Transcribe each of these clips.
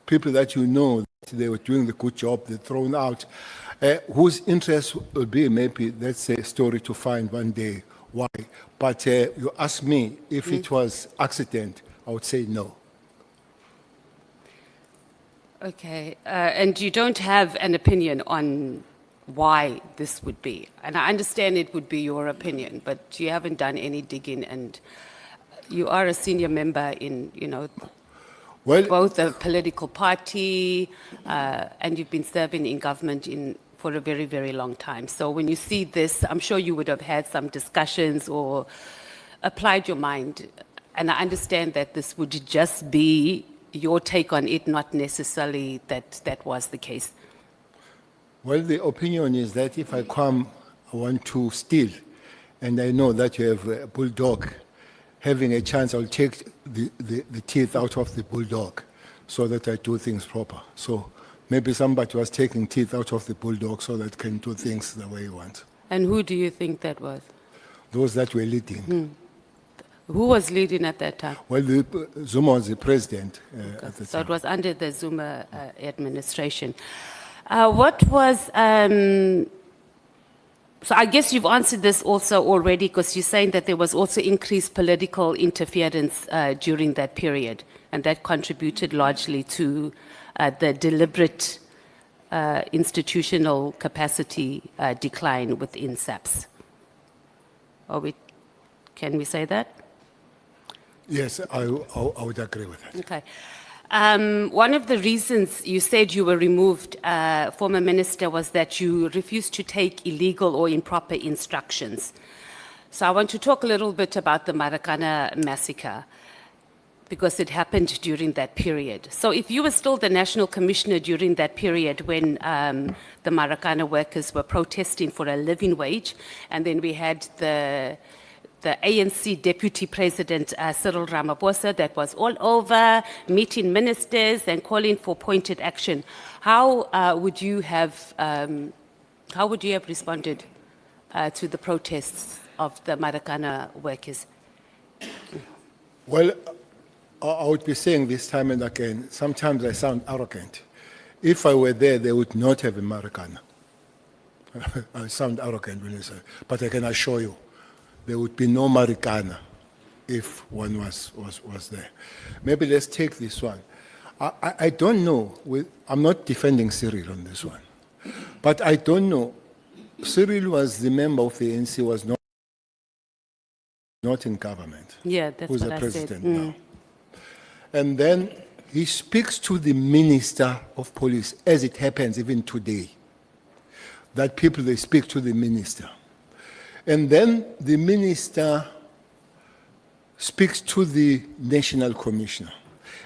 people that you know that they were doing the good job, they're thrown out, whose interest will be maybe, that's a story to find one day why. But you ask me if it was accident, I would say no. Okay, and you don't have an opinion on why this would be. And I understand it would be your opinion, but you haven't done any digging, and you are a senior member in, both a political party, and you've been serving in government for a very, very long time. So when you see this, I'm sure you would have had some discussions or applied your mind. And I understand that this would just be your take on it, not necessarily that was the case. Well, the opinion is that if I come, I want to steal, and I know that you have a bulldog, having a chance, I'll take the teeth out of the bulldog so that I do things proper. So maybe somebody was taking teeth out of the bulldog so that can do things the way he wants. And who do you think that was? Those that were leading. Who was leading at that time? Well, Zuma was the president at the So time. it was under the Zuma administration. What was, so I guess you've answered this also already, because you're saying that there was also increased political interference during that period, and that contributed largely to the deliberate institutional capacity decline within SAPS. Can we say that? Yes, I would agree with that. Okay. One of the reasons you said you were removed, former minister, was that you refused to take illegal or improper instructions. So I want to talk a little bit about the Marikana massacre, because it happened during that period. So if you were still the national commissioner during that period when the Marikana workers were protesting for a living wage, and then we had the ANC Deputy President Cyril Ramaphosa that was all over, meeting ministers and calling for pointed action. How would you have responded to the protests of the Marikana workers? Well, I would be saying this time and again, sometimes I sound arrogant. If I were there, they would not have a Marikana. I sound arrogant when I say, but I can assure you, there would be no Marikana if one was there. Maybe let's take this one. I don't know. I'm not defending Cyril on this one. But I don't know. Cyril was the member of the ANC, was not in government. Yeah, that's who's what the I president said. now. And then he speaks to the minister of police, as it happens even today. That people, they speak to the minister. And then the minister speaks to the national commissioner,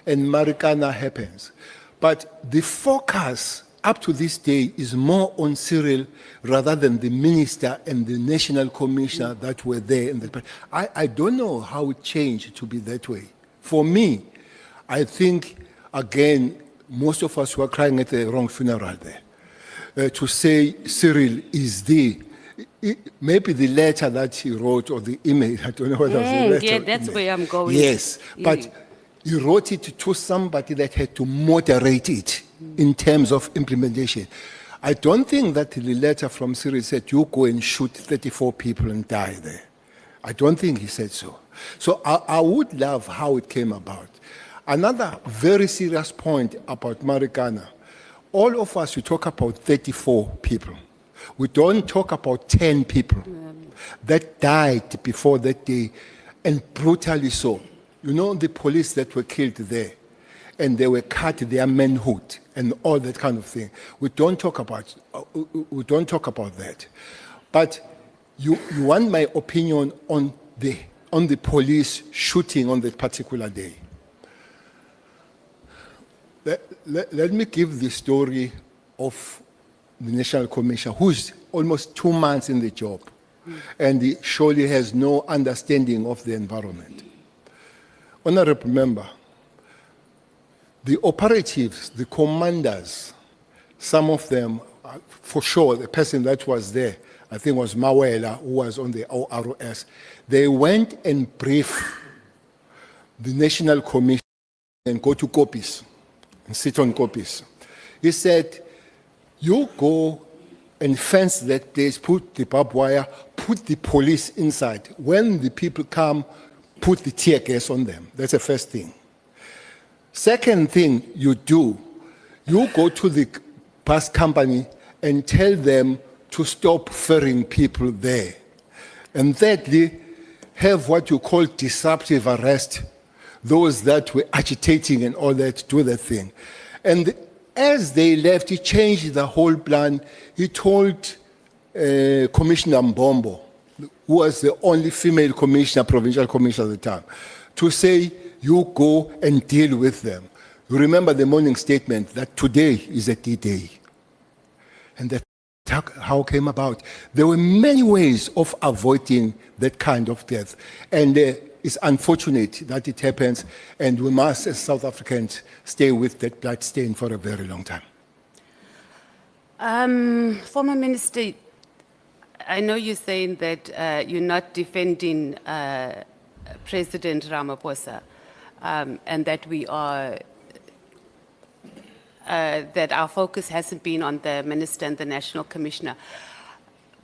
and Marikana happens. But the focus up to this day is more on Cyril rather than the minister and the national commissioner that were there. I don't know how it changed to be that way. For me, I think, again, most of us were crying at the wrong funeral there. To say Cyril is maybe the letter that he wrote or the email, I don't know whether it was the letter. Yeah, that's where I'm going. Yes, but he wrote it to somebody that had to moderate it in terms of implementation. I don't think that the letter from Cyril said, you go and shoot 34 people and die there. I don't think he said so. So I would love how it came about. Another very serious point about Marikana, all of us, we talk about 34 people. We don't talk about 10 people that died before that day, and brutally so. You know, the police that were killed there, and they were cut their manhood and all that kind of thing. We don't talk about that. But you want my opinion on the police shooting on that particular day. Let me give the story of the National Commissioner, who's almost 2 months in the job, and he surely has no understanding of the environment. Honorable Member, the operatives, the commanders, some of them, for sure, the person that was there, I think was Mawela, who was on the ORS, they went and briefed the National Commission and go to copies and sit on copies. He said, you go and fence that place, put the barbed wire, put the police inside. When the people come, put the tear gas on them. That's the first thing. Second thing you do, you go to the bus company and tell them to stop ferrying people there. And thirdly, have what you call disruptive arrest, those that were agitating and all that, do that thing. And as they left, he changed the whole plan. He told Commissioner Mbombo, who was the only female commissioner, provincial commissioner at the time, to say, you go and deal with them. You remember the morning statement that today is a D-Day. And that's how it came about. There were many ways of avoiding that kind of death. And it's unfortunate that it happens, and we must, as South Africans, stay with that blood stain for a very long time. Former Minister, I know you're saying that you're not defending President Ramaphosa, and that we are that our focus hasn't been on the minister and the national commissioner.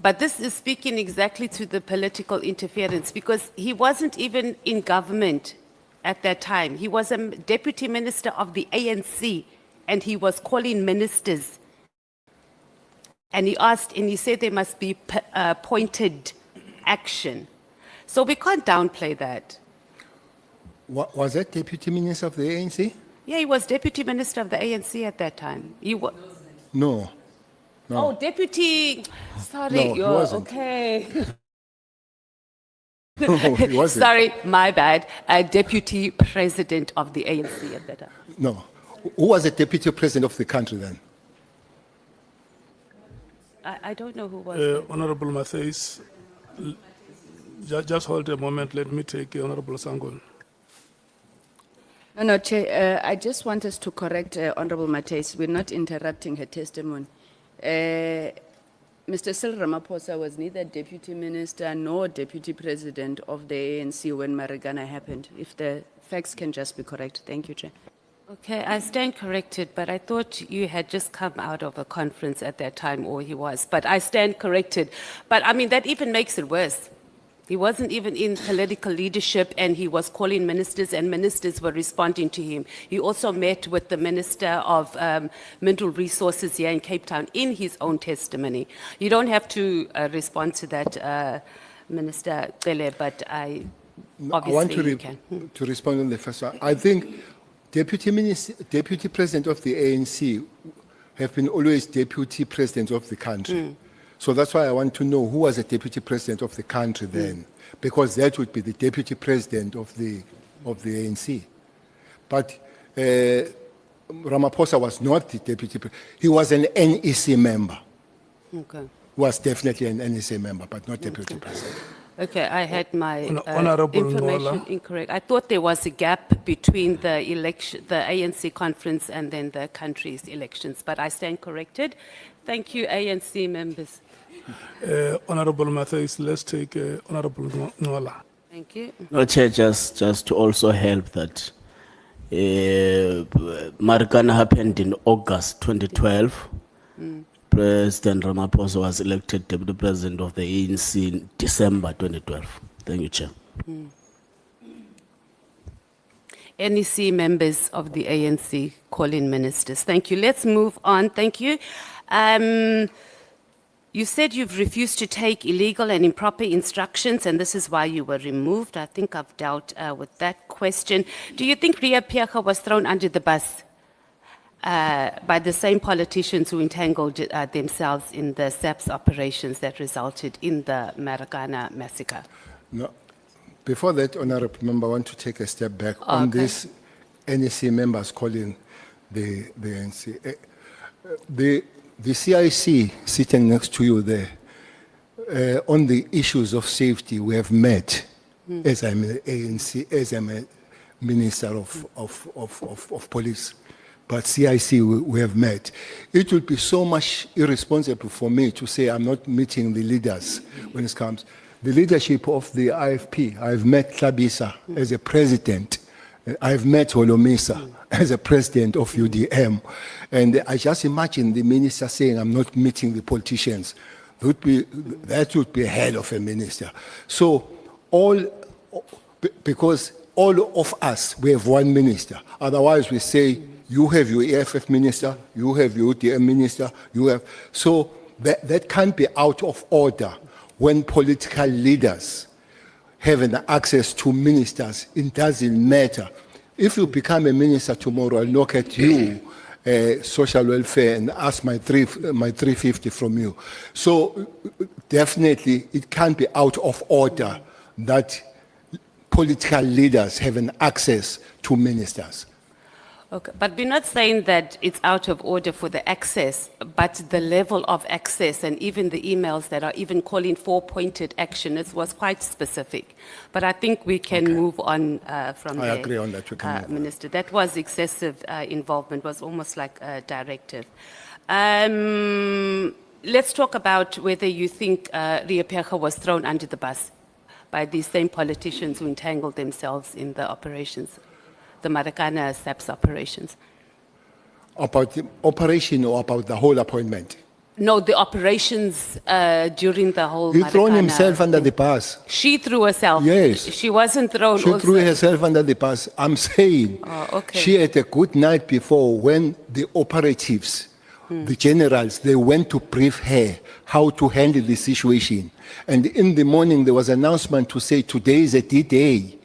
But this is speaking exactly to the political interference, because he wasn't even in government at that time. He was a deputy minister of the ANC, and he was calling ministers. And he asked, and he said there must be pointed action. So we can't downplay that. Was that deputy minister of the ANC? Yeah, he was deputy minister of the ANC at that time. No. Oh, deputy. Sorry, No, he wasn't. okay. No, he wasn't. Sorry, my bad. Deputy president of the ANC at that time. No. Who was the deputy president of the country then? I don't know who was it. Honorable Matthys, just hold a moment. Let me take Honorable Sangon. No, Chair, I just want us to correct Honorable Matthys. We're not interrupting her testimony. Mr. Cele Ramaphosa was neither deputy minister nor deputy president of the ANC when Marikana happened. If the facts can just be correct. Thank you, Chair. Okay, I stand corrected, but I thought you had just come out of a conference at that time, or he was. But I stand corrected. But I mean, that even makes it worse. He wasn't even in political leadership, and he was calling ministers, and ministers were responding to him. He also met with the Minister of Mineral Resources here in Cape Town in his own testimony. You don't have to respond to that, Minister Cele, but I obviously you can. To respond on the first one. I think deputy president of the ANC have been always deputy president of the country. So that's why I want to know who was the deputy president of the country then, because that would be the deputy president of the ANC. But Ramaphosa was not the deputy president. He was an NEC member. Okay. Was definitely an NEC member, but not deputy president. Okay, I had my Honorable information Nola. incorrect. I thought there was a gap between the election, the ANC conference, and then the country's elections, but I stand corrected. Thank you, ANC members. Honorable Matthys, let's take Honorable Nola. Thank you. No, Chair, just to also help that Marikana happened in August 2012. President Ramaphosa was elected Deputy President of the ANC in December 2012. Thank you, Chair. NEC members of the ANC calling ministers. Thank you. Let's move on. Thank you. You said you've refused to take illegal and improper instructions, and this is why you were removed. I think I've dealt with that question. Do you think Ria Piaga was thrown under the bus by the same politicians who entangled themselves in the SAPS operations that resulted in the Marikana massacre? No. Before that, Honorable Member, I want to take a step back on this NEC members calling the ANC. The CIC sitting next to you there, on the issues of safety, we have met as I'm an ANC, as I'm a Minister of Police. But CIC, we have met. It would be so much irresponsible for me to say I'm not meeting the leaders when it comes. The leadership of the IFP, I've met Tlabisa as a president I've met Holomisa as a president of UDM, and I just imagine the minister saying, I'm not meeting the politicians. That would be a hell of a minister. So because all of us, we have one minister. Otherwise, we say, you have your EFF minister, you have your UDM minister, you have... So that can't be out of order when political leaders have an access to ministers. It doesn't matter. If you become a minister tomorrow, I'll look at you, social welfare, and ask my 350 from you. So definitely, it can't be out of order that political leaders have an access to ministers. Okay, but we're not saying that it's out of order for the access, but the level of access and even the emails that are even calling for pointed action, it was quite specific. But I think we can move on from there. I agree on that. We can move on. Minister, that was excessive involvement, was almost like a directive. Let's talk about whether you think Riepega was thrown under the bus by these same politicians who entangled themselves in the operations, the Marikana SAPS operations. About the operation or about the whole appointment? No, the operations during the whole He thrown Marikana himself under thing. the bus. She threw herself? Yes. She wasn't thrown She also? threw herself under the bus. I'm saying okay. she had a good night before when the operatives, the generals, they went to brief her how to handle the situation. And in the morning, there was an announcement to say today is a D-Day,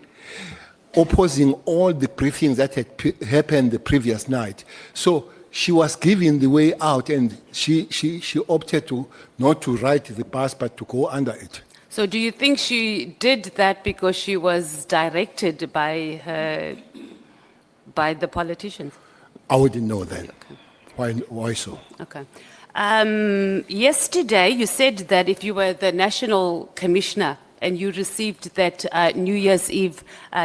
opposing all the briefings that had happened the previous night. So she was given the way out, and she opted to not to ride the bus, but to go under it. So do you think she did that because she was directed by the politicians? I wouldn't know then. Why so? Okay. Yesterday, you said that if you were the national commissioner and you received that New Year's Eve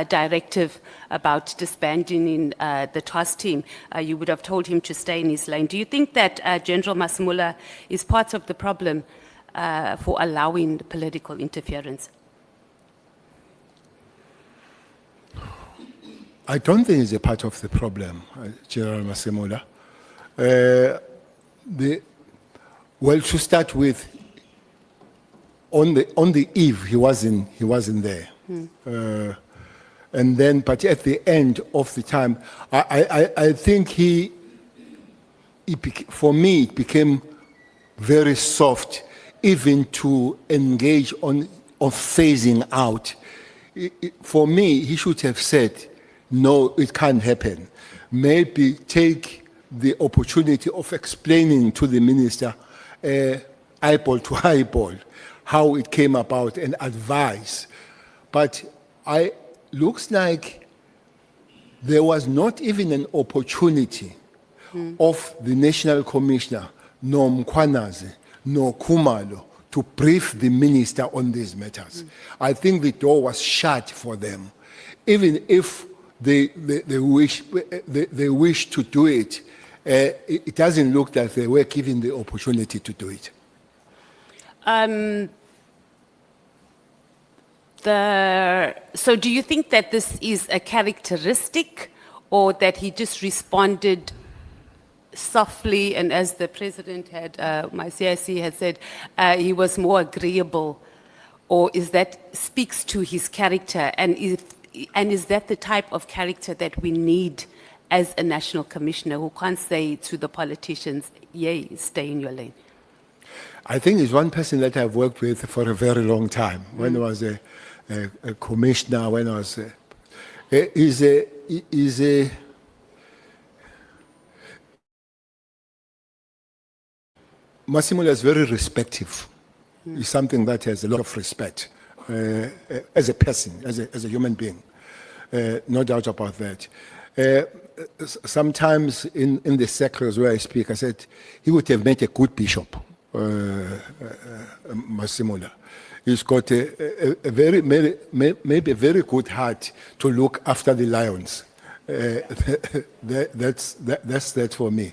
directive about disbanding in the trust team, you would have told him to stay in his lane. Do you think that General Masimula is part of the problem for allowing political interference? I don't think it's a part of the problem, General Masimula. Well, to start with, on the eve he wasn't there, and then but at the end of the time, I think for me it became very soft, even to engage on phasing out. For me, he should have said, no, it can't happen. Maybe take the opportunity of explaining to the minister, eyeball to eyeball, how it came about and advise. But looks like there was not even an opportunity of the National Commissioner, nor Mkhwanazi, nor Khumalo, to brief the minister on these matters. I think the door was shut for them. Even if they wish to do it, it doesn't look like they were given the opportunity to do it. So do you think that this is a characteristic, or that he just responded softly, and as the president had, my CIC had said, he was more agreeable, or is that speaks to his character, and is that the type of character that we need as a national commissioner, who can't say to the politicians, yay, stay in your lane? I think there's one person that I've worked with for a very long time. When I was a commissioner, when I was Masimula is very respectful. He's something that has a lot of respect as a person, as a human being. No doubt about that. Sometimes in the circles where I speak, I said he would have made a good bishop, Masimula. He's got a very, maybe a very good heart to look after the lions. That's that for me.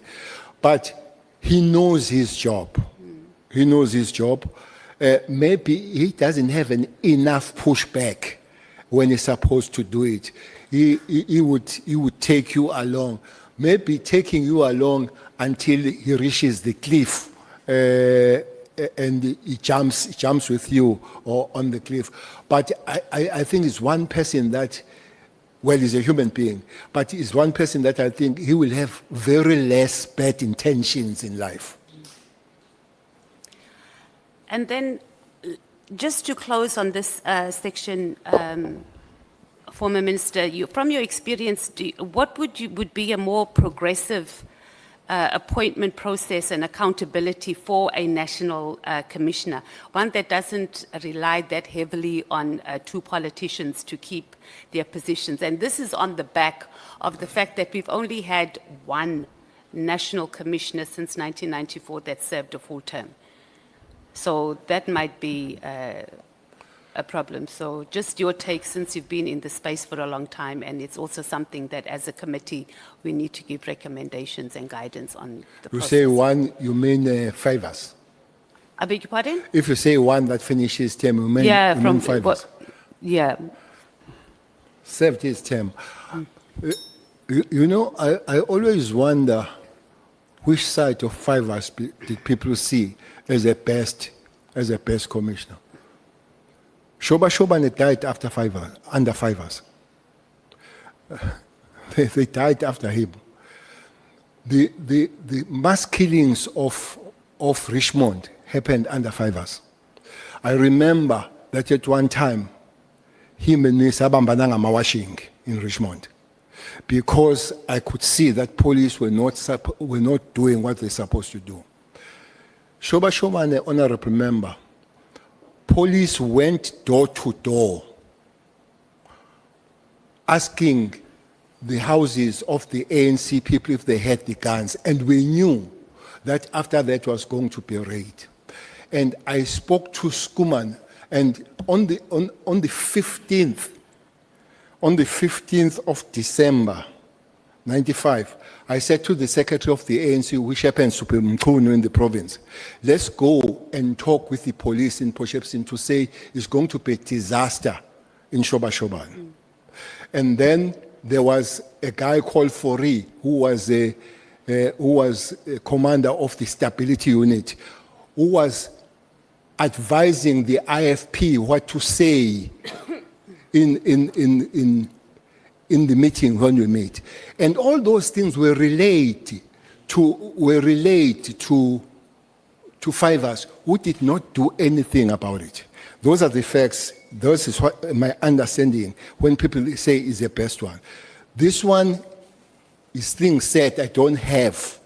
But he knows his job. He knows his job. Maybe he doesn't have enough pushback when he's supposed to do it. He would take you along, maybe taking you along until he reaches the cliff, and he jumps with you or on the cliff. But I think it's one person that, well, he's a human being, but he's one person that I think he will have very less bad intentions in life. And then, just to close on this section, former minister, from your experience, what would be a more progressive appointment process and accountability for a national commissioner, one that doesn't rely that heavily on two politicians to keep their positions? And this is on the back of the fact that we've only had one national commissioner since 1994 that served a full term. So that might be a problem. So just your take, since you've been in the space for a long time, and it's also something that as a committee we need to give recommendations and guidance on the You process. say one, you mean favors. I beg your pardon? If you say one that finishes term, you mean, Yeah, you from mean favors. yeah. Served his term. You know, I always wonder which side of fivers did people see as a best commissioner. Shobane died after fivers, under fivers. They died after him. The mass killings of Richmond happened under fivers. I remember that at one time, him and me sabambananga mawashing in Richmond, because I could see that police were not doing what they're supposed to do. Shobane, honorable member, police went door to door asking the houses of the ANC people if they had the guns, and we knew that after that was going to be a raid. And I spoke to Skuman, and on the 15th of December 95, I said to the secretary of the ANC, which happens to be Mkhwanazi in the province, let's go and talk with the police in Potchefstroom to say it's going to be a disaster in Shobane. And then there was a guy called Fori, who was a commander of the stability unit, who was advising the IFP what to say in the meeting when we meet. And all those things were relayed to fivers who did not do anything about it. Those are the facts. This is what my understanding when people say is the best one. This one is things said I don't have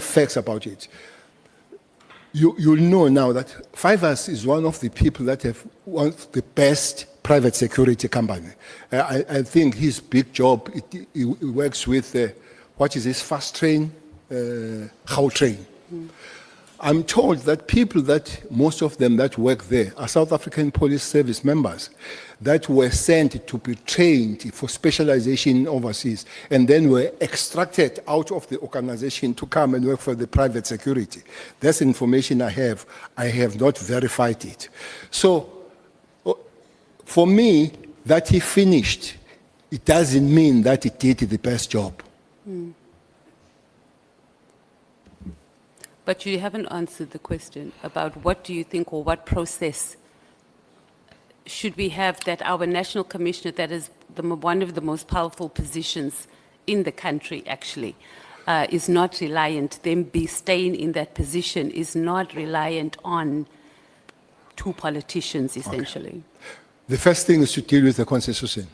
facts about it. You'll know now that Fivers is one of the people that have one of the best private security company. I think his big job, he works with, what is this, fast train, how train. I'm told that people most of them that work there are South African Police Service members that were sent to be trained for specialization overseas and then were extracted out of the organization to come and work for the private security. That's information I have. I have not verified it. So for me, that he finished, it doesn't mean that he did the best job. But you haven't answered the question about what do you think, or what process should we have that our national commissioner, that is one of the most powerful positions in the country actually, is not reliant, them be staying in that position is not reliant on two politicians essentially. Okay. The first thing is to deal with the constitution.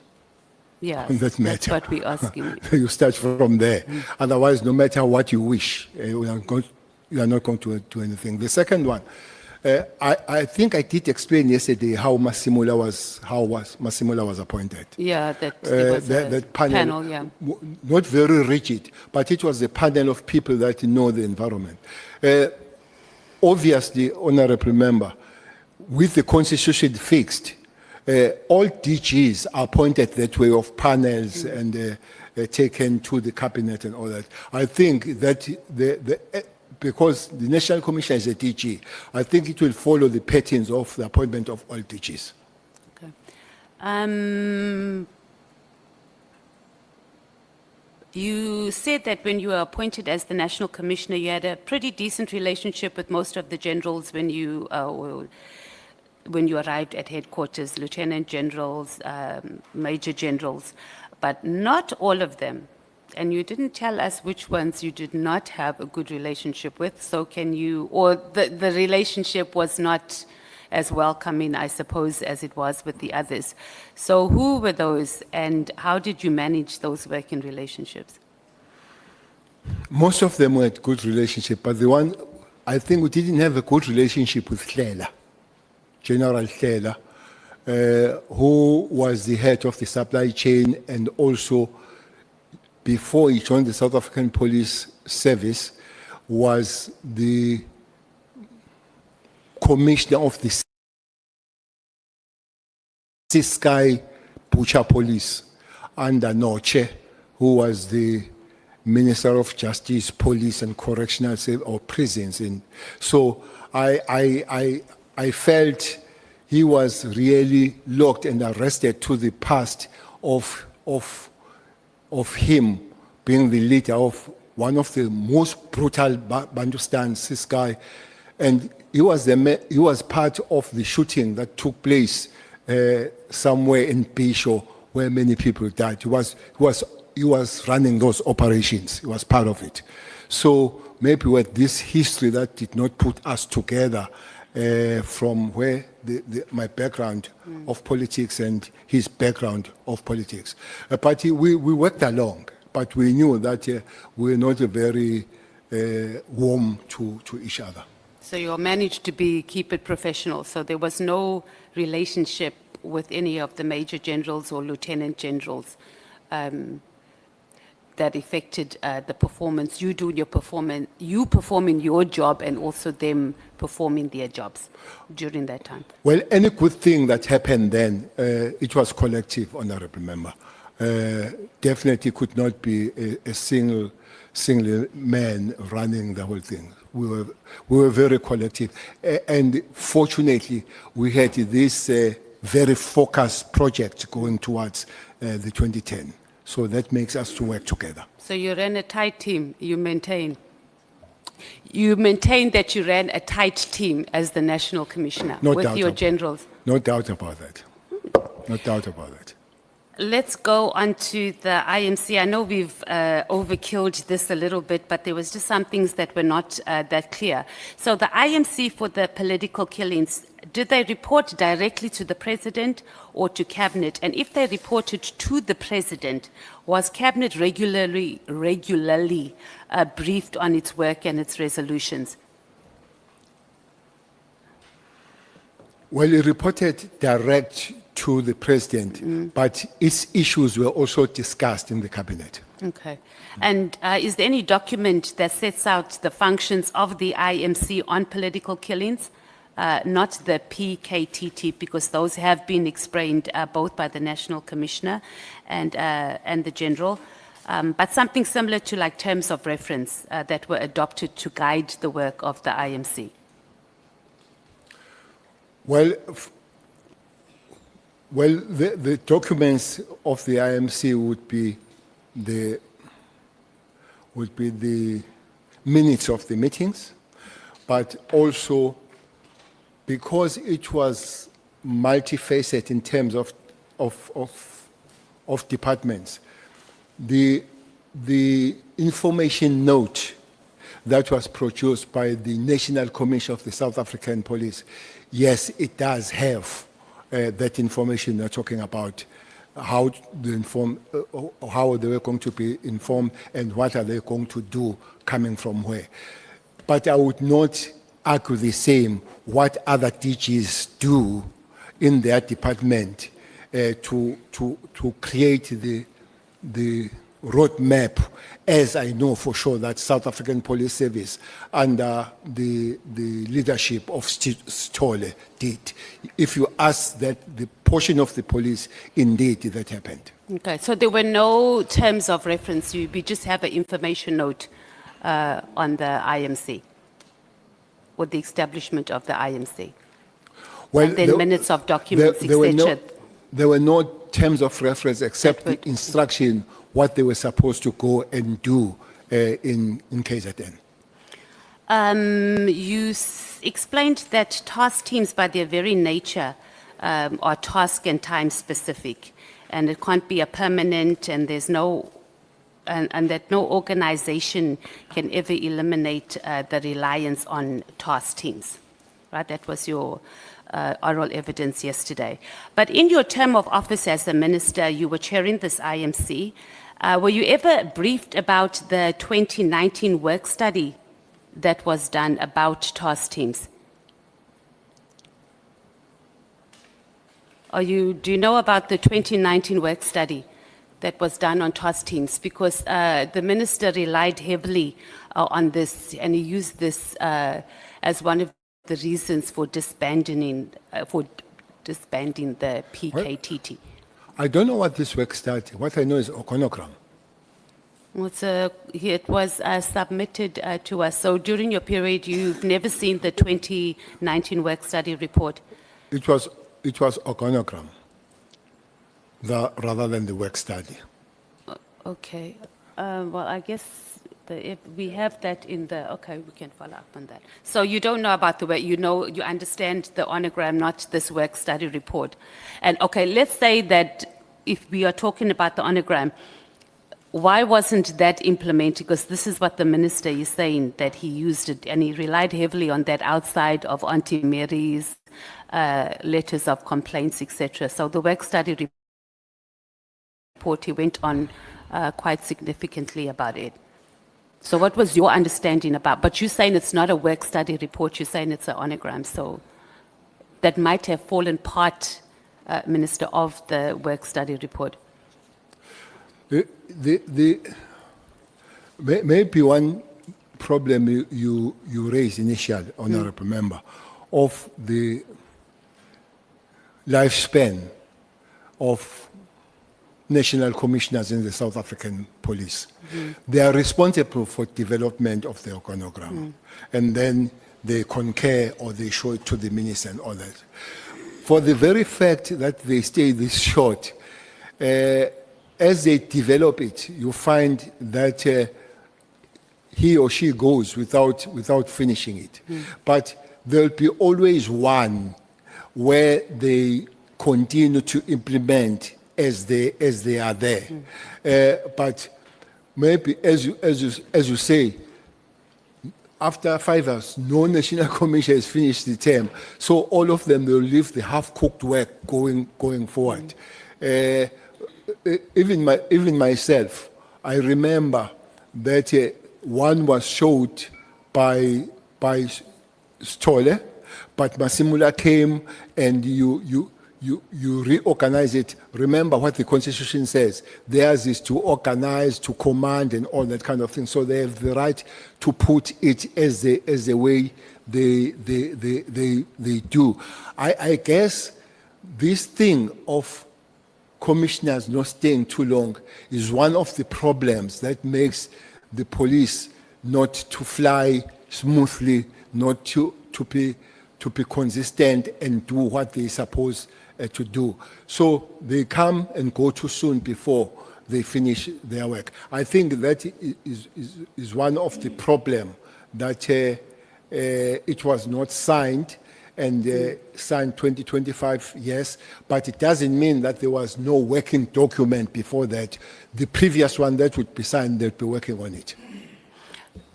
Yeah, On that that's matter. what we're asking. You start from there. Otherwise, no matter what you wish, you are not going to do anything. The second one, I think I did explain yesterday how Masimula was appointed. Yeah, there was That a panel, yeah. Not very rigid, but it was a panel of people that know the environment. Obviously, honorable member, with the constitution fixed, all DGs are appointed that way of panels and taken to the cabinet and all that. I think that because the National Commission is a DG, I think it will follow the patterns of the appointment of all DGs. Okay. You said that when you were appointed as the National Commissioner, you had a pretty decent relationship with most of the generals when you arrived at headquarters, lieutenant generals, major generals, but not all of them. And you didn't tell us which ones you did not have a good relationship with. So can you, or the relationship was not as welcoming, I suppose, as it was with the others. So who were those, and how did you manage those working relationships? Most of them had good relationship, but the one, I think we didn't have a good relationship with Cele, General Cele, who was the head of the supply chain, and also before he joined the South African Police Service was the commissioner of the Sky Butcher Police under Noche, who was the Minister of Justice, Police and Correctional or Prisons. So I felt he was really locked and arrested to the past of him being the leader of one of the most brutal Bantustan, Sky, and he was part of the shooting that took place somewhere in Pisho where many people died. He was running those operations. He was part of it. So maybe with this history that did not put us together from where my background of politics and his background of politics. But we worked along, but we knew that we were not very warm to each other. So you all managed to keep it professional. So there was no relationship with any of the major generals or lieutenant generals that affected the performance. You performing your job and also them performing their jobs during that time. Well, any good thing that happened then, it was collective, Honorable Member. Definitely could not be a single man running the whole thing. We were very collective, and fortunately, we had this very focused project going towards the 2010. So that makes us to work together. So you ran a tight team. You maintain that you ran a tight team as the National Commissioner with your generals. No doubt about that. No doubt about that. Let's go on to the IMC. I know we've overkilled this a little bit, but there was just some things that were not that clear. So the IMC for the political killings, did they report directly to the president or to cabinet? And if they reported to the president, was cabinet regularly briefed on its work and its resolutions? Well, it reported direct to the president, but its issues were also discussed in the cabinet. Okay. And is there any document that sets out the functions of the IMC on political killings? Not the PKTT, because those have been explained both by the National Commissioner and the General, but something similar to like terms of reference that were adopted to guide the work of the IMC. Well, the documents of the IMC would be the minutes of the meetings, but also because it was multifaceted in terms of departments, the information note that was produced by the National Commission of the South African Police, yes, it does have that information you're talking about, how they were going to be informed and what are they going to do coming from where. But I would not argue the same what other DGs do in their department to create the roadmap, as I know for sure that South African Police Service under the leadership of Cele did. If you ask that, the portion of the police, indeed that happened. Okay, so there were no terms of reference. We just have an information note on the IMC, or the establishment of the IMC. Well, and then minutes of documents, etc. there were no terms of reference except the That were- instruction what they were supposed to go and do in KZN. You explained that task teams, by their very nature, are task and time specific, and it can't be a permanent, and there's no, and that no organization can ever eliminate the reliance on task teams. Right? That was your oral evidence yesterday. But in your term of office as a minister, you were chairing this IMC. Were you ever briefed about the 2019 work study that was done about task teams? Do you know about the 2019 work study that was done on task teams? Because the minister relied heavily on this, and he used this as one of the reasons for disbanding the PKTT. I don't know what this work study. What I know is organogram. It was submitted to us. So during your period, you've never seen the 2019 work study report? It was organogram, rather than the work study. Okay. Well, I guess if we have that in the, okay, we can follow up on that. So you don't know about the work, you understand the onogram, not this work study report. And okay, let's say that if we are talking about the onogram, why wasn't that implemented? Because this is what the minister is saying, that he used it and he relied heavily on that outside of Auntie Mary's letters of complaints, etc. So the work study report, he went on quite significantly about it. So what was your understanding about? But you're saying it's not a work study report, you're saying it's an onogram. So that might have fallen part, Minister, of the work study report. Maybe one problem you raised initially, Honorable Member, of the lifespan of national commissioners in the South African police. They are responsible for development of the organogram. And then they concur or they show it to the minister and all that. For the very fact that they stay this short, as they develop it, you find that he or she goes without finishing it. But there'll be always one where they continue to implement as they are there. But maybe, as you say, after 5 years, no national commission has finished the term. So all of them will leave the half-cooked work going forward. Even myself, I remember that one was showed by Cele, but Masimula came and you reorganize it. Remember what the Constitution says. Theirs is to organize, to command, and all that kind of thing. So they have the right to put it as the way they do. I guess this thing of commissioners not staying too long is one of the problems that makes the police not to fly smoothly, not to be consistent and do what they're supposed to do. So they come and go too soon before they finish their work. I think that is one of the problems that it was not signed, and signed 2025, yes, but it doesn't mean that there was no working document before that. The previous one that would be signed, they'd be working on it.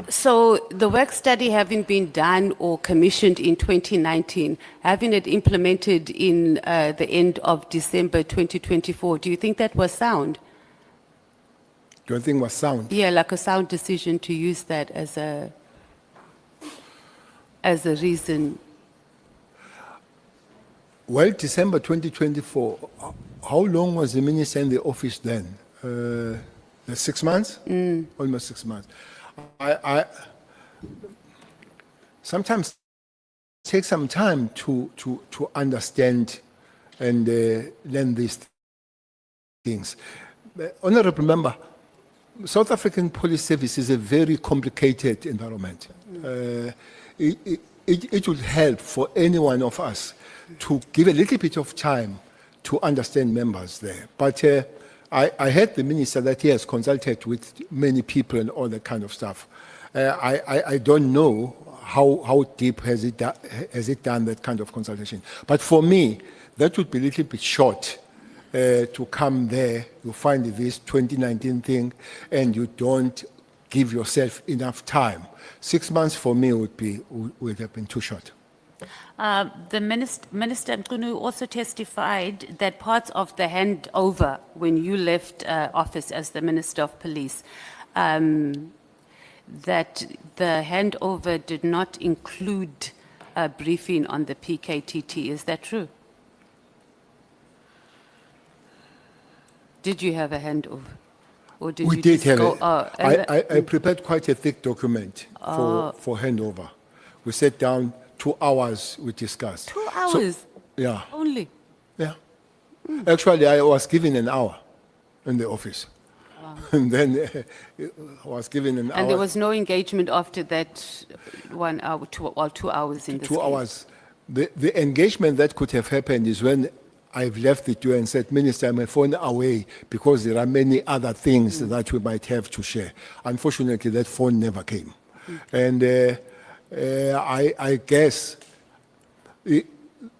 So the work study having been done or commissioned in 2019, having it implemented in the end of December 2024, do you think that was sound? Do you think it was sound? Yeah, like a sound decision to use that as a reason. Well, December 2024, how long was the minister in the office then? 6 months? Almost 6 months. I sometimes take some time to understand and learn these things. Honorable Member, South African Police Service is a very complicated environment. It would help for any one of us to give a little bit of time to understand members there. But I heard the minister that he has consulted with many people and all that kind of stuff. I don't know how deep has it done that kind of consultation. But for me, that would be a little bit short to come there, you find this 2019 thing, and you don't give yourself enough time. 6 months for me would have been too short. The Minister Mkhwanazi also testified that parts of the handover when you left office as the Minister of Police, that the handover did not include a briefing on the PKTT. Is that true? Did you have a handover? Or did We you did just have go, I prepared quite a thick document for handover. We sat down 2 hours, we discussed. 2 hours Yeah, only? yeah. Actually, I was given an hour in the office. And then I was given an hour. And there was no engagement after that 1 hour, 2 hours in this 2 case? hours. The engagement that could have happened is when I've left the door and said, Minister, my phone away because there are many other things that we might have to share. Unfortunately, that phone never came. And I guess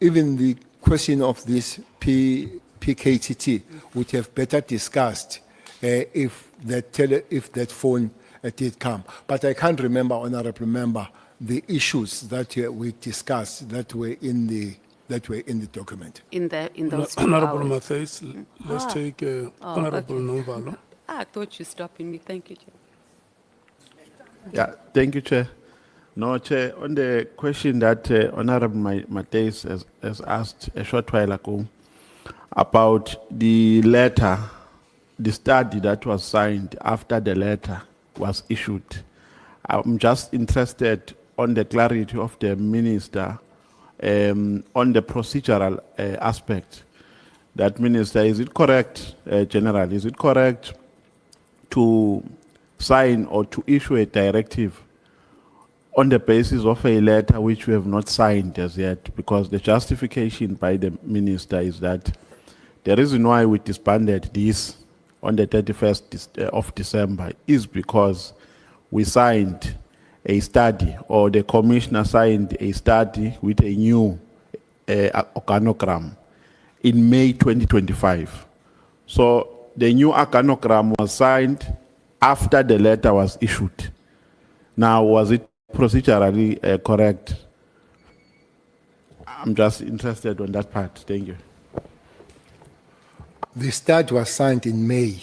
even the question of this PKTT would have better discussed if that phone did come. But I can't remember, Honourable Member, the issues that we discussed that were in the document. In those 2 Honorable hours? Matthias, let's take Honorable Novalo. I thought you were stopping me. Thank you, Chair. Yeah, thank you, Chair. No, Chair, on the question that Honorable Matthias has asked a short while ago about the letter, the study that was signed after the letter was issued. I'm just interested on the clarity of the Minister on the procedural aspect. That, Minister, is it correct, General, is it correct to sign or to issue a directive on the basis of a letter which we have not signed as yet? Because the justification by the Minister is that the reason why we disbanded this on the 31st of December is because we signed a study, or the Commissioner signed a study with a new organogram in May 2025. So the new organogram was signed after the letter was issued. Now, was it procedurally correct? I'm just interested on that part. Thank you. The study was signed in May,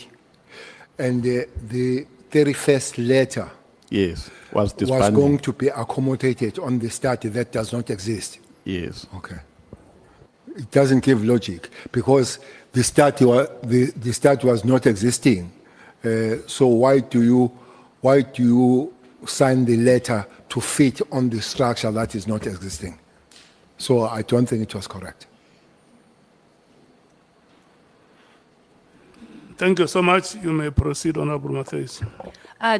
and the 31st letter Yes, was was disbanded. going to be accommodated on the study that does not exist. Yes. Okay. It doesn't give logic because the study was not existing. So why do you sign the letter to fit on the structure that is not existing? So I don't think it was correct. Thank you so much. You may proceed, Honorable Matthias.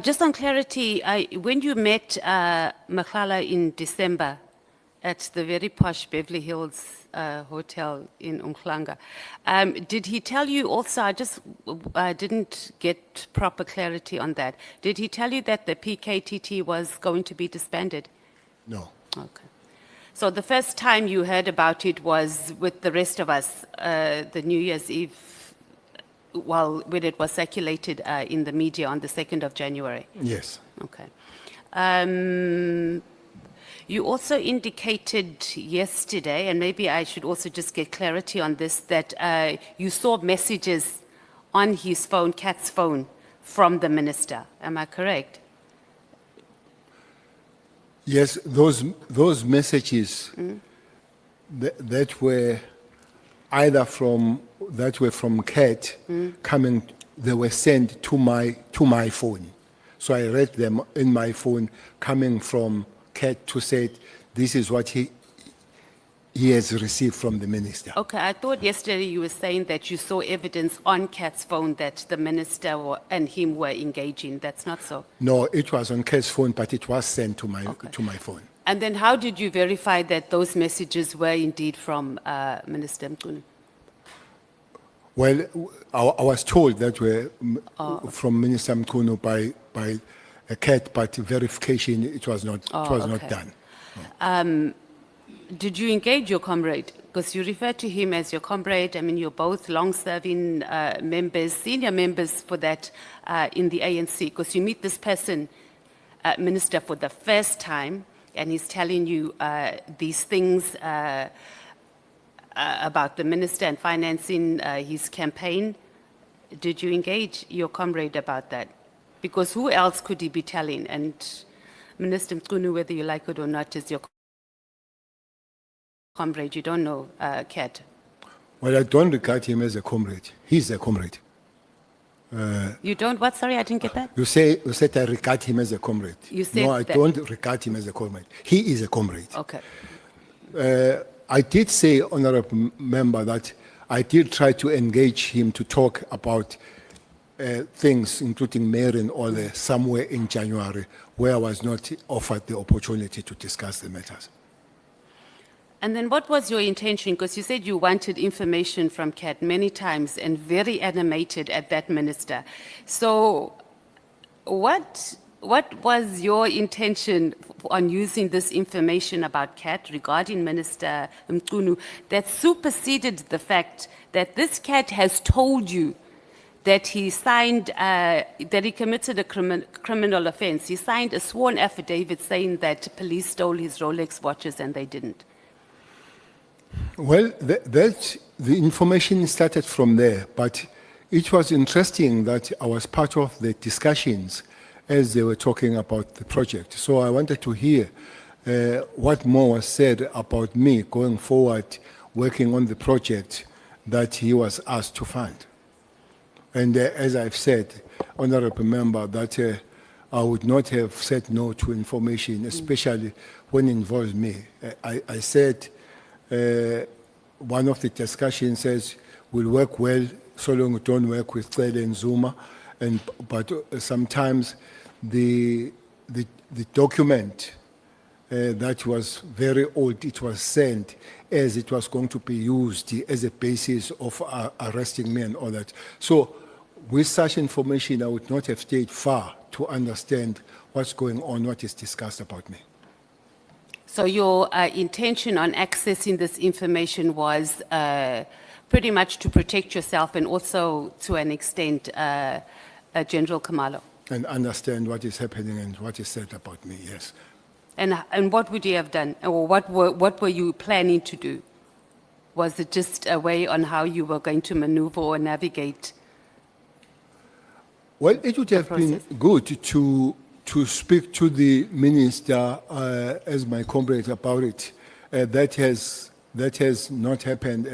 Just on clarity, when you met Mkhwanazi in December at the very posh Beverly Hills hotel in Umhlanga, did he tell you also, I just didn't get proper clarity on that, did he tell you that the PKTT was going to be disbanded? No. Okay. So the first time you heard about it was with the rest of us, the New Year's Eve, when it was circulated in the media on the 2nd of January. Yes. Okay. You also indicated yesterday, and maybe I should also just get clarity on this, that you saw messages on his phone, Kat's phone, from the minister. Am I correct? Yes, those messages that were either from Kat coming, they were sent to my phone. So I read them in my phone coming from Kat to say this is what he has received from the minister. Okay, I thought yesterday you were saying that you saw evidence on Kat's phone that the minister and him were engaging. That's not so. No, it was on Kat's phone, but it was sent to my phone. And then how did you verify that those messages were indeed from Minister Mkhwanazi? Well, I was told that from Minister Mkhwanazi by a CAT, but verification, it was not okay. done. Did you engage your comrade? Because you refer to him as your comrade. I mean, you're both long-serving members, senior members for that in the ANC. Because you meet this person, minister, for the first time, and he's telling you these things about the minister and financing his campaign. Did you engage your comrade about that? Because who else could he be telling? And Minister Mkhwanazi, whether you like it or not, is your comrade. You don't know, Kat. Well, I don't regard him as a comrade. He's a comrade. You don't what? Sorry, I didn't get that. You said I regard him as a comrade. You said no, I that- don't regard him as a comrade. He is a comrade. Okay. I did say, honorable member, that I did try to engage him to talk about things, including mayor and all that, somewhere in January, where I was not offered the opportunity to discuss the matters. And then what was your intention? Because you said you wanted information from Kat many times and very animated at that minister. So what was your intention on using this information about Kat regarding Minister Mkhwanazi that superseded the fact that this Kat has told you that he signed, that he committed a criminal offense? He signed a sworn affidavit saying that police stole his Rolex watches and they didn't. Well, the information started from there, but it was interesting that I was part of the discussions as they were talking about the project. So I wanted to hear what more was said about me going forward, working on the project that he was asked to fund. And as I've said, honorable member, that I would not have said no to information, especially when it involves me. I said, one of the discussions says we'll work well so long we don't work with Cele and Zuma, but sometimes the document that was very old, it was sent as it was going to be used as a basis of arresting me and all that. So with such information, I would not have stayed far to understand what's going on, what is discussed about me. So your intention on accessing this information was pretty much to protect yourself and also, to an extent, General Khumalo. And understand what is happening and what is said about me, yes. And what would you have done? Or what were you planning to do? Was it just a way on how you were going to maneuver or navigate? Well, it would have been good to speak to the minister as my comrade about it. That has not happened.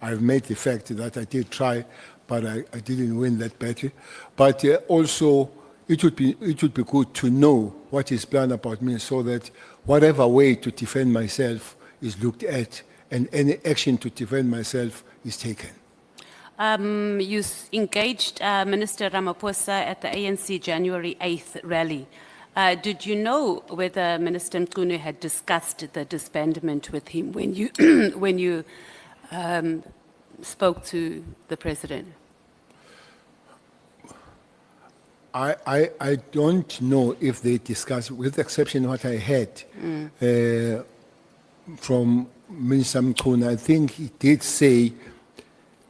I've made the fact that I did try, but I didn't win that battle. But also, it would be good to know what is planned about me, so that whatever way to defend myself is looked at, and any action to defend myself is taken. You engaged Minister Ramaphosa at the ANC January 8th rally. Did you know whether Minister Mkhwanazi had discussed the disbandment with him when you when you spoke to the president? I don't know if they discussed, with the exception of what I had from Minister Mkhwanazi. I think he did say,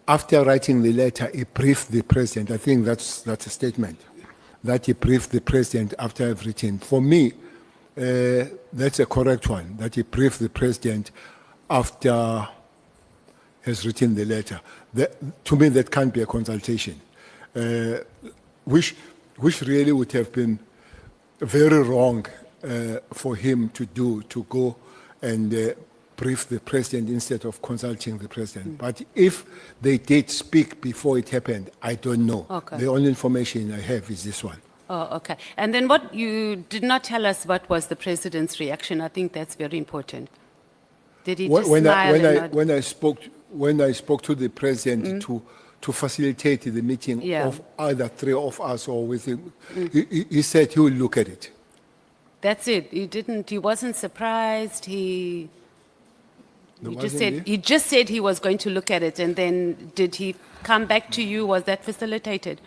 after writing the letter, he briefed the president. I think that's a statement, that he briefed the president after I've written. For me, that's a correct one, that he briefed the president after has written the letter. To me, that can't be a consultation, which really would have been very wrong for him to do, to go and brief the president instead of consulting the president. But if they did speak before it happened, I don't know. Okay. The only information I have is this one. Oh, okay. And then what, you did not tell us what was the president's reaction. I think that's very important. Did he just smile and nod? When I spoke to the president to facilitate the meeting of either three of us or with him, he said he will look at it. That's it. He wasn't surprised. You just said he was going to look at it, and then did he come back to you? Was that facilitated?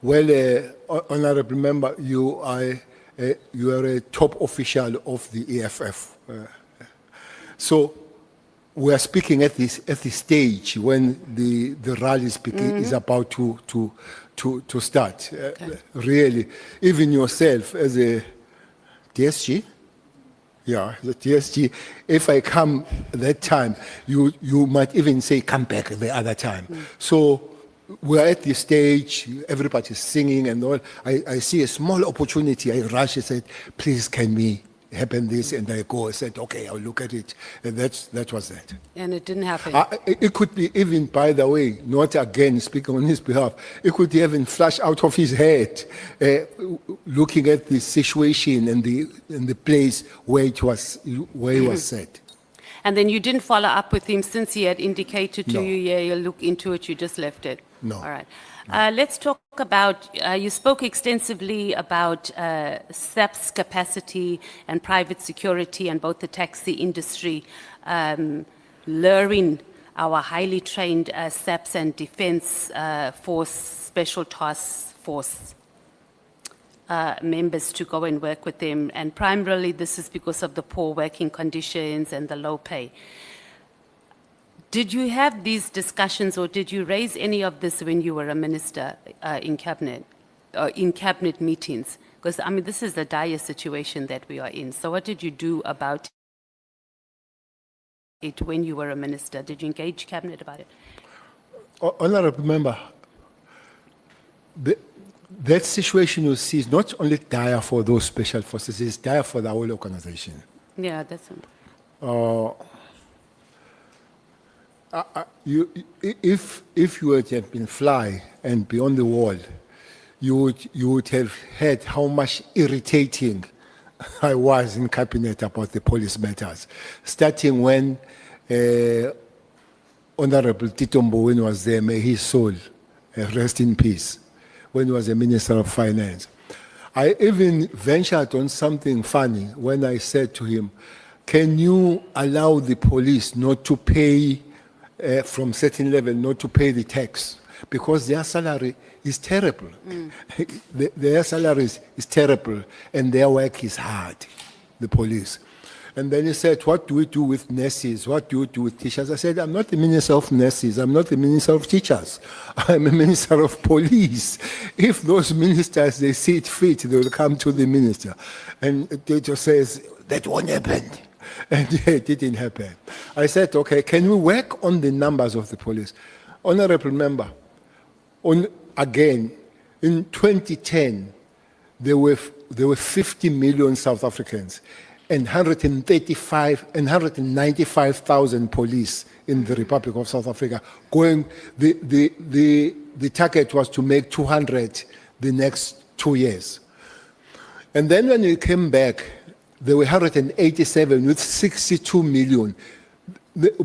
Well, Honorable Member, you are a top official of the EFF. So we are speaking at this stage when the rally is about to start. Really, even yourself as a TSG, the TSG, if I come that time, you might even say come back the other time. So we're at this stage, everybody's singing and all. I see a small opportunity, I rush, I said, please can we happen this? And I go, I said, okay, I'll look at it. And that was that. And it didn't happen. It could be even, by the way, not again speaking on his behalf, it could even flash out of his head, looking at the situation and the place where he was set. And then you didn't follow up with him since he had indicated to No. you, yeah, you'll look into it, you just left it? No. All right. Let's talk about, you spoke extensively about SAP's capacity and private security and both the taxi industry luring our highly trained SAPs and Defense Force, Special Task Force members to go and work with them. And primarily this is because of the poor working conditions and the low pay. Did you have these discussions or did you raise any of this when you were a minister in cabinet meetings? Because, I mean, this is the dire situation that we are in. So what did you do about it when you were a minister? Did you engage cabinet about it? Honorable Member, that situation you see is not only dire for those special forces, it's dire for the whole organization. Yeah, that's it. If you had been fly and beyond the wall, you would have heard how much irritating I was in cabinet about the police matters, starting when Honorable Tito Mboweni was there, may his soul rest in peace, when he was a Minister of Finance. I even ventured on something funny when I said to him, can you allow the police not to pay from certain level, not to pay the tax, because their salary is terrible. Their salary is terrible, and their work is hard, the police. And then he said, what do we do with nurses? What do we do with teachers? I said, I'm not the minister of nurses. I'm not the minister of teachers. I'm a minister of police. If those ministers, they see it fit, they will come to the minister. And they just says, that won't happen. And it didn't happen. I said, okay, can we work on the numbers of the police? Honorable Member, again, in 2010, there were 50 million South Africans and 195,000 police in the Republic of South Africa. The target was to make 200 the next 2 years. And then when we came back, there were 187 with 62 million.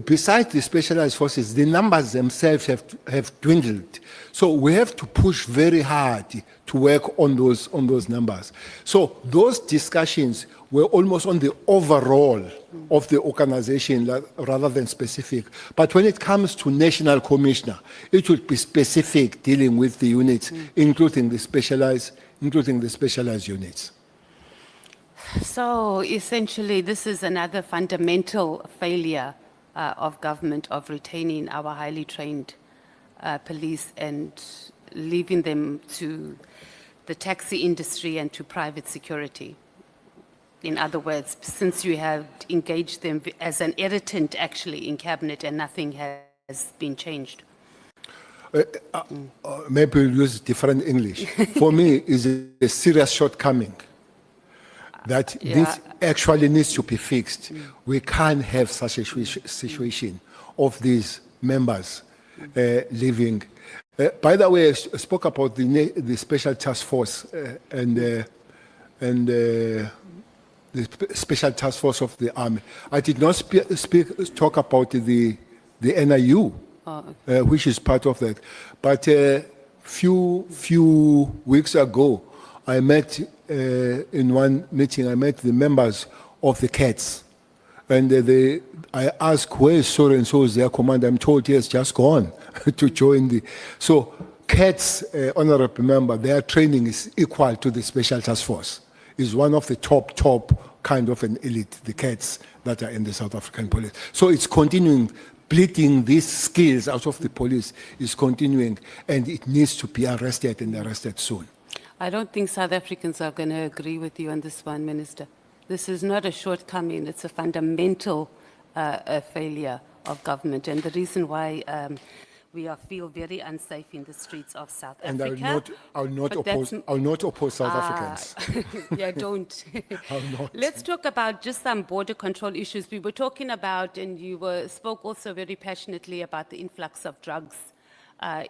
Besides the specialized forces, the numbers themselves have dwindled. So we have to push very hard to work on those numbers. So those discussions were almost on the overall of the organization rather than specific. But when it comes to national commissioner, it would be specific, dealing with the units, including the specialized units. So essentially, this is another fundamental failure of government of retaining our highly trained police and leaving them to the taxi industry and to private security. In other words, since you have engaged them as an irritant actually in cabinet and nothing has been changed. Maybe we'll use different English. For me, it's a serious shortcoming that this actually needs to be fixed. We can't have such a situation of these members living. By the way, I spoke about the special task force and the special task force of the army. I did not talk about the NIU, which is part of that. But few weeks ago, I met in one meeting, I met the members of the CATS, And I asked, where is so-and-so's their commander? I'm told he has just gone to join the... So CATS, honorable member, their training is equal to the Special Task Force. Is one of the top kind of an elite, the CATS that are in the South African police. So it's continuing, bleeding these skills out of the police is continuing, and it needs to be arrested and arrested soon. I don't think South Africans are going to agree with you on this one, Minister. This is not a shortcoming, it's a fundamental failure of government, and the reason why we feel very unsafe in the streets of South And Africa. I'll not But oppose South Africans. Yeah, don't. I'll not. Let's talk about just some border control issues. We were talking about, and you spoke also very passionately about the influx of drugs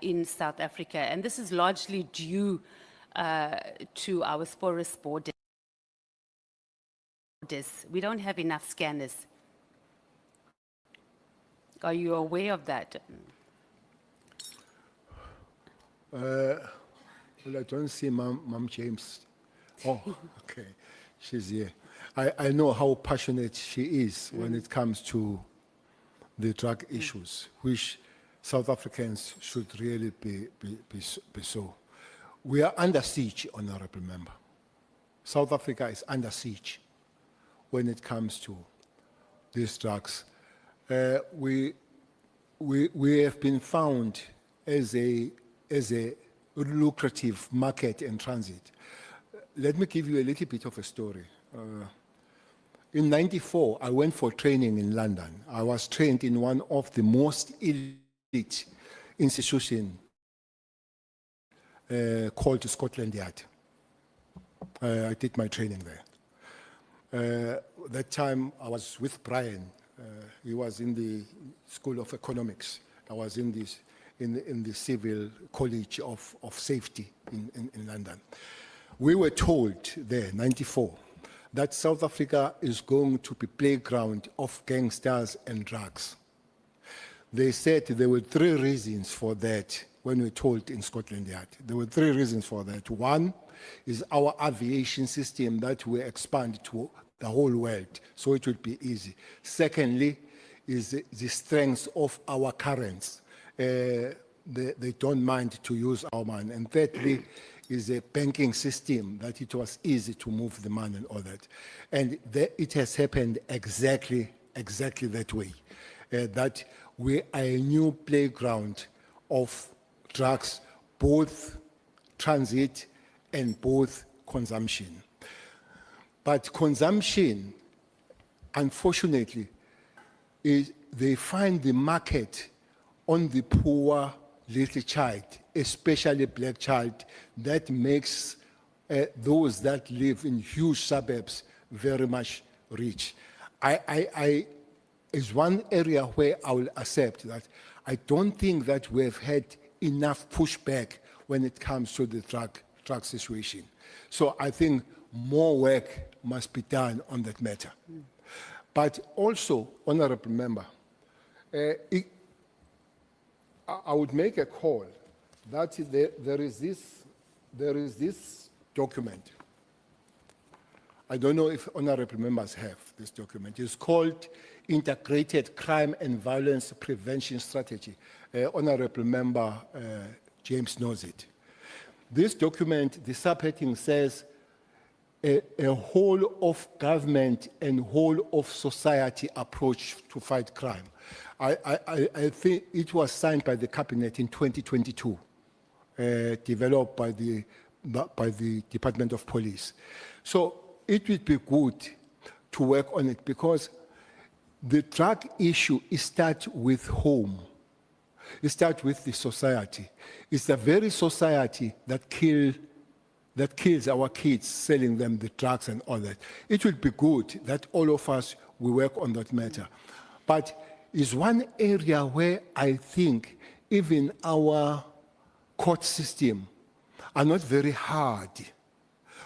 in South Africa, and this is largely due to our porous borders. We don't have enough scanners. Are you aware of that? Well, I don't see Mom James. Oh, okay. She's here. I know how passionate she is when it comes to the drug issues, which South Africans should really be so. We are under siege, honorable member. South Africa is under siege when it comes to these drugs. We have been found as a lucrative market and transit. Let me give you a little bit of a story. In '94, I went for training in London. I was trained in one of the most elite institutions called Scotland Yard. I did my training there. That time I was with Brian. He was in the School of Economics. I was in the Civil College of Safety in London. We were told there, '94, that South Africa is going to be playground of gangsters and drugs. They said there were 3 reasons for that when we were told in Scotland Yard. There were 3 reasons for that. One is our aviation system that will expand to the whole world, so it would be easy. Secondly, is the strength of our currents. They don't mind to use our money. And thirdly, is a banking system that it was easy to move the money and all that. And it has happened exactly that way. That we are a new playground of drugs, both transit and both consumption. But consumption, unfortunately, they find the market on the poor little child, especially black child, that makes those that live in huge suburbs very much rich. Is one area where I will accept that I don't think that we have had enough pushback when it comes to the drug situation. So I think more work must be done on that matter. But also, honorable member, I would make a call that there is this document. I don't know if honorable members have this document. It's called Integrated Crime and Violence Prevention Strategy. Honorable member James knows it. This document, the subheading says, a whole of government and whole of society approach to fight crime. I think it was signed by the cabinet in 2022, developed by the Department of Police. So it would be good to work on it because the drug issue starts with home. It starts with the society. It's the very society that kills our kids, selling them the drugs and all that. It would be good that all of us will work on that matter. But it's one area where I think even our court system are not very hard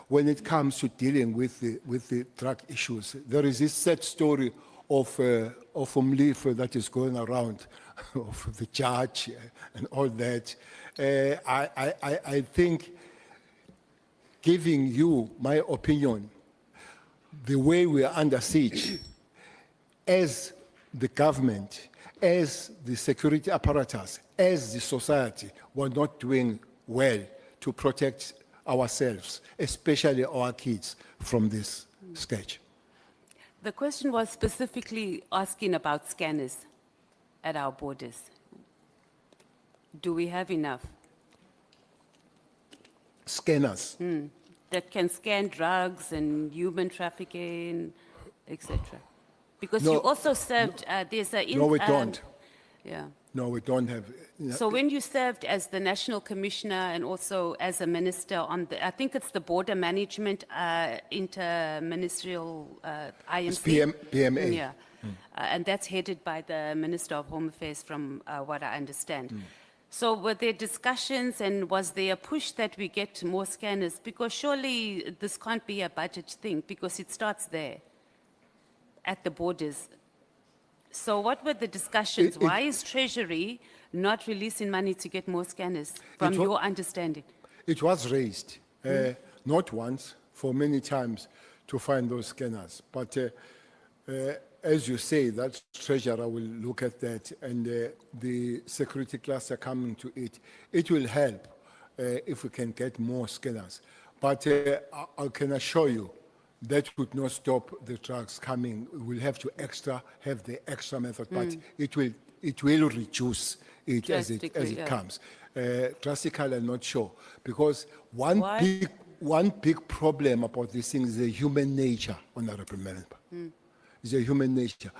when it comes to dealing with the drug issues. There is this sad story of Mlife that is going around, of the judge and all that. I think, giving you my opinion, the way we are under siege, as the government, as the security apparatus, as the society, were not doing well to protect ourselves, especially our kids, from this scourge. The question was specifically asking about scanners at our borders. Do we have enough Scanners. that can scan drugs and human trafficking, etc.? Because No, you also served, there's a... No, we don't. Yeah. No, we don't have. So when you served as the National Commissioner and also as a minister on the, I think it's the Border Management Inter-Ministerial It's IMC. PMA. Yeah. And that's headed by the Minister of Home Affairs from what I understand. So were there discussions and was there a push that we get more scanners? Because surely this can't be a budget thing because it starts there at the borders. So what were the discussions? Why is Treasury not releasing money to get more scanners, from It wa- your understanding? It was raised, not once, for many times, to find those scanners. But as you say, that treasurer will look at that, and the security cluster coming to it. It will help if we can get more scanners. But I can assure you, that would not stop the drugs coming. We'll have to have the extra method, but it will reduce it as it Drastically, yeah. comes. Drastically, I'm not sure, because one Why? big problem about this thing is the human nature, Honorable Member. It's a human nature.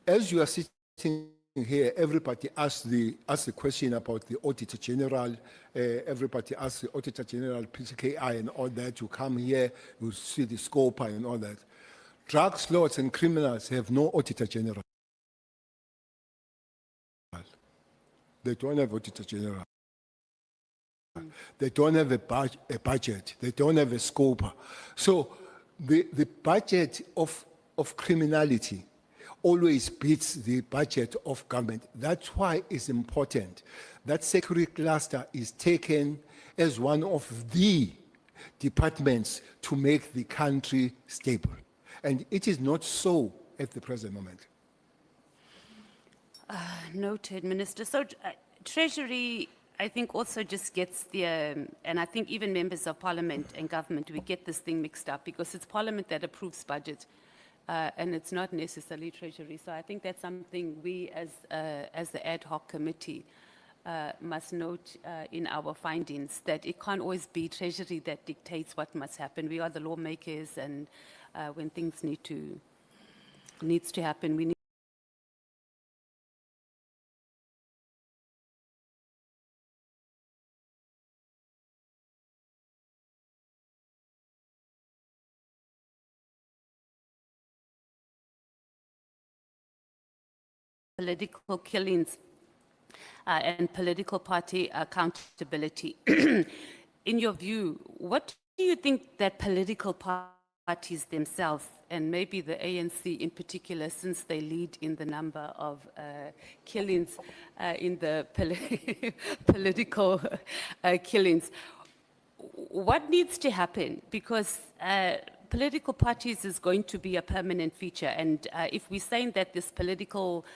As you are sitting here, everybody asks the question about the Auditor General. Everybody asks the Auditor General, PCKI, and all that. You come here, you see the scope and all that. Drug lords and criminals have no Auditor General. They don't have Auditor General. They don't have a budget. They don't have a scope. So the budget of criminality always beats the budget of government. That's why it's important that security cluster is taken as one of the departments to make the country stable. And it is not so at the present moment. Noted, Minister. So Treasury, I think, also just gets the, and I think even members of Parliament and government, we get this thing mixed up because it's Parliament that approves budget. And it's not necessarily Treasury. So I think that's something we as the ad hoc committee must note in our findings, that it can't always be Treasury that dictates what must happen. We are the lawmakers, and when things needs to happen, we need political killings and political party accountability. In your view, what do you think that political parties themselves, and maybe the ANC in particular, since they lead in the number of killings in the political killings, what needs to happen? Because political parties is going to be a permanent feature, and if we're saying that this political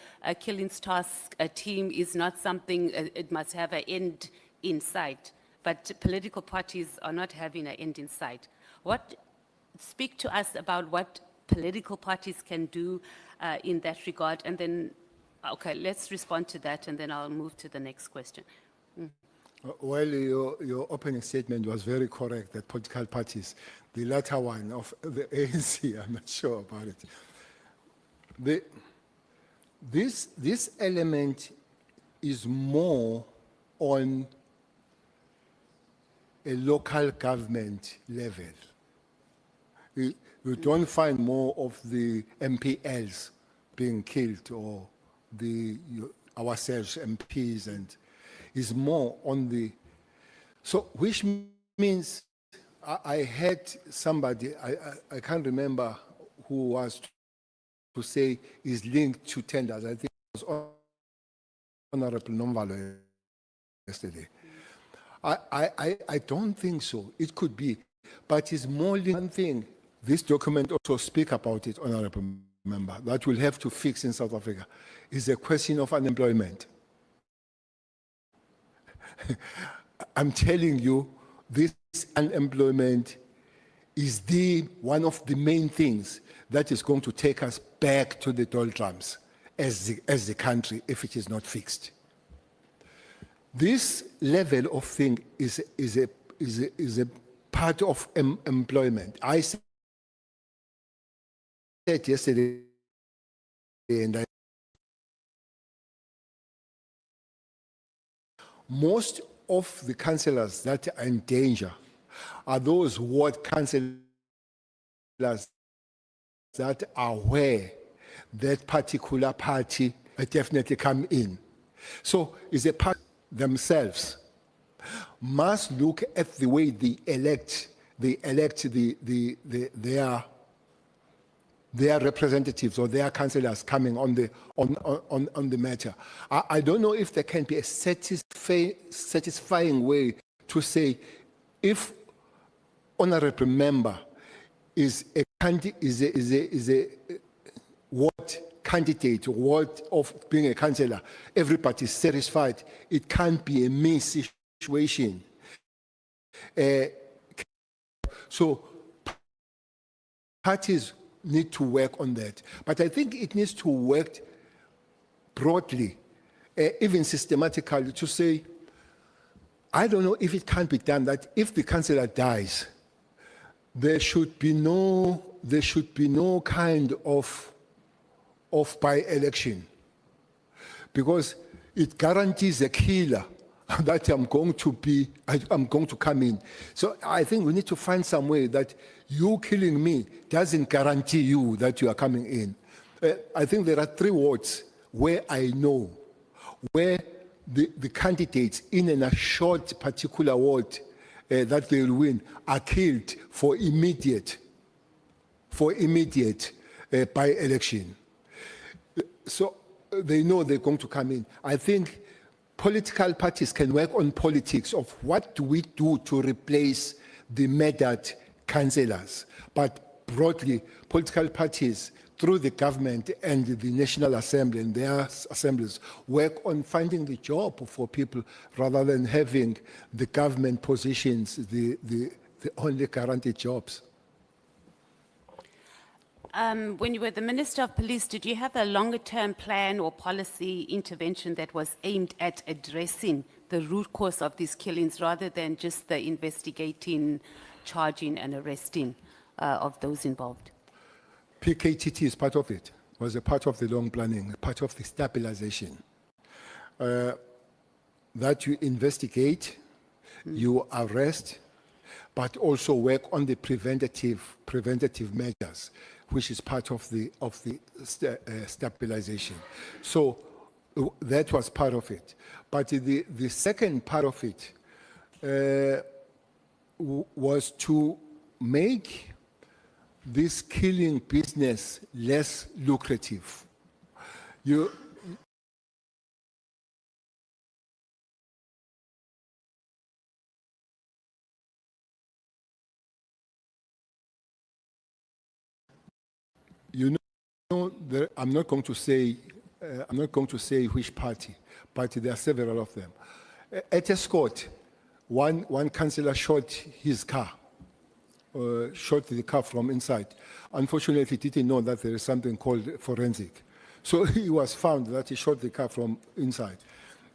killings task team is not something, it must have an end in sight, but political parties are not having an end in sight. Speak to us about what political parties can do in that regard, and then, okay, let's respond to that, and then I'll move to the next question. Well, your opening statement was very correct, that political parties, the latter one of the ANC, I'm not sure about it. This element is more on a local government level. We don't find more of the MPLs being killed, or ourselves MPs, and is more on the, so which means I had somebody, I can't remember who was to say is linked to tenders. I think it was Honorable Nomvalo yesterday. I don't think so. It could be, but it's more linked. One thing this document also speak about it, Honorable Member, that we'll have to fix in South Africa, is a question of unemployment. I'm telling you, this unemployment is one of the main things that is going to take us back to the doldrums as the country if it is not fixed. This level of thing is a part of employment. I said yesterday, and most of the councillors that are in danger are those ward councillors that are aware that particular party definitely come in. So it's a part themselves must look at the way they elect their representatives or their councillors coming on the matter. I don't know if there can be a satisfying way to say if honorable member is a ward candidate, ward of being a councillor, everybody is satisfied. It can't be a me situation. So parties need to work on that. But I think it needs to work broadly, even systematically, to say, I don't know if it can be done that if the councillor dies, there should be no kind of by-election, because it guarantees a killer that I'm going to come in. So I think we need to find some way that you killing me doesn't guarantee you that you are coming in. I think there are 3 wards where I know where the candidates in a short particular ward that they will win are killed for immediate by-election. So they know they're going to come in. I think political parties can work on politics of what do we do to replace the murdered councillors. But broadly, political parties through the government and the National Assembly and their assemblies work on finding the job for people rather than having the government positions the only guaranteed jobs. When you were the Minister of Police, did you have a longer-term plan or policy intervention that was aimed at addressing the root cause of these killings rather than just the investigating, charging and arresting of those involved? PKTT is part of it, was a part of the long planning, part of the stabilization. That you investigate, you arrest, but also work on the preventative measures, which is part of the stabilization. So that was part of it. But the second part of it was to make this killing business less lucrative. You know, I'm not going to say which party, but there are several of them. At Escort, one councillor shot his car. Shot the car from inside. Unfortunately, he didn't know that there is something called forensic. So he was found that he shot the car from inside.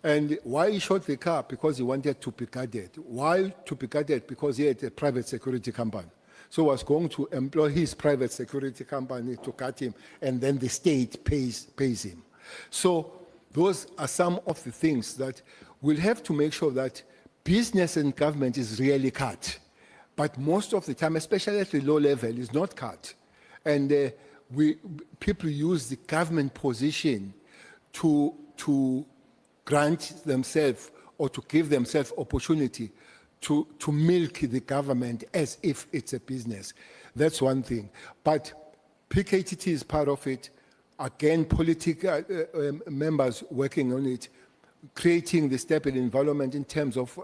And why he shot the car? Because he wanted to be guarded. Why to be guarded? Because he had a private security company. So was going to employ his private security company to guard him, and then the state pays him. So those are some of the things that we'll have to make sure that business and government is really cut. But most of the time, especially at the low level, is not cut. And people use the government position to grant themselves or to give themselves opportunity to milk the government as if it's a business. That's one thing. But PKTT is part of it. Again, political members working on it. creating the stable environment in terms of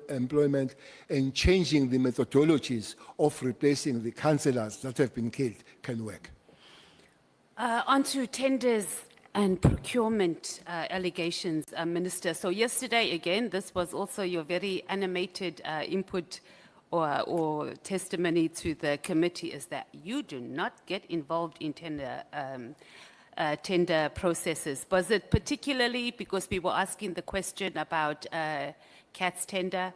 employment and changing the methodologies of replacing the councillors that have been killed can work. On to tenders and procurement allegations, Minister. So yesterday, again, this was also your very animated input or testimony to the committee, is that you do not get involved in tender processes. Was it particularly because we were asking the question about CAT's tender,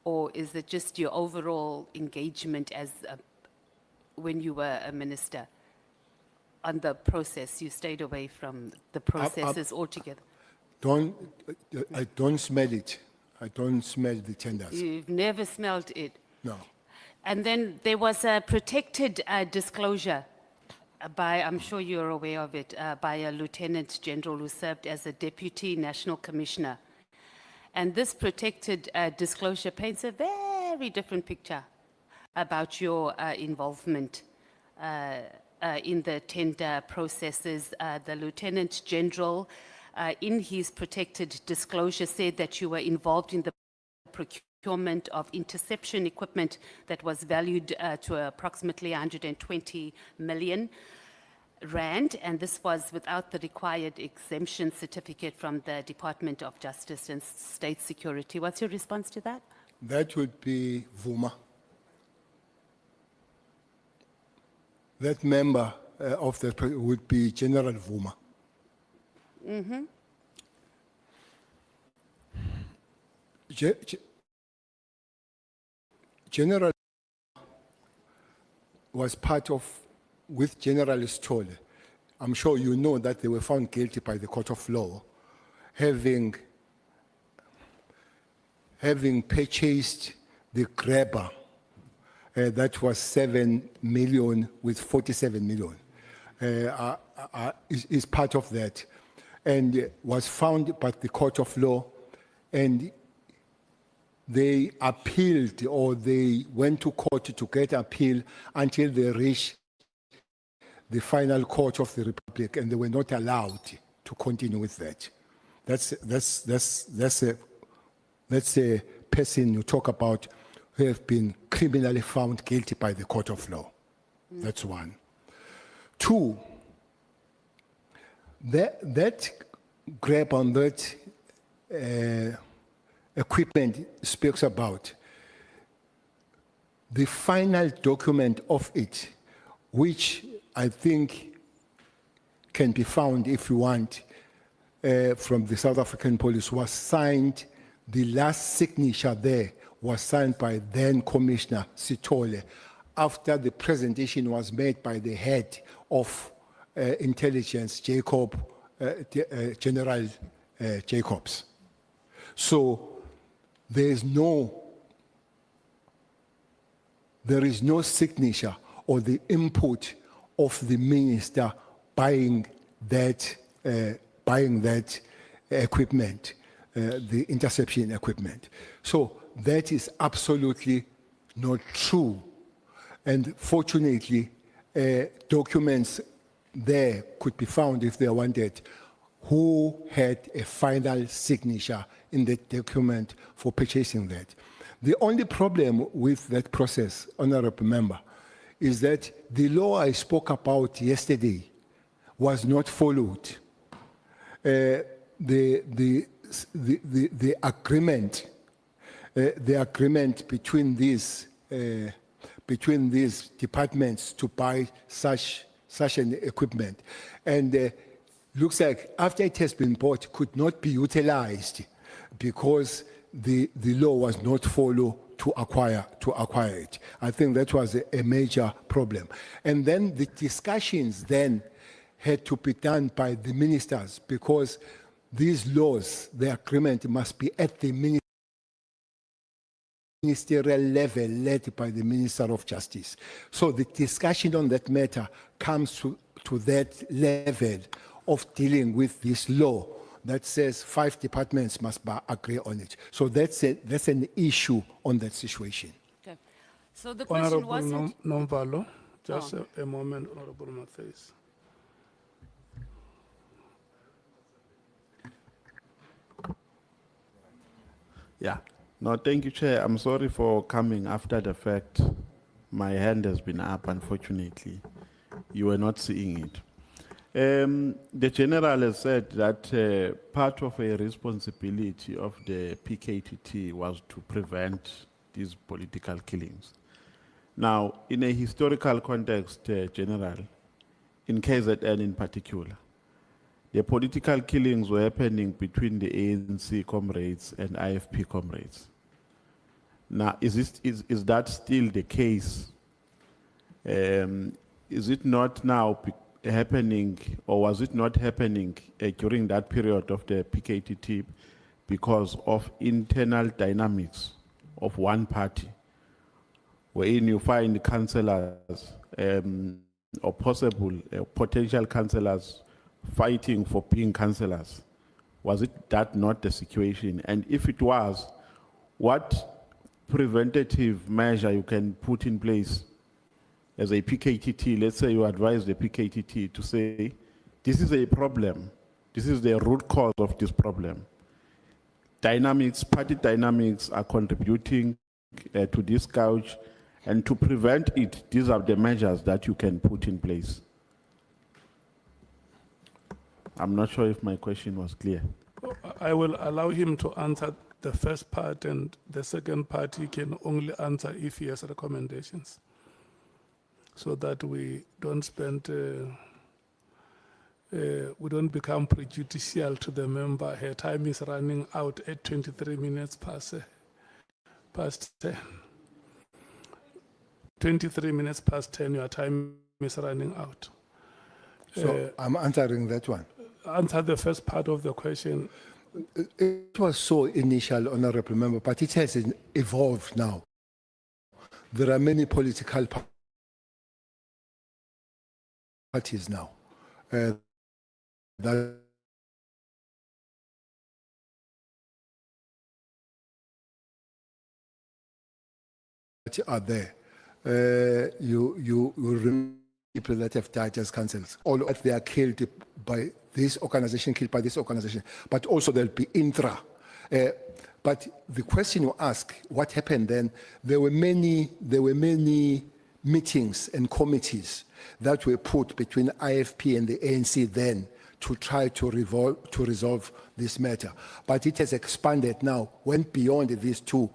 or is it just your overall engagement as when you were a minister on the process? You stayed away from the processes altogether. I don't smell it. I don't smell the tenders. You've never smelled it. No. And then there was a protected disclosure by, I'm sure you're aware of it, by a Lieutenant General who served as a Deputy National Commissioner. And this protected disclosure paints a very different picture about your involvement in the tender processes. The Lieutenant General, in his protected disclosure, said that you were involved in the procurement of interception equipment that was valued to approximately 120 million rand, and this was without the required exemption certificate from the Department of Justice and State Security. What's your response to that? That would be Vuma. That member of the would be General Vuma. General was part of, with General Cele. I'm sure you know that they were found guilty by the court of law, having purchased the grabber that was 7 million with 47 million. Is part of that, and was found by the court of law, and they appealed, or they went to court to get appeal until they reached the final court of the Republic, and they were not allowed to continue with that. That's a person you talk about who have been criminally found guilty by the court of law. That's one. Two, that grab on that equipment speaks about the final document of it, which I think can be found if you want from the South African police, was signed, the last signature there was signed by then Commissioner Cele after the presentation was made by the head of intelligence, General Jacobs. So there is no signature or the input of the minister buying that equipment, the interception equipment. So that is absolutely not true. And fortunately, documents there could be found if they wanted, who had a final signature in the document for purchasing that. The only problem with that process, Honorable Member, is that the law I spoke about yesterday was not followed. The agreement between these departments to buy such an equipment, and looks like after it has been bought, could not be utilized because the law was not followed to acquire it. I think that was a major problem. And then the discussions then had to be done by the ministers, because these laws, the agreement must be at the ministerial level, led by the Minister of Justice. So the discussion on that matter comes to that level of dealing with this law that says 5 departments must agree on it. So that's an issue on that situation. Okay. So the question Honorable wasn't... Nomvalo, just a moment, Honorable Matthys. Yeah. No, thank you, Chair. I'm sorry for coming after the fact. My hand has been up, unfortunately. You were not seeing it. The General has said that part of a responsibility of the PKTT was to prevent these political killings. Now, in a historical context, General, in KZN in particular, the political killings were happening between the ANC comrades and IFP comrades. Now, is that still the case? Is it not now happening, or was it not happening during that period of the PKTT because of internal dynamics of one party, wherein you find councillors or possible potential councillors fighting for being councillors? Was it that not the situation? And if it was, what preventative measure you can put in place as a PKTT? Let's say you advise the PKTT to say, this is a problem. This is the root cause of this problem. Dynamics, party dynamics are contributing to this gouge, and to prevent it, these are the measures that you can put in place. I'm not sure if my question was clear. I will allow him to answer the first part, and the second part he can only answer if he has recommendations, so that we don't spend, we don't become prejudicial to the member. Her time is running out at 23 minutes past 10. 23 minutes past 10, your time is running out. So I'm answering that one. Answer the first part of the question. It was so initial, Honorable Member, but it has evolved now. There are many political parties now that are there. You remember people that have died as councillors, all of they are killed by this organization, killed by this organization, but also there'll be intra. But the question you ask, what happened then? There were many meetings and committees that were put between IFP and the ANC then to try to resolve this matter. But it has expanded now, went beyond these two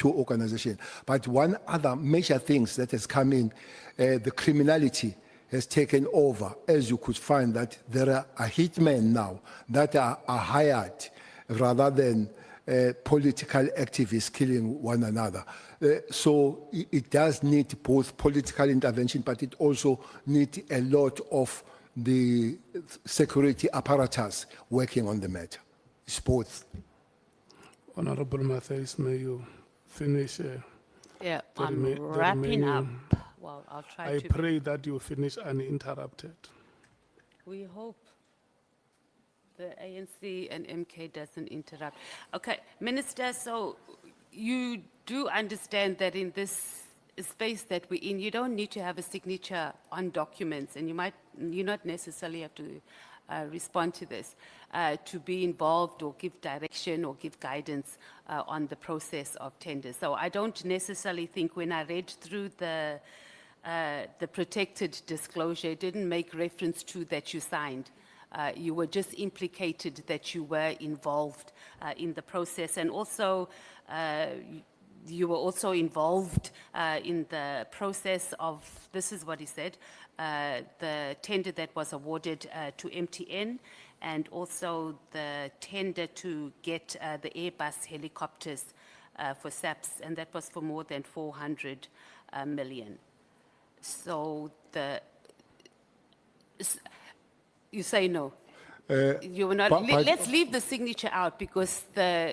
organizations. But one other major things that has come in, the criminality has taken over. As you could find that there are hitmen now that are hired rather than political activists killing one another. So it does need both political intervention, but it also needs a lot of the security apparatus working on the matter. It's both. Honorable Matthias, may you finish? Yeah, the I'm rema- the wrapping up. remaining- Well, I'll try I to. pray that you finish uninterrupted. We hope the ANC and MK doesn't interrupt. Okay, Minister, so you do understand that in this space that we're in, you don't need to have a signature on documents, and you not necessarily have to respond to this, to be involved or give direction or give guidance on the process of tenders. So I don't necessarily think, when I read through the protected disclosure, it didn't make reference to that you signed. You were just implicated that you were involved in the process, and also you were also involved in the process of, this is what he said, the tender that was awarded to MTN, and also the tender to get the Airbus helicopters for SAPS, and that was for more than 400 million. So you say no. You were not. Let's leave the signature out, because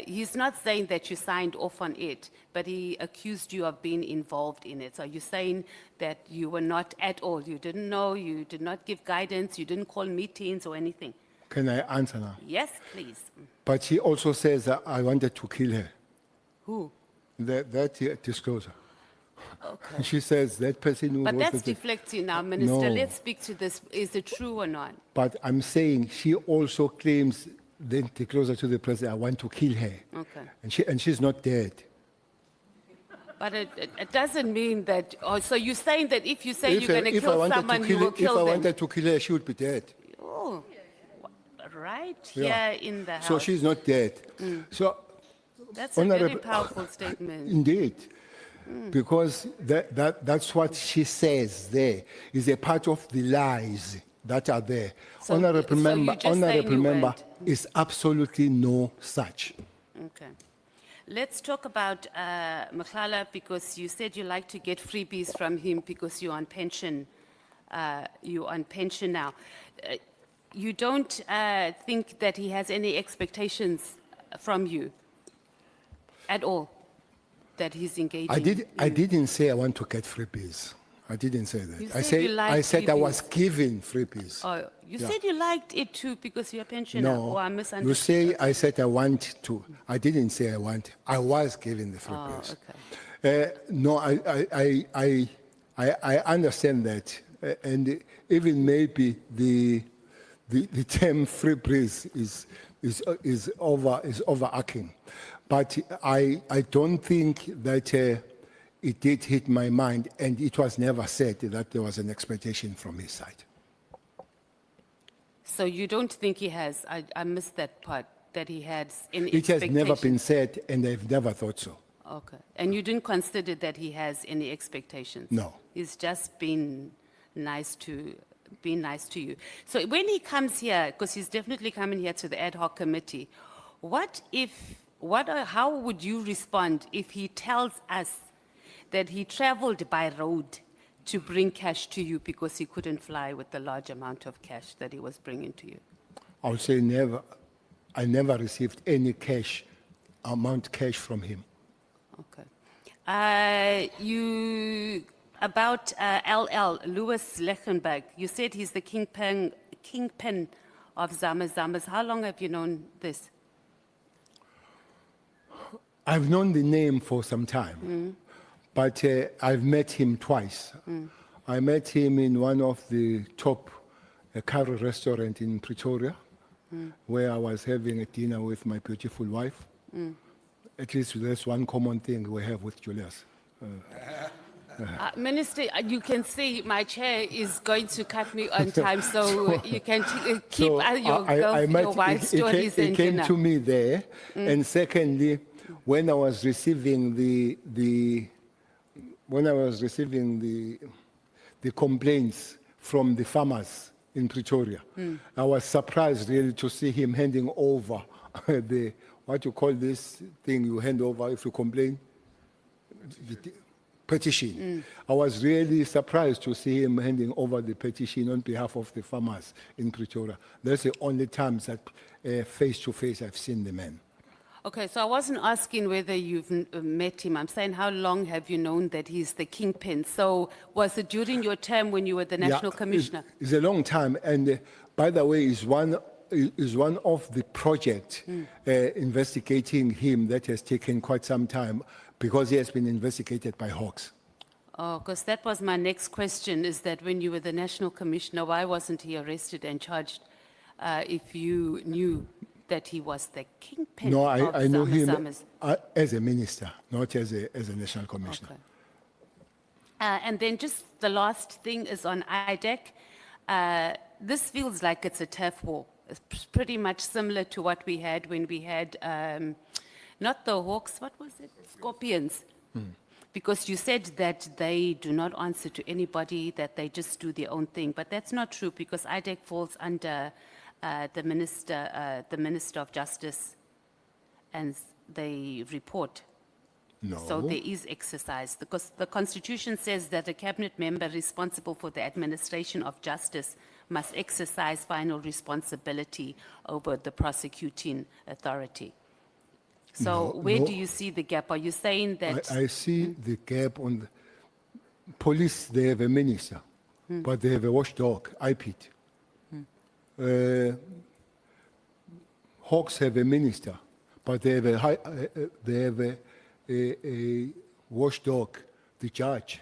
he's not saying that you signed off on it, but he accused you of being involved in it. So you're saying that you were not at all. You didn't know. You did not give guidance. You didn't call meetings or anything. Can I answer now? Yes, please. But he also says that I wanted to kill her. Who? That disclosure. Okay. She says that person who But wrote that's the thing- deflecting now, Minister. No. Let's speak to this. Is it true or not? But I'm saying she also claims then the closer to the president, I want to kill her. Okay. And she's not dead. But it doesn't mean that, oh, so you're saying that if you say you're going to If I kill wanted someone, to you kill, will if kill I them? wanted to kill her, she would be dead. Oh, right Yeah. here in the house. So she's not dead. So That's a very Honorable- powerful statement. indeed, because that's what she says there is a part of the lies that are there. So- Honorable so member, you're just saying you member, weren't. is absolutely no such. Okay. Let's talk about Mkhwanazi, because you said you like to get freebies from him because you're on pension. You're on pension now. You don't think that he has any expectations from you at all, that he's engaging? I didn't say I want to get freebies. I didn't say that. You I said you liked I said I was freebies. given freebies. Oh, you Yeah. said you liked it too because you're a pensioner. No, Or I you misunderstood. say I said I want to. I didn't say I want. I was given the Oh, freebies. okay. No, I understand that, and even maybe the term free breeze is overarching, but I don't think that it did hit my mind, and it was never said that there was an expectation from his side. So you don't think he has, I missed that part, that he has any It has never been expectations? said, and I've never thought so. Okay. And you didn't consider that he has any expectations? No. He's just been nice to you. So when he comes here, because he's definitely coming here to the ad hoc committee, how would you respond if he tells us that he traveled by road to bring cash to you because he couldn't fly with the large amount of cash that he was bringing to you? I would say never. I never received any cash from him. Okay. About LL, Louis Lechenberg, you said he's the kingpin of Zamas. How long have you known this? I've known the name for some time, but I've met him twice. I met him in one of the top curry restaurant in Pretoria, where I was having a dinner with my beautiful wife. At least that's one common thing we have with Julius. Minister, you can see my chair is going to cut me on time, so you can keep your wife stories It and came dinner. to me there, and secondly, when I was receiving the complaints from the farmers in Pretoria, I was surprised really to see him handing over the what you call this thing you hand over if you complain. Petition. I was really surprised to see him handing over the petition on behalf of the farmers in Pretoria. That's the only times that face to face I've seen the man. Okay, so I wasn't asking whether you've met him. I'm saying how long have you known that he's the kingpin? So was it during your term when you were the national commissioner? It's a long time, and by the way, is one of the projects investigating him that has taken quite some time because he has been investigated by Hawks. Oh, because that was my next question, is that when you were the national commissioner, why wasn't he arrested and charged if you knew that he was the kingpin No, of I know him Zamas? as a minister, not as a national commissioner. Okay. And then just the last thing is on IDEC. This feels like it's a turf war. It's pretty much similar to what we had when we had, not the Hawks, what was it? Scorpions. Because you said that they do not answer to anybody, that they just do their own thing. But that's not true, because IDEC falls under the Minister of Justice, and they report. No. So there is exercise, because the Constitution says that a cabinet member responsible for the administration of justice must exercise final responsibility over the prosecuting authority. So where no. do you see the gap? Are you saying that? I see the gap on the police. They have a minister, but they have a watchdog, IPIT. Hawks have a minister, but they have a watchdog, the judge.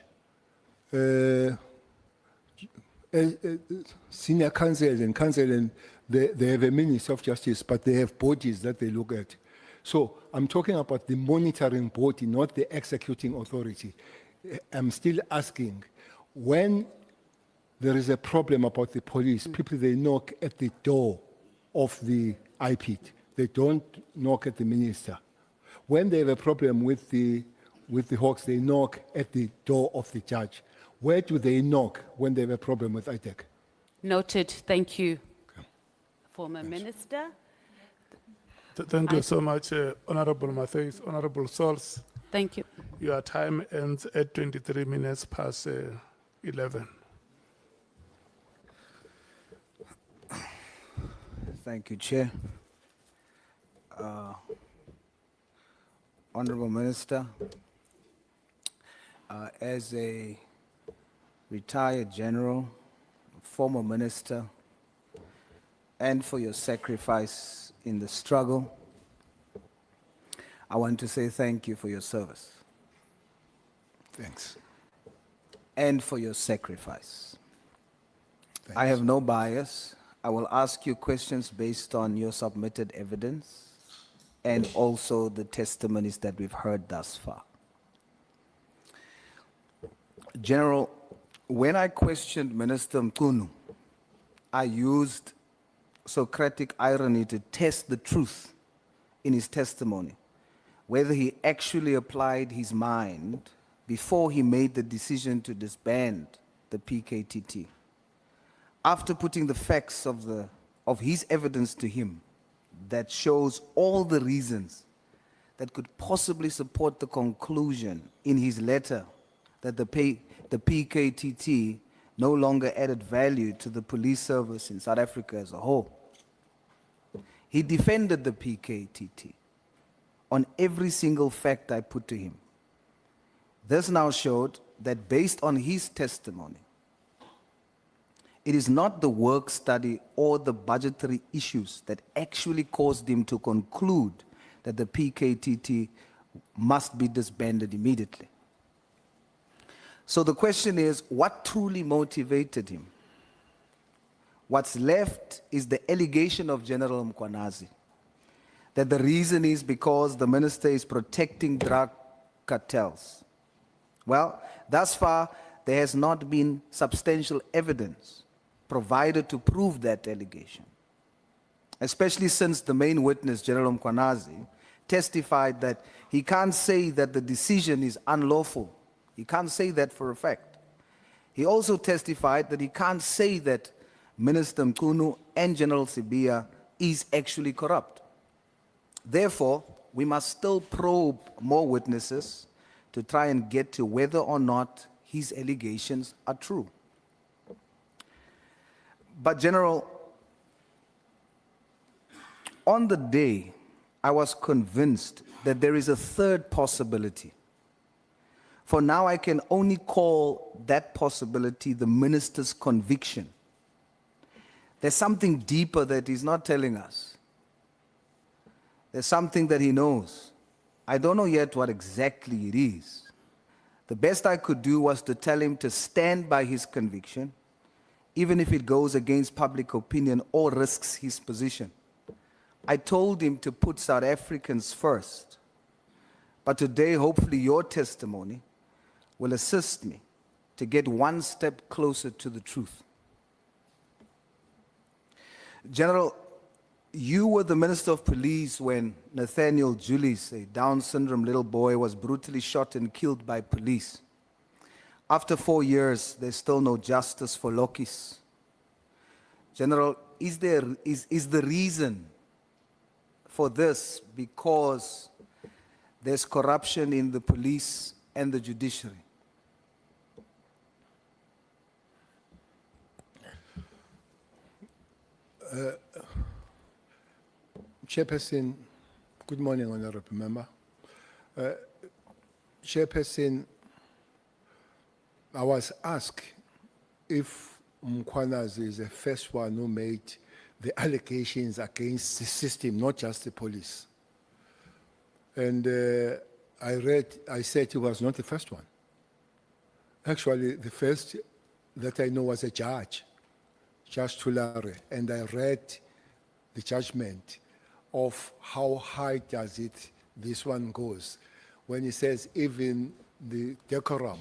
Senior counsel and they have a Minister of Justice, but they have bodies that they look at. So I'm talking about the monitoring body, not the executing authority. I'm still asking, when there is a problem about the police, people, they knock at the door of the IPIT. They don't knock at the minister. When they have a problem with the Hawks, they knock at the door of the judge. Where do they knock when they have a problem with ITEC? Noted. Thank you. Former Minister. Thank you so much, Honorable Matthews, Honorable Sols. Thank you. Your time ends at 23 minutes past 11. Thank you, Chair. Honorable Minister, as a retired general, former minister, and for your sacrifice in the struggle, I want to say thank you for your service. Thanks. And for your sacrifice. Thanks. I have no bias. I will ask you questions based on your submitted evidence and also the testimonies that we've heard thus far. General, when I questioned Minister Mkhwanazi, I used Socratic irony to test the truth in his testimony, whether he actually applied his mind before he made the decision to disband the PKTT. After putting the facts of his evidence to him that shows all the reasons that could possibly support the conclusion in his letter that the PKTT no longer added value to the police service in South Africa as a whole. He defended the PKTT on every single fact I put to him. This now showed that based on his testimony, it is not the work study or the budgetary issues that actually caused him to conclude that the PKTT must be disbanded immediately. So the question is, what truly motivated him? What's left is the allegation of General Mkhwanazi, that the reason is because the minister is protecting drug cartels. Well, thus far, there has not been substantial evidence provided to prove that allegation, especially since the main witness, General Mkhwanazi, testified that he can't say that the decision is unlawful. He can't say that for a fact. He also testified that he can't say that Minister Mkhwanazi and General Sibiya is actually corrupt. Therefore, we must still probe more witnesses to try and get to whether or not his allegations are true. But General, on the day, I was convinced that there is a third possibility. For now, I can only call that possibility the minister's conviction. There's something deeper that he's not telling us. There's something that he knows. I don't know yet what exactly it is. The best I could do was to tell him to stand by his conviction, even if it goes against public opinion or risks his position. I told him to put South Africans first. But today, hopefully, your testimony will assist me to get one step closer to the truth. General, you were the Minister of Police when Nathaniel Julius, a Down syndrome little boy, was brutally shot and killed by police. After 4 years, there's still no justice for Lokis. General, is the reason for this because there's corruption in the police and the judiciary? Chairperson, good morning, Honorable Member. Chairperson, I was asked if Mkhwanazi is the first one who made the allegations against the system, not just the police. And I said he was not the first one. Actually, the first that I know was a judge, Judge Tulare, and I read the judgment of how high does it this one goes when he says even the decorum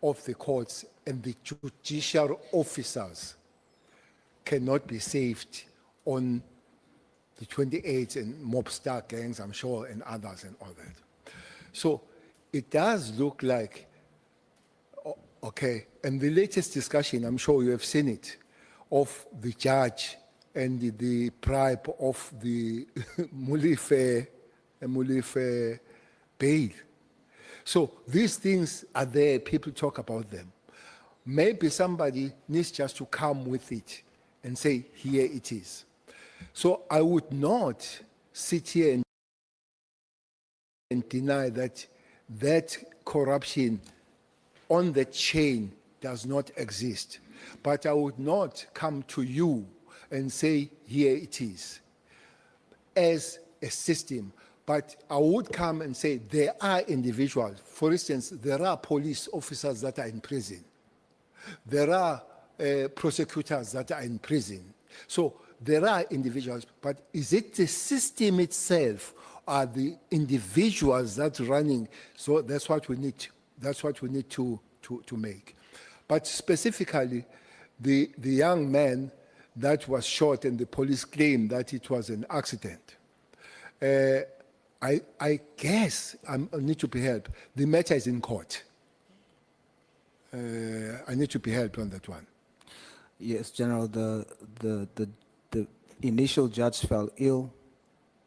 of the courts and the judicial officers cannot be saved on the 28 and mobster gangs, I'm sure, and others and all that. So it does look like, okay, and the latest discussion, I'm sure you have seen it, of the judge and the bribe of the Mulife bail. So these things are there, people talk about them. Maybe somebody needs just to come with it and say, here it is. So I would not sit here and deny that that corruption on the chain does not exist. But I would not come to you and say, here it is, as a system. But I would come and say, there are individuals. For instance, there are police officers that are in prison. There are prosecutors that are in prison. So there are individuals, but is it the system itself or the individuals that's running? So that's what we need. That's what we need to make. But specifically, the young man that was shot and the police claimed that it was an accident. I guess I need to be helped. The matter is in court. I need to be helped on that one. Yes, General, the initial judge fell ill,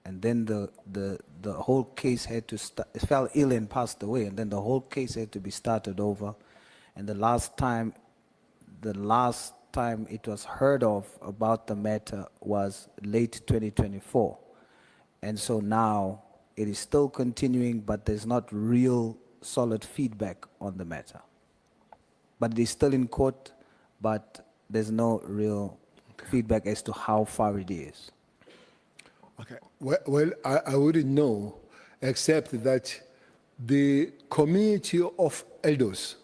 and then the whole case had to start, fell ill and passed away, and then the whole case had to be started over. And the last time it was heard of about the matter was late 2024. And so now it is still continuing, but there's not real solid feedback on the matter. But it is still in court, but there's no real feedback as to how far it is. Okay. Well, I wouldn't know, except that the community of elders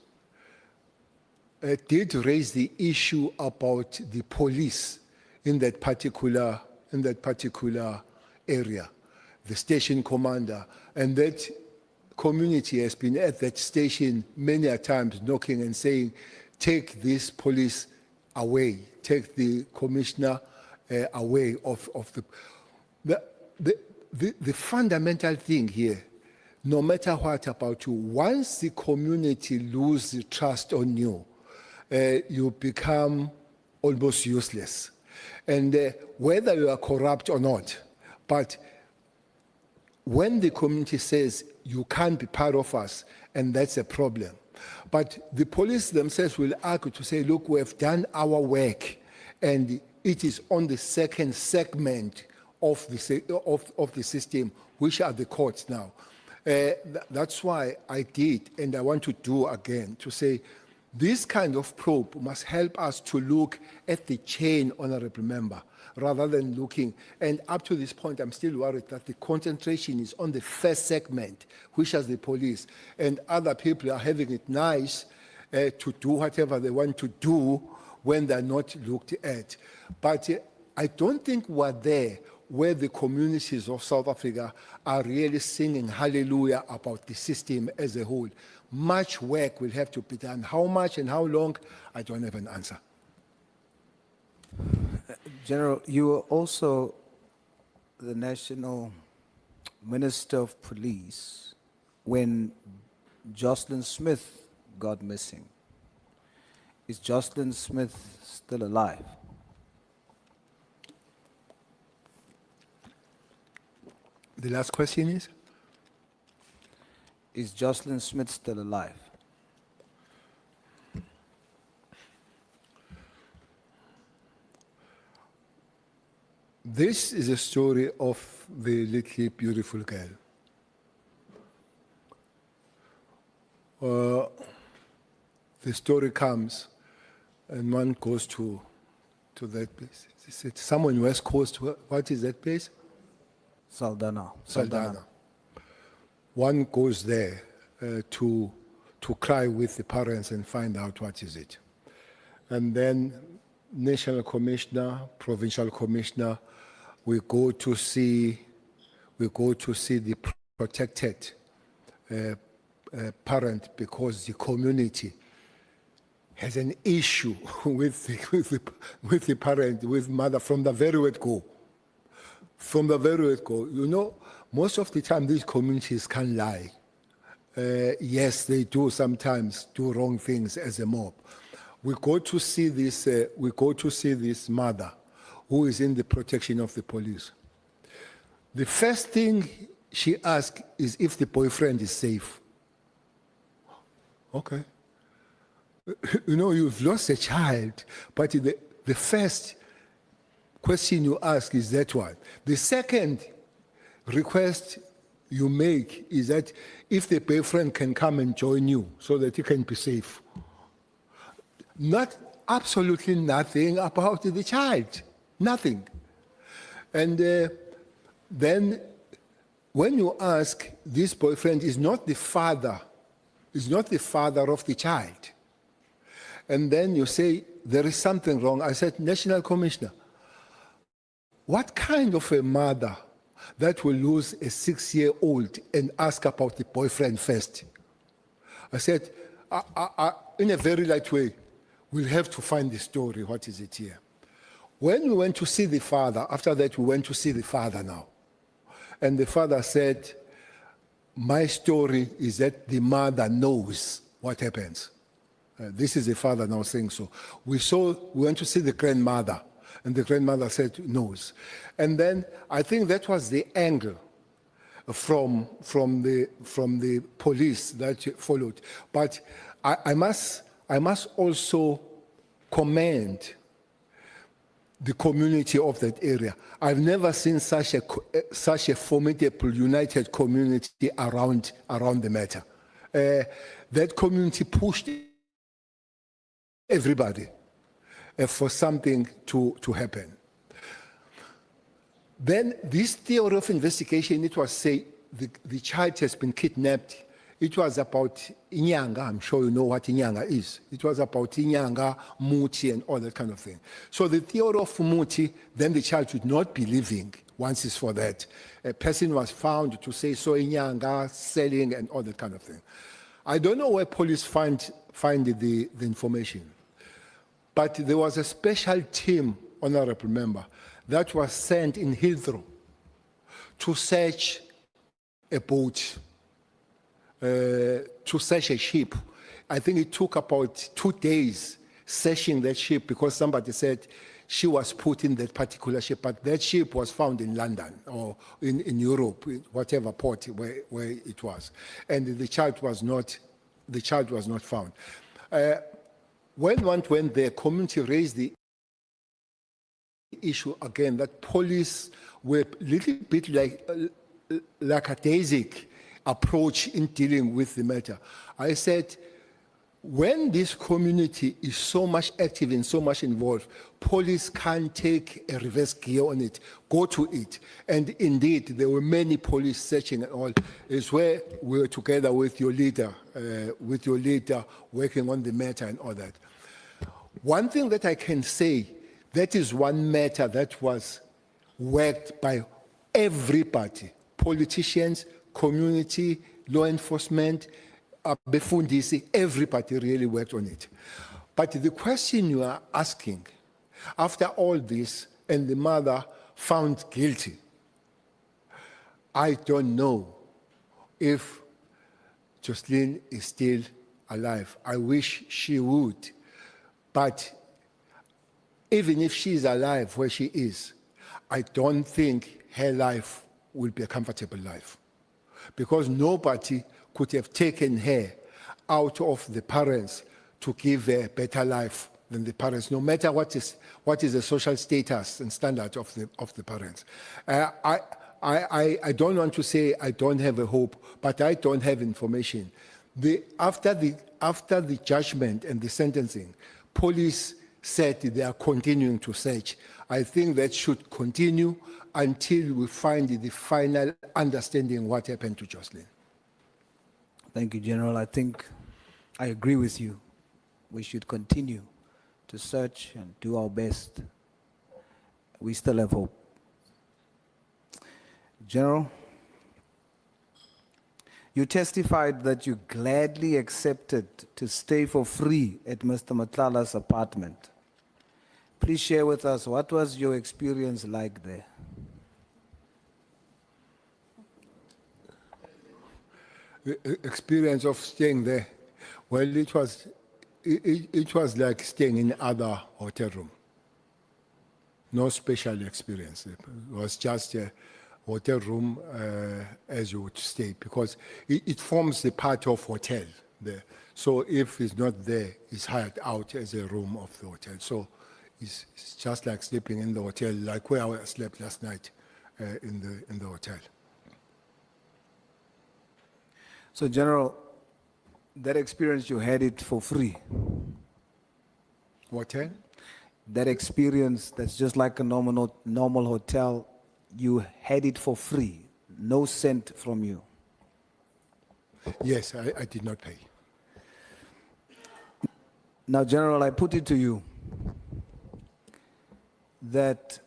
did raise the issue about the police in that particular area, the station commander, and that community has been at that station many a times knocking and saying, take this police away, take the commissioner away of the fundamental thing here, no matter what about you, once the community loses trust on you, you become almost useless. And whether you are corrupt or not, but when the community says you can't be part of us, and that's a problem. But the police themselves will argue to say, look, we have done our work, and it is on the second segment of the system, which are the courts now. That's why I did, and I want to do again, to say this kind of probe must help us to look at the chain, honorable member, rather than looking. And up to this point, I'm still worried that the concentration is on the first segment, which is the police, and other people are having it nice to do whatever they want to do when they're not looked at. But I don't think we're there where the communities of South Africa are really singing hallelujah about the system as a whole. Much work will have to be done. How much and how long, I don't have an answer. General, you were also the National Minister of Police when Jocelyn Smith got missing. Is Jocelyn Smith still alive? The last question is? Is Jocelyn Smith still alive? This is a story of the little beautiful girl. The story comes, and one goes to that place. Is it somewhere in West Coast? What is that place? Saldanha. Saldanha. One goes there to cry with the parents and find out what is it. And then national commissioner, provincial commissioner we go to see the protected parent because the community has an issue with the parent, with mother from the very word go. From the very word go. You know, most of the time these communities can't lie. Yes, they do sometimes do wrong things as a mob. We go to see this. We go to see this mother, who is in the protection of the police. The first thing she asks is if the boyfriend is safe. Okay. You know, you've lost a child, but the first question you ask is that one. The second request you make is that if the boyfriend can come and join you so that you can be safe. Not absolutely nothing about the child, nothing. And then when you ask, this boyfriend is not the father of the child. And then you say, there is something wrong. I said, National Commissioner, what kind of a mother that will lose a 6-year-old and ask about the boyfriend first? I said, in a very light way, we'll have to find the story. What is it here? When we went to see the father, after that we went to see the father now. And the father said, my story is that the mother knows what happens. This is the father now saying so. We went to see the grandmother, and the grandmother said knows. And then I think that was the angle from the police that followed. But I must also commend the community of that area. I've never seen such a formidable, united community around the matter. That community pushed everybody for something to happen. Then this theory of investigation, it was say the child has been kidnapped. It was about Inyanga. I'm sure you know what Inyanga is. It was about Inyanga, Muti, and all that kind of thing. So the theory of Muti, then the child should not be living once it's for that. A person was found to say so Inyanga, selling, and all that kind of thing. I don't know where police find the information. But there was a special team, honorable member, that was sent in Heathrow to search a boat, to search a ship. I think it took about 2 days searching that ship because somebody said she was put in that particular ship, but that ship was found in London or in Europe, whatever port where it was. And the child was not found. When one went there, community raised the issue again that police were a little bit like lackadaisic approach in dealing with the matter. I said, when this community is so much active and so much involved, police can't take a reverse gear on it, go to it. And indeed, there were many police searching and all. It's where we were together with your leader, working on the matter and all that. One thing that I can say, that is one matter that was worked by everybody, politicians, community, law enforcement, Befundisi, everybody really worked on it. But the question you are asking, after all this, and the mother found guilty, I don't know if Jocelyn is still alive. I wish she would. But even if she is alive where she is, I don't think her life will be a comfortable life. Because nobody could have taken her out of the parents to give her a better life than the parents, no matter what is the social status and standard of the parents. I don't want to say I don't have a hope, but I don't have information. After the judgment and the sentencing, police said they are continuing to search. I think that should continue until we find the final understanding what happened to Jocelyn. Thank you, General. I think I agree with you. We should continue to search and do our best. We still have hope. General, you testified that you gladly accepted to stay for free at Mr. Matlala's apartment. Please share with us, what was your experience like there? Experience of staying there. Well, it was like staying in other hotel room. No special experience. It was just a hotel room as you would stay, because it forms the part of hotel there. So if it's not there, it's hired out as a room of the hotel. So it's just like sleeping in the hotel, like where I slept last night in the hotel. So, General, that experience you had it for free. Hotel? That experience that's just like a normal hotel, you had it for free, no cent from you. Yes, I did not pay. Now, General, I put it to you that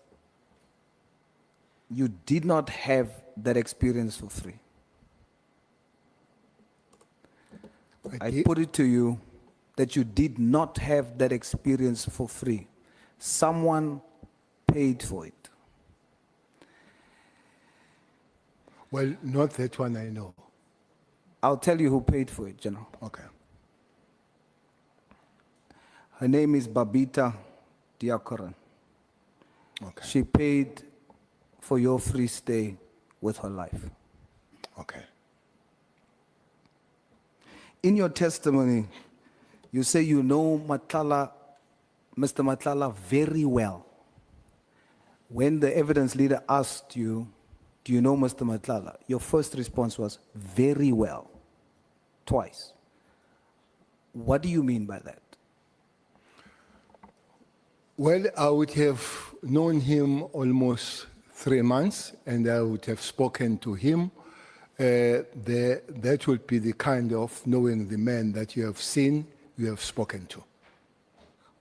you did not have that experience for free. I put it to you that you did not have that experience for free. Someone paid for it. Well, not that one I know. I'll tell you who paid for it, General. Okay. Her name is Babita Diakoran. Okay. She paid for your free stay with her life. Okay. In your testimony, you say you know Mr. Matlala very well. When the evidence leader asked you, do you know Mr. Matlala? Your first response was, very well, twice. What do you mean by that? Well, I would have known him almost 3 months, and I would have spoken to him. That would be the kind of knowing the man that you have seen, you have spoken to.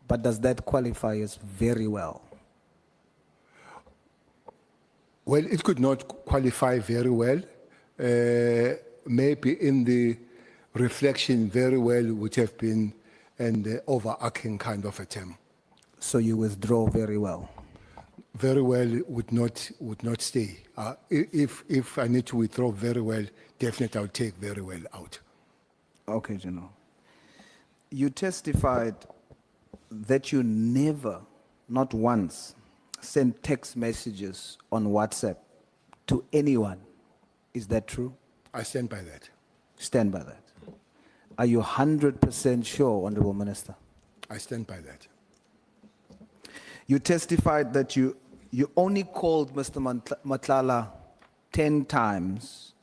But does that qualify as very well? Well, it could not qualify very well. Maybe in the reflection, very well would have been an overarching kind of a term. So you withdraw very well. Very well would not stay. If I need to withdraw very well, definitely I'll take very well out. Okay, General. You testified that you never, not once, sent text messages on WhatsApp to anyone. Is that true? I stand by that. Stand by that. Are you 100% sure, Honorable Minister? I stand by that. You testified that you only called Mr. Matlala 10 times.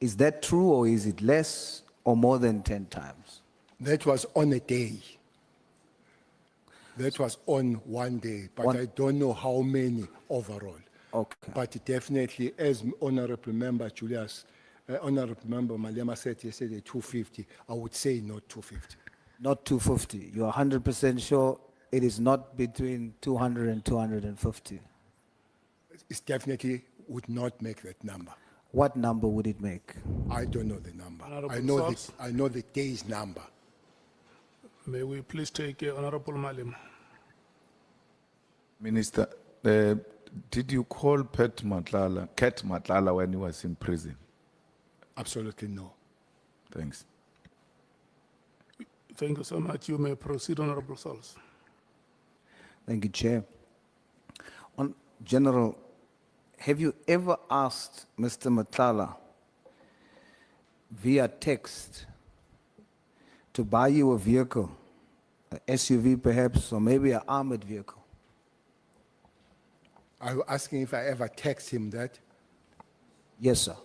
Is that true, or is it less or more than 10 times? That was on a day. That was on one day, but I don't know how many overall. Okay. But definitely, as Honorable Member Julius, Honorable Member Malema said yesterday, 250, I would say not 250. Not 250. You're 100% sure it is not between 200 and 250. It definitely would not make that number. What number would it make? I don't know the number. Honorable Sals. I know the day's number. May we please take Honorable Malema? Minister, did you call Kat Matlala when he was in prison? Absolutely no. Thanks. Thank you so much. You may proceed, Honorable Sals. Thank you, Chair. General, have you ever asked Mr. Matlala via text to buy you a vehicle, an SUV perhaps, or maybe an armored vehicle? Are you asking if I ever text him that? Yes, sir.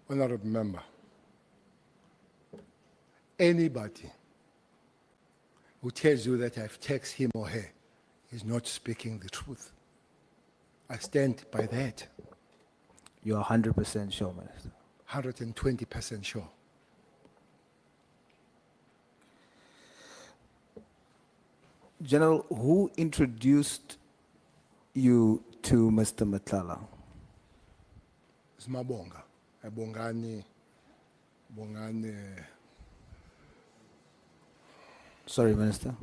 Honorable Member, anybody who tells you that I've texted him or her is not speaking the truth. I stand by that. You're 100% sure, Minister. 120% sure. General, who introduced you to Mr. Matlala? It's Mabonga. Bongani, Sorry, Minister.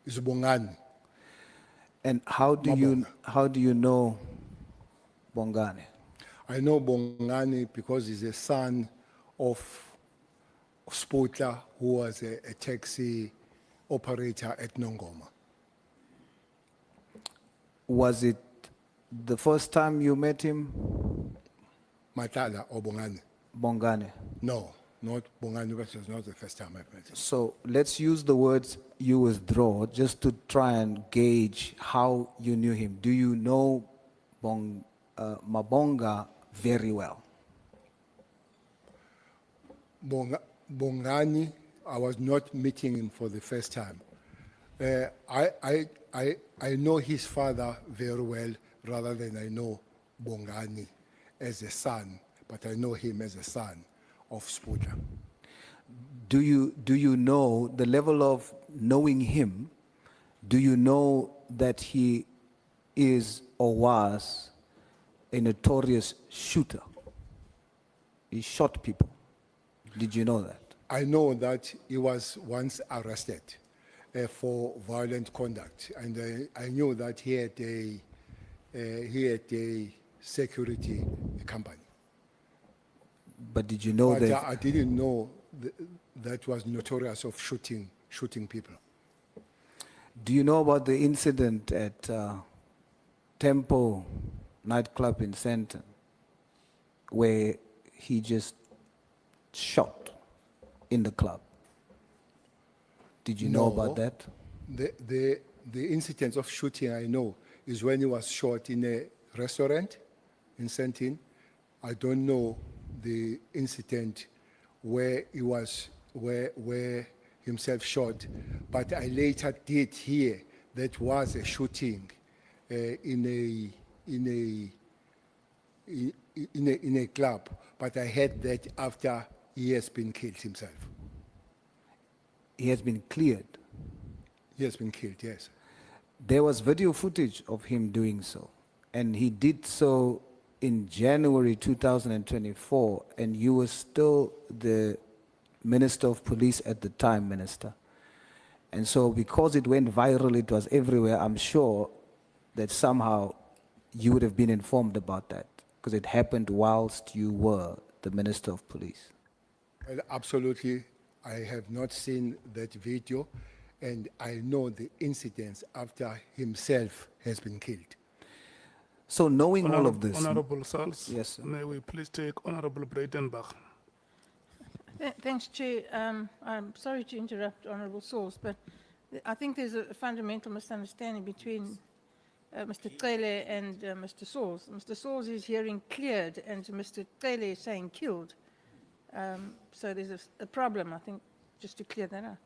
it's Bongani. And how do you know Bongani? I know Bongani because he's a son of Spotla, who was a taxi operator at Nongoma. Was it the first time you met him, Matala or Bongani? Bongani? No, not Bongani, because it was not the first time I've met him. So let's use the words you withdraw just to try and gauge how you knew him. Do you know Mabonga very well? Bongani, I was not meeting him for the first time. I know his father very well rather than I know Bongani as a son, but I know him as a son of Spotla. Do you know the level of knowing him? Do you know that he is or was a notorious shooter? He shot people. Did you know that? I know that he was once arrested for violent conduct, and I knew that he had a security company. But did you know But that? I didn't know that was notorious of shooting people. Do you know about the incident at Tempo nightclub in Sandton, where he just shot in the club? Did you know about No. that? The incident of shooting I know is when he was shot in a restaurant in Sandton. I don't know the incident where he was, where himself shot, but I later did hear that was a shooting in a club, but I heard that after he has been killed himself. He has been cleared. He has been killed, yes. There was video footage of him doing so, and he did so in January 2024, and you were still the Minister of Police at the time, Minister. And so because it went viral, it was everywhere, I'm sure that somehow you would have been informed about that, because it happened whilst you were the Minister of Police. Well, absolutely, I have not seen that video, and I know the incidents after himself has been killed. So knowing all of this, Honorable Sals. Yes, sir. May we please take Honorable Breitenbach. Thanks, Chair. I'm sorry to interrupt Honourable Source, but I think there's a fundamental misunderstanding between Mr. Cele and Mr. Source. Mr. Source is hearing cleared, and Mr. Cele is saying killed. So there's a problem, I think, just to clear that out.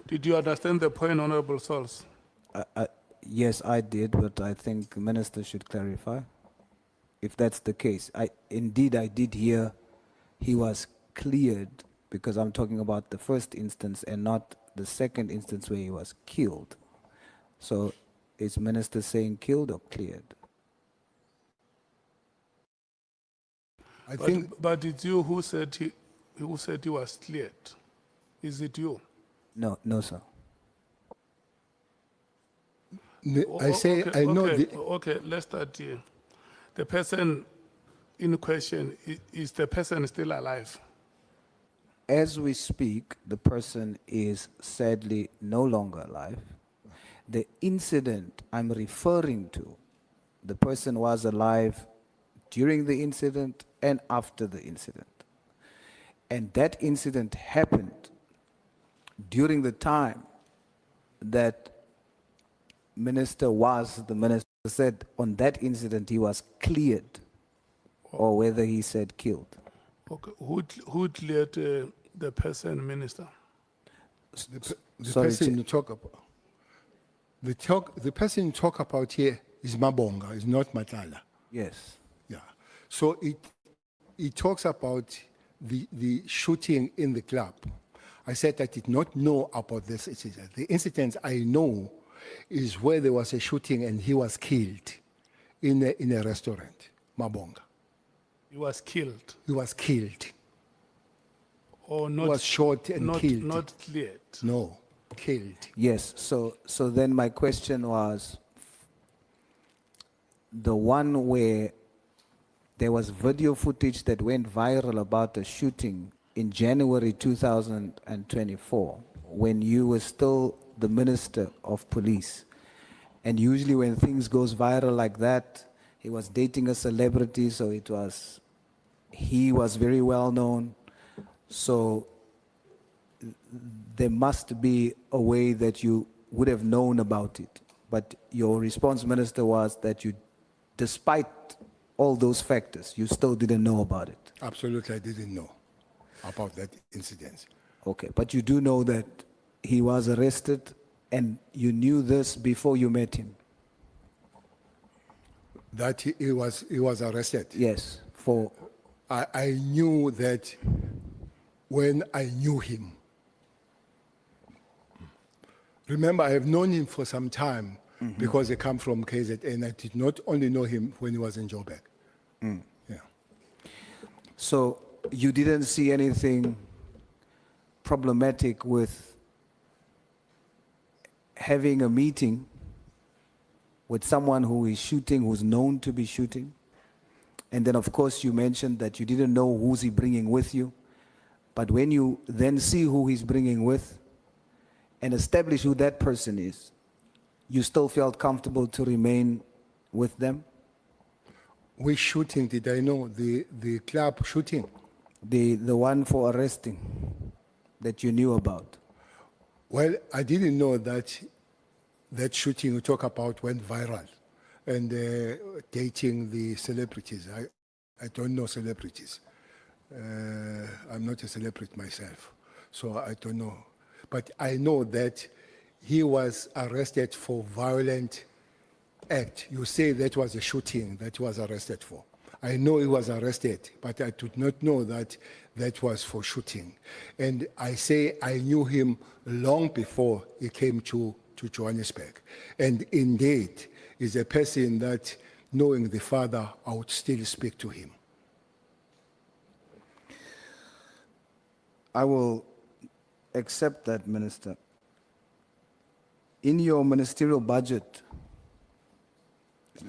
Did you understand the point, Honorable Sals? yes, I did, but I think the Minister should clarify if that's the case. Indeed, I did hear he was cleared, because I'm talking about the first instance and not the second instance where he was killed. So is Minister saying killed or cleared? I think But it's you who said he was cleared. Is it you? No, sir. I say Okay, I know okay, the. okay, let's start here. The person in question, is the person still alive? As we speak, the person is sadly no longer alive. The incident I'm referring to, the person was alive during the incident and after the incident. And that incident happened during the time that Minister was, the Minister said on that incident he was cleared, or whether he said killed. Okay, who cleared the person, Minister? The Sorry, person you talk about. The person you talk about here is Mabonga, is not Matala. Yes. Yeah. So it talks about the shooting in the club. I said I did not know about this incident. The incidents I know is where there was a shooting and he was killed in a restaurant, Mabonga. He was killed He was killed. or He not? was shot and not, killed. Not cleared. No, killed. Yes, so then my question was, the one where there was video footage that went viral about a shooting in January 2024, when you were still the Minister of Police. And usually when things goes viral like that, he was dating a celebrity, so he was very well known. So there must be a way that you would have known about it. But your response, Minister, was that you, despite all those factors, you still didn't know about it. Absolutely, I didn't know about that incident. Okay, but you do know that he was arrested and you knew this before you met him? That he was arrested. Yes, for, I knew that when I knew him. Remember, I have known him for some time because I come from KZN. I did not only know him when he was in Joburg. Yeah. so you didn't see anything problematic with having a meeting with someone who is shooting, who's known to be shooting? And then, of course, you mentioned that you didn't know who's he bringing with you. But when you then see who he's bringing with and establish who that person is, you still felt comfortable to remain with them? Which shooting did I know? The club shooting? The one for arresting that you knew about? Well, I didn't know that that shooting you talk about went viral and dating the celebrities. I don't know celebrities. I'm not a celebrity myself, so I don't know. But I know that he was arrested for violent act. You say that was a shooting that he was arrested for. I know he was arrested, but I did not know that that was for shooting. And I say I knew him long before he came to Johannesburg. And indeed, is a person that, knowing the father, I would still speak to him. I will accept that, Minister. In your ministerial budget,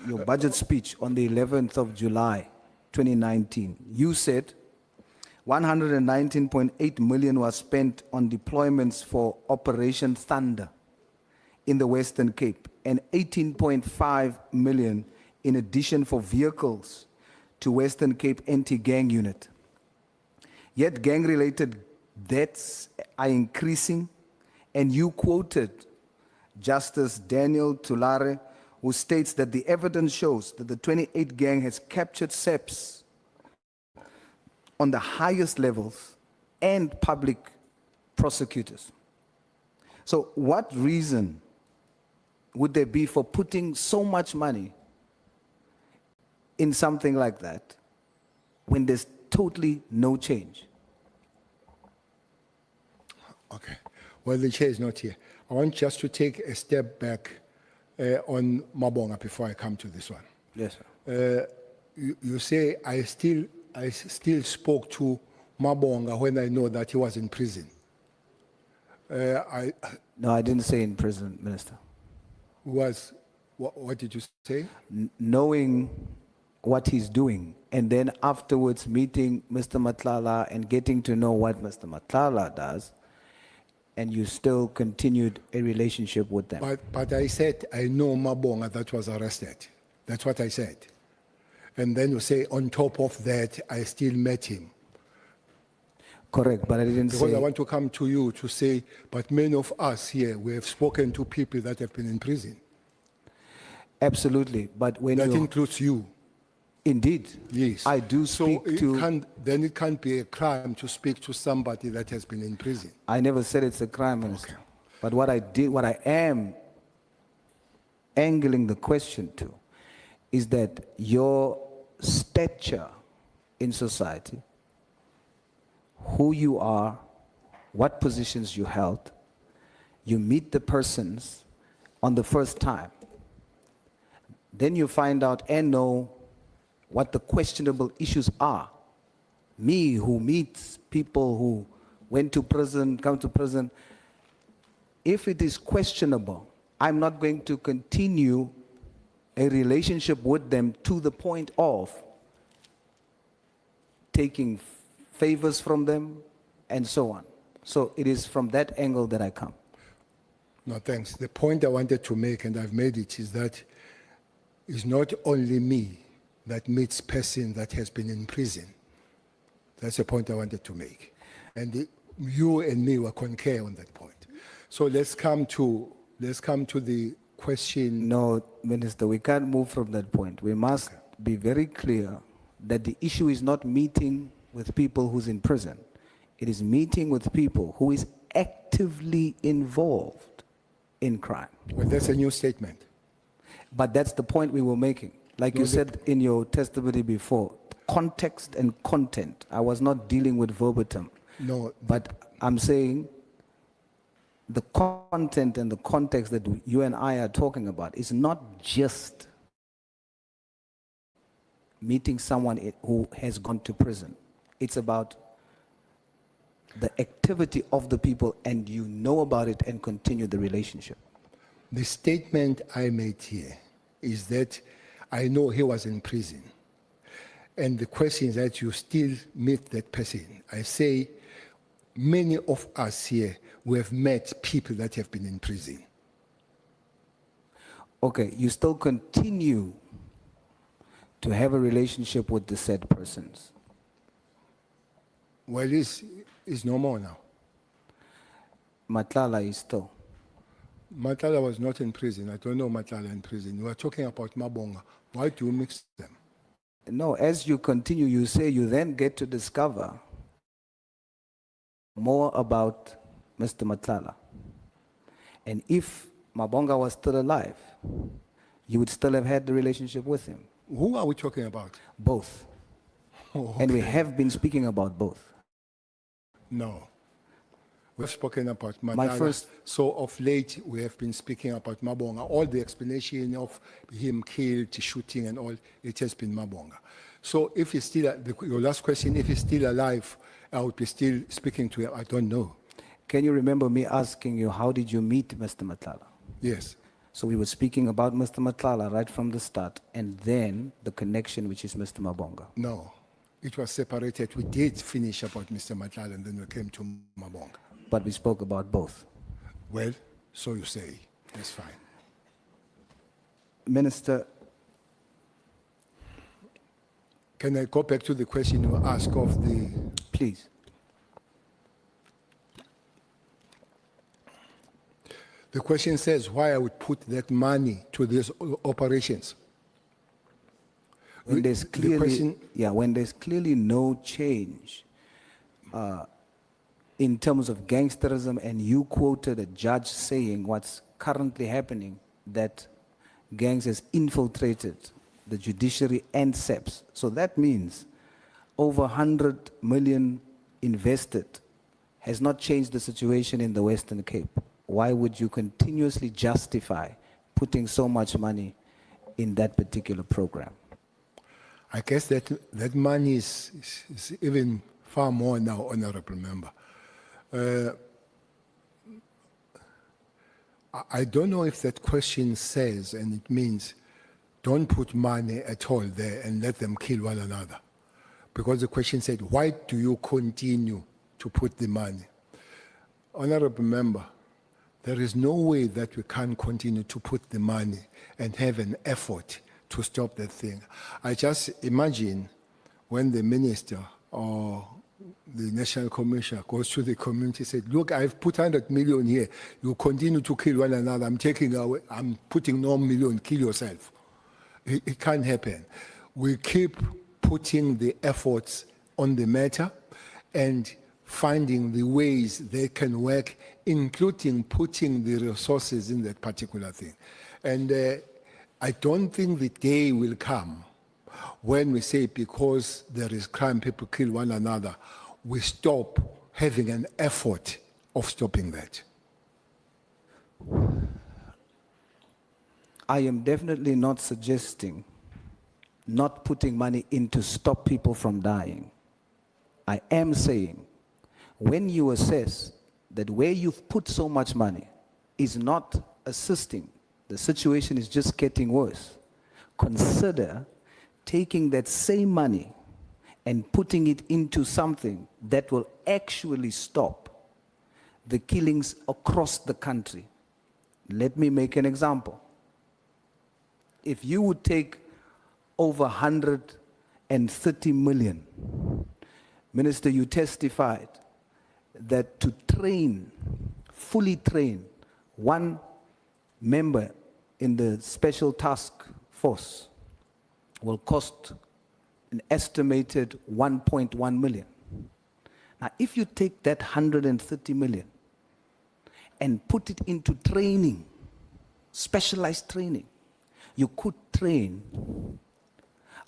your budget speech on the 11th of July, 2019, you said 119.8 million was spent on deployments for Operation Thunder in the Western Cape and 18.5 million in addition for vehicles to Western Cape anti-gang unit. Yet gang-related deaths are increasing, and you quoted Justice Daniel Tulare, who states that the evidence shows that the 28 gang has captured SEPs on the highest levels and public prosecutors. So what reason would there be for putting so much money in something like that when there's totally no change? Okay. Well, the chair is not here. I want just to take a step back on Mabonga before I come to this one. Yes, sir. You say I still spoke to Mabonga when I know that he was in prison. No, I didn't say in prison, Minister. What did you say? Knowing what he's doing, and then afterwards meeting Mr. Matlala and getting to know what Mr. Matlala does, and you still continued a relationship with them. But I said I know Mabonga that was arrested. That's what I said. And then you say on top of that, I still met him. Correct, but I didn't Because say... I want to come to you to say, but many of us here, we have spoken to people that have been in prison. Absolutely, but when That you... includes you. Indeed. Yes. I do speak to... Then it can't be a crime to speak to somebody that has been in prison. I never said it's a crime, Minister. Okay. But what I am angling the question to is that your stature in society, who you are, what positions you held, you meet the persons, on the first time. Then you find out and know what the questionable issues are. Me, who meets people who went to prison, come to prison, if it is questionable, I'm not going to continue a relationship with them to the point of taking favors from them and so on. So it is from that angle that I come. No, thanks. The point I wanted to make, and I've made it, is that it's not only me that meets person that has been in prison. That's the point I wanted to make. And you and me were concur on that point. So let's come to the question. No, Minister, we can't move from that point. We must be very clear that the issue is not meeting with people who's in prison. It is meeting with people who is actively involved in crime. Well, that's a new statement. But that's the point we were making. Like you said in your testimony before, context and content. I was not dealing with verbatim. No, But I'm saying the content and the context that you and I are talking about is not just meeting someone who has gone to prison. It's about the activity of the people, and you know about it and continue the relationship. the statement I made here is that I know he was in prison. And the question is that you still meet that person. I say many of us here, we have met people that have been in prison. Okay, you still continue to have a relationship with the said persons. Well, it's no more now. Matlala is still. Matala was not in prison. I don't know Matala in prison. We are talking about Mabonga. Why do you mix them? No, as you continue, you say you then get to discover more about Mr. Matlala. And if Mabonga was still alive, you would still have had the relationship with him. Who are we talking about? Both. Oh, And we okay. have been speaking about both. No. We've spoken about Matala. My first- So of late, we have been speaking about Mabonga. All the explanation of him killed, shooting and all, it has been Mabonga. So if he's still, your last question, if he's still alive, I would be still speaking to him. I don't know. Can you remember me asking you, how did you meet Mr. Matlala? Yes. So we were speaking about Mr. Matlala right from the start, and then the connection, which is Mr. Mabonga. No. It was separated. We did finish about Mr. Matala and then we came to Mabonga. But we spoke about both. Well, so you say. That's fine. Minister, Can I go back to the question you asked of the... please. The question says why I would put that money to these operations. When there's The clearly, question- when there's clearly no change in terms of gangsterism, and you quoted a judge saying what's currently happening, that gangs has infiltrated the judiciary and SEPs. So that means over 100 million invested has not changed the situation in the Western Cape. Why would you continuously justify putting so much money in that particular program? I guess that money is even far more now, Honorable Member. I don't know if that question says, and it means, don't put money at all there and let them kill one another. Because the question said, why do you continue to put the money? Honorable Member, there is no way that we can continue to put the money and have an effort to stop that thing. I just imagine when the minister or the national commissioner goes to the community and said, look, I've put 100 million here. You continue to kill one another. I'm putting no million, kill yourself. It can't happen. We keep putting the efforts on the matter and finding the ways they can work, including putting the resources in that particular thing. And I don't think the day will come when we say because there is crime, people kill one another, we stop having an effort of stopping that. I am definitely not suggesting not putting money in to stop people from dying. I am saying, when you assess that where you've put so much money is not assisting, the situation is just getting worse, consider taking that same money and putting it into something that will actually stop the killings across the country. Let me make an example. If you would take over 130 million, Minister, you testified that to train, fully train, one member in the special task force will cost an estimated 1.1 million. Now, if you take that 130 million and put it into training, specialized training, you could train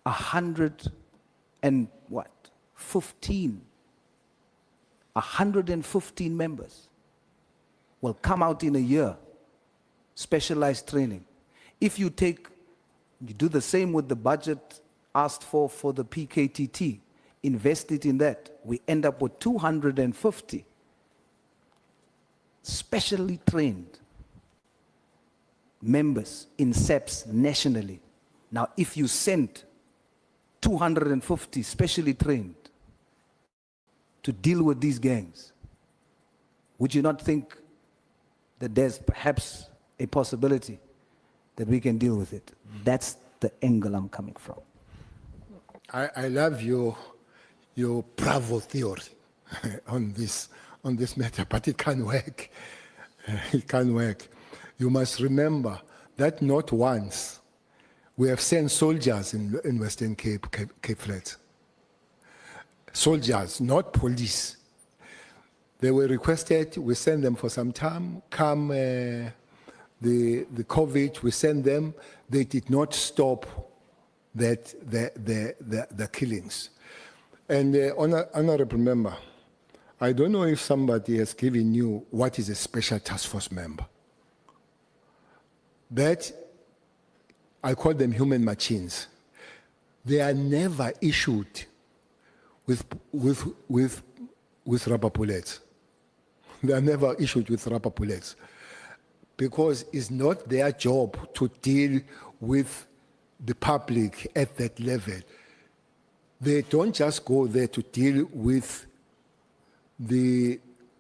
115 members will come out in a year, specialized training. If you do the same with the budget asked for the PKTT, invest it in that, we end up with 250 specially trained members in SEPs nationally. Now, if you sent 250 specially trained to deal with these gangs, would you not think that there's perhaps a possibility that we can deal with it? That's the angle I'm coming from. I love your Bravo theory on this matter, but it can't work. It can't work. You must remember that not once we have sent soldiers in Western Cape Flats. Soldiers, not police. They were requested, we sent them for some time. Come the COVID, we sent them. They did not stop the killings. And honorable member, I don't know if somebody has given you what is a special task force member. That, I call them human machines. They are never issued with rubber bullets. They are never issued with rubber bullets because it's not their job to deal with the public at that level. They don't just go there to deal with the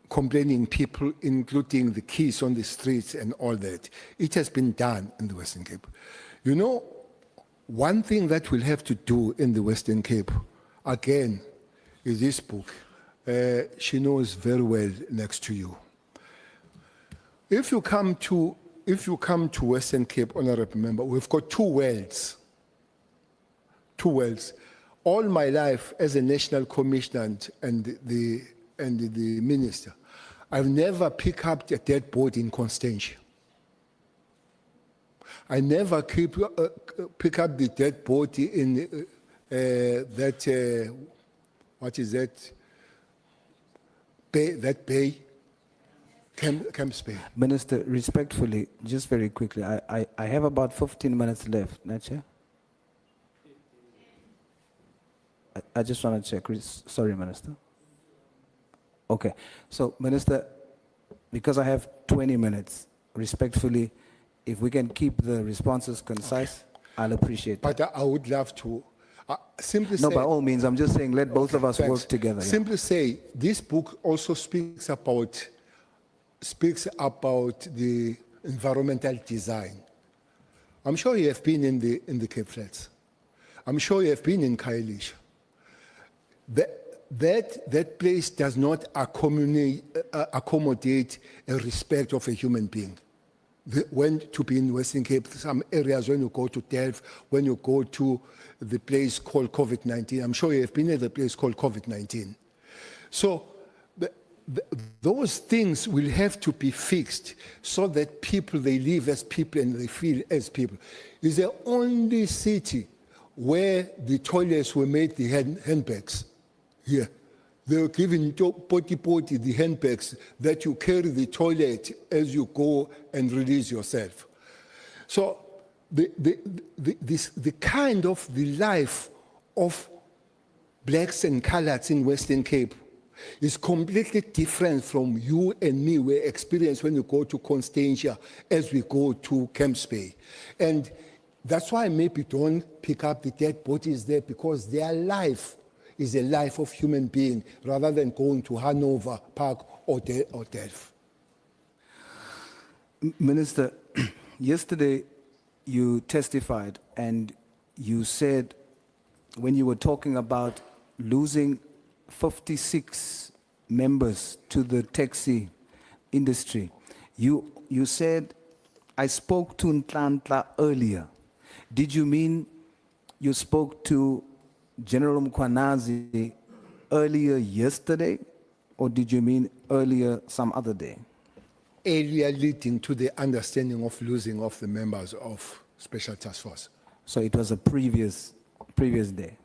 complaining people, including the kids on the streets and all that. It has been done in the Western Cape. You know, one thing that we'll have to do in the Western Cape, again, is this book. She knows very well next to you. If you come to Western Cape, honorable member, we've got two wells. Two wells. All my life as a national commissioner and the minister, I've never picked up a dead body in Constantia. I never pick up the dead body in what is that? Bay? Camps Bay. Minister, respectfully, just very quickly, I have about 15 minutes left, Nacha. I just want to check. Sorry, Minister. Okay. So, Minister, because I have 20 minutes, respectfully, if we can keep the responses concise, okay, I'll appreciate that. But I would love to simply say... No, by all means, I'm just saying let both of us work together. Simply say, this book also speaks about the environmental design. I'm sure you have been in the Cape Flats. I'm sure you have been in Khayelitsha. That place does not accommodate a respect of a human being. When to be in Western Cape, some areas when you go to Delft, when you go to the place called COVID-19, I'm sure you have been at the place called COVID-19. So those things will have to be fixed so that people, they live as people and they feel as people. It's the only city where the toilets were made the handbags. Here. They were given potty, the handbags that you carry the toilet as you go and release yourself. So the kind of the life of blacks and coloreds in Western Cape is completely different from you and me, we experience when you go to Constantia as we go to Camps Bay. And that's why maybe don't pick up the dead bodies there, because their life is a life of human being rather than going to Hanover Park or Delft. Minister, yesterday you testified and you said, when you were talking about losing 56 members to the taxi industry, you said, I spoke to Ntlantla earlier. Did you mean you spoke to General Mkhwanazi earlier yesterday, or did you mean earlier some other day? Earlier leading to the understanding of losing of the members of Special Task Force. So it was a previous day?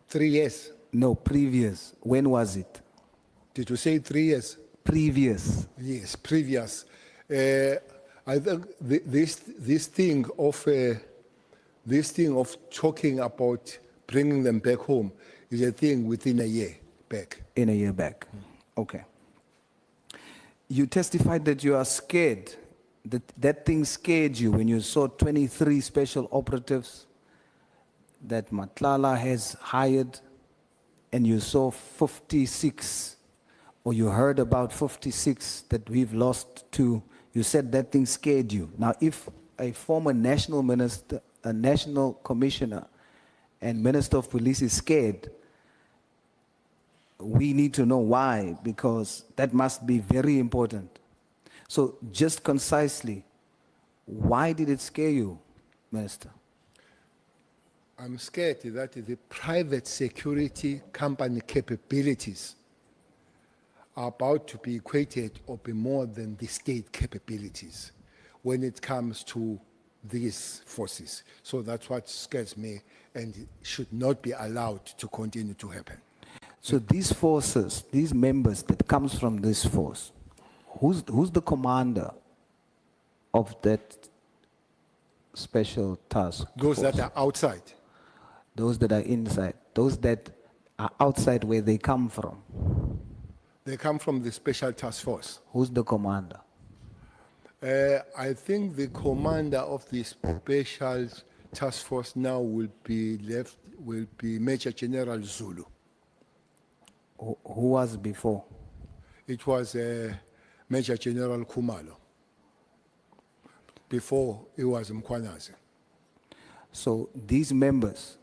3 years. No, previous. When was it? Did you say 3 years? Previous. Yes, previous. I think this thing of talking about bringing them back home is a thing within a year back. In a year back. Okay. You testified that you are scared, that thing scared you when you saw 23 special operatives that Matlala has hired, and you saw 56, or you heard about 56 that we've lost to. You said that thing scared you. Now, if a former national minister, a national commissioner, and minister of police is scared, we need to know why, because that must be very important. So just concisely, why did it scare you, Minister? I'm scared that the private security company capabilities are about to be equated or be more than the state capabilities when it comes to these forces. So that's what scares me, and it should not be allowed to continue to happen. So these forces, these members that comes from this force, who's the commander of that special task Those force? that are outside. Those that are inside, those that are outside, where they come from. They come from the Special Task Force. Who's the commander? I think the commander of the Special Task Force now will be Major General Zulu. Who was before? It was Major General Khumalo. Before, it was Mkhwanazi. So these members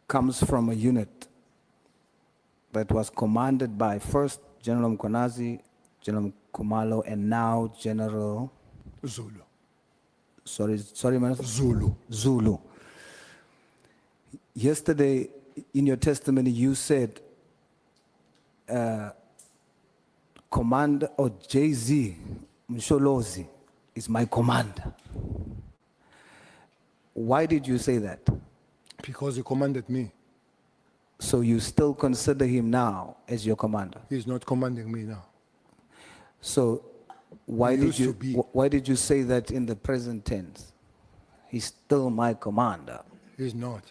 comes from a unit that was commanded by first General Mkhwanazi, General Khumalo, and now General Zulu. Sorry, Minister? Zulu. Zulu. Yesterday, in your testimony, you said Commander or JZ Msholozi is my commander. Why did you say that? Because he commanded me. So you still consider him now as your commander? He's not commanding me now. So why He did used to be. why did you say that in the present tense? He's still my commander. He's not.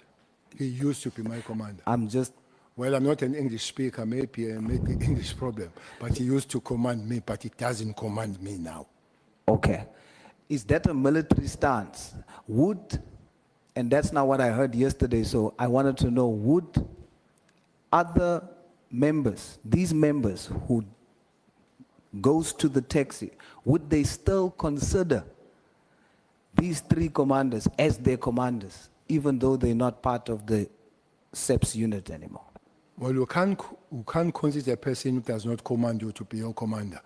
He used to be my commander. I'm just Well, I'm not an English speaker, maybe I make the English problem, but he used to command me, but he doesn't command me now. okay. Is that a military stance? And that's not what I heard yesterday, so I wanted to know, would other members, these members who goes to the taxi, would they still consider these three commanders as their commanders, even though they're not part of the SEPS unit anymore? Well, you can't consider a person who does not command you to be your commander.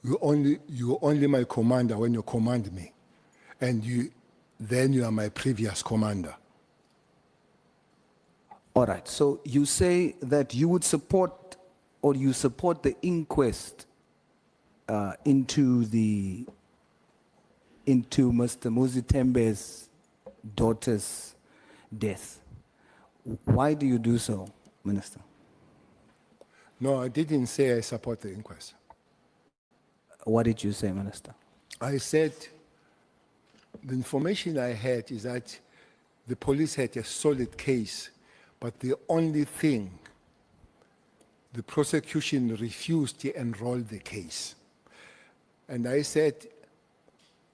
You're only my commander when you command me, and then you are my previous commander. All right, so you say that you would support, or you support the inquest into Mr. Muzitembe's daughter's death. Why do you do so, Minister? No, I didn't say I support the inquest. What did you say, Minister? I said, the information I had is that the police had a solid case, but the only thing, the prosecution refused to enroll the case. And I said,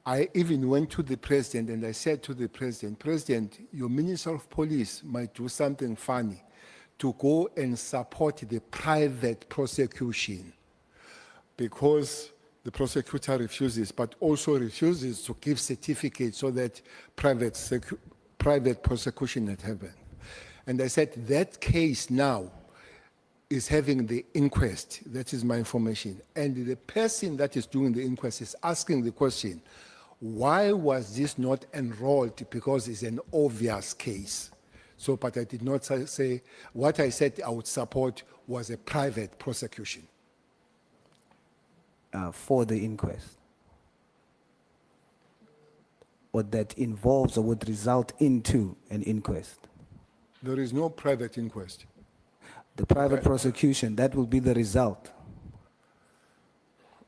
I even went to the president and I said to the president, President, your Minister of Police might do something funny to go and support the private prosecution, because the prosecutor refuses, but also refuses to give certificates so that private prosecution had happened. And I said, that case now is having the inquest. That is my information. And the person that is doing the inquest is asking the question, why was this not enrolled? Because it's an obvious case. So, but I did not say, what I said I would support was a private prosecution. For the inquest, or that involves or would result into an inquest. There is no private inquest. The private prosecution, that will be the result.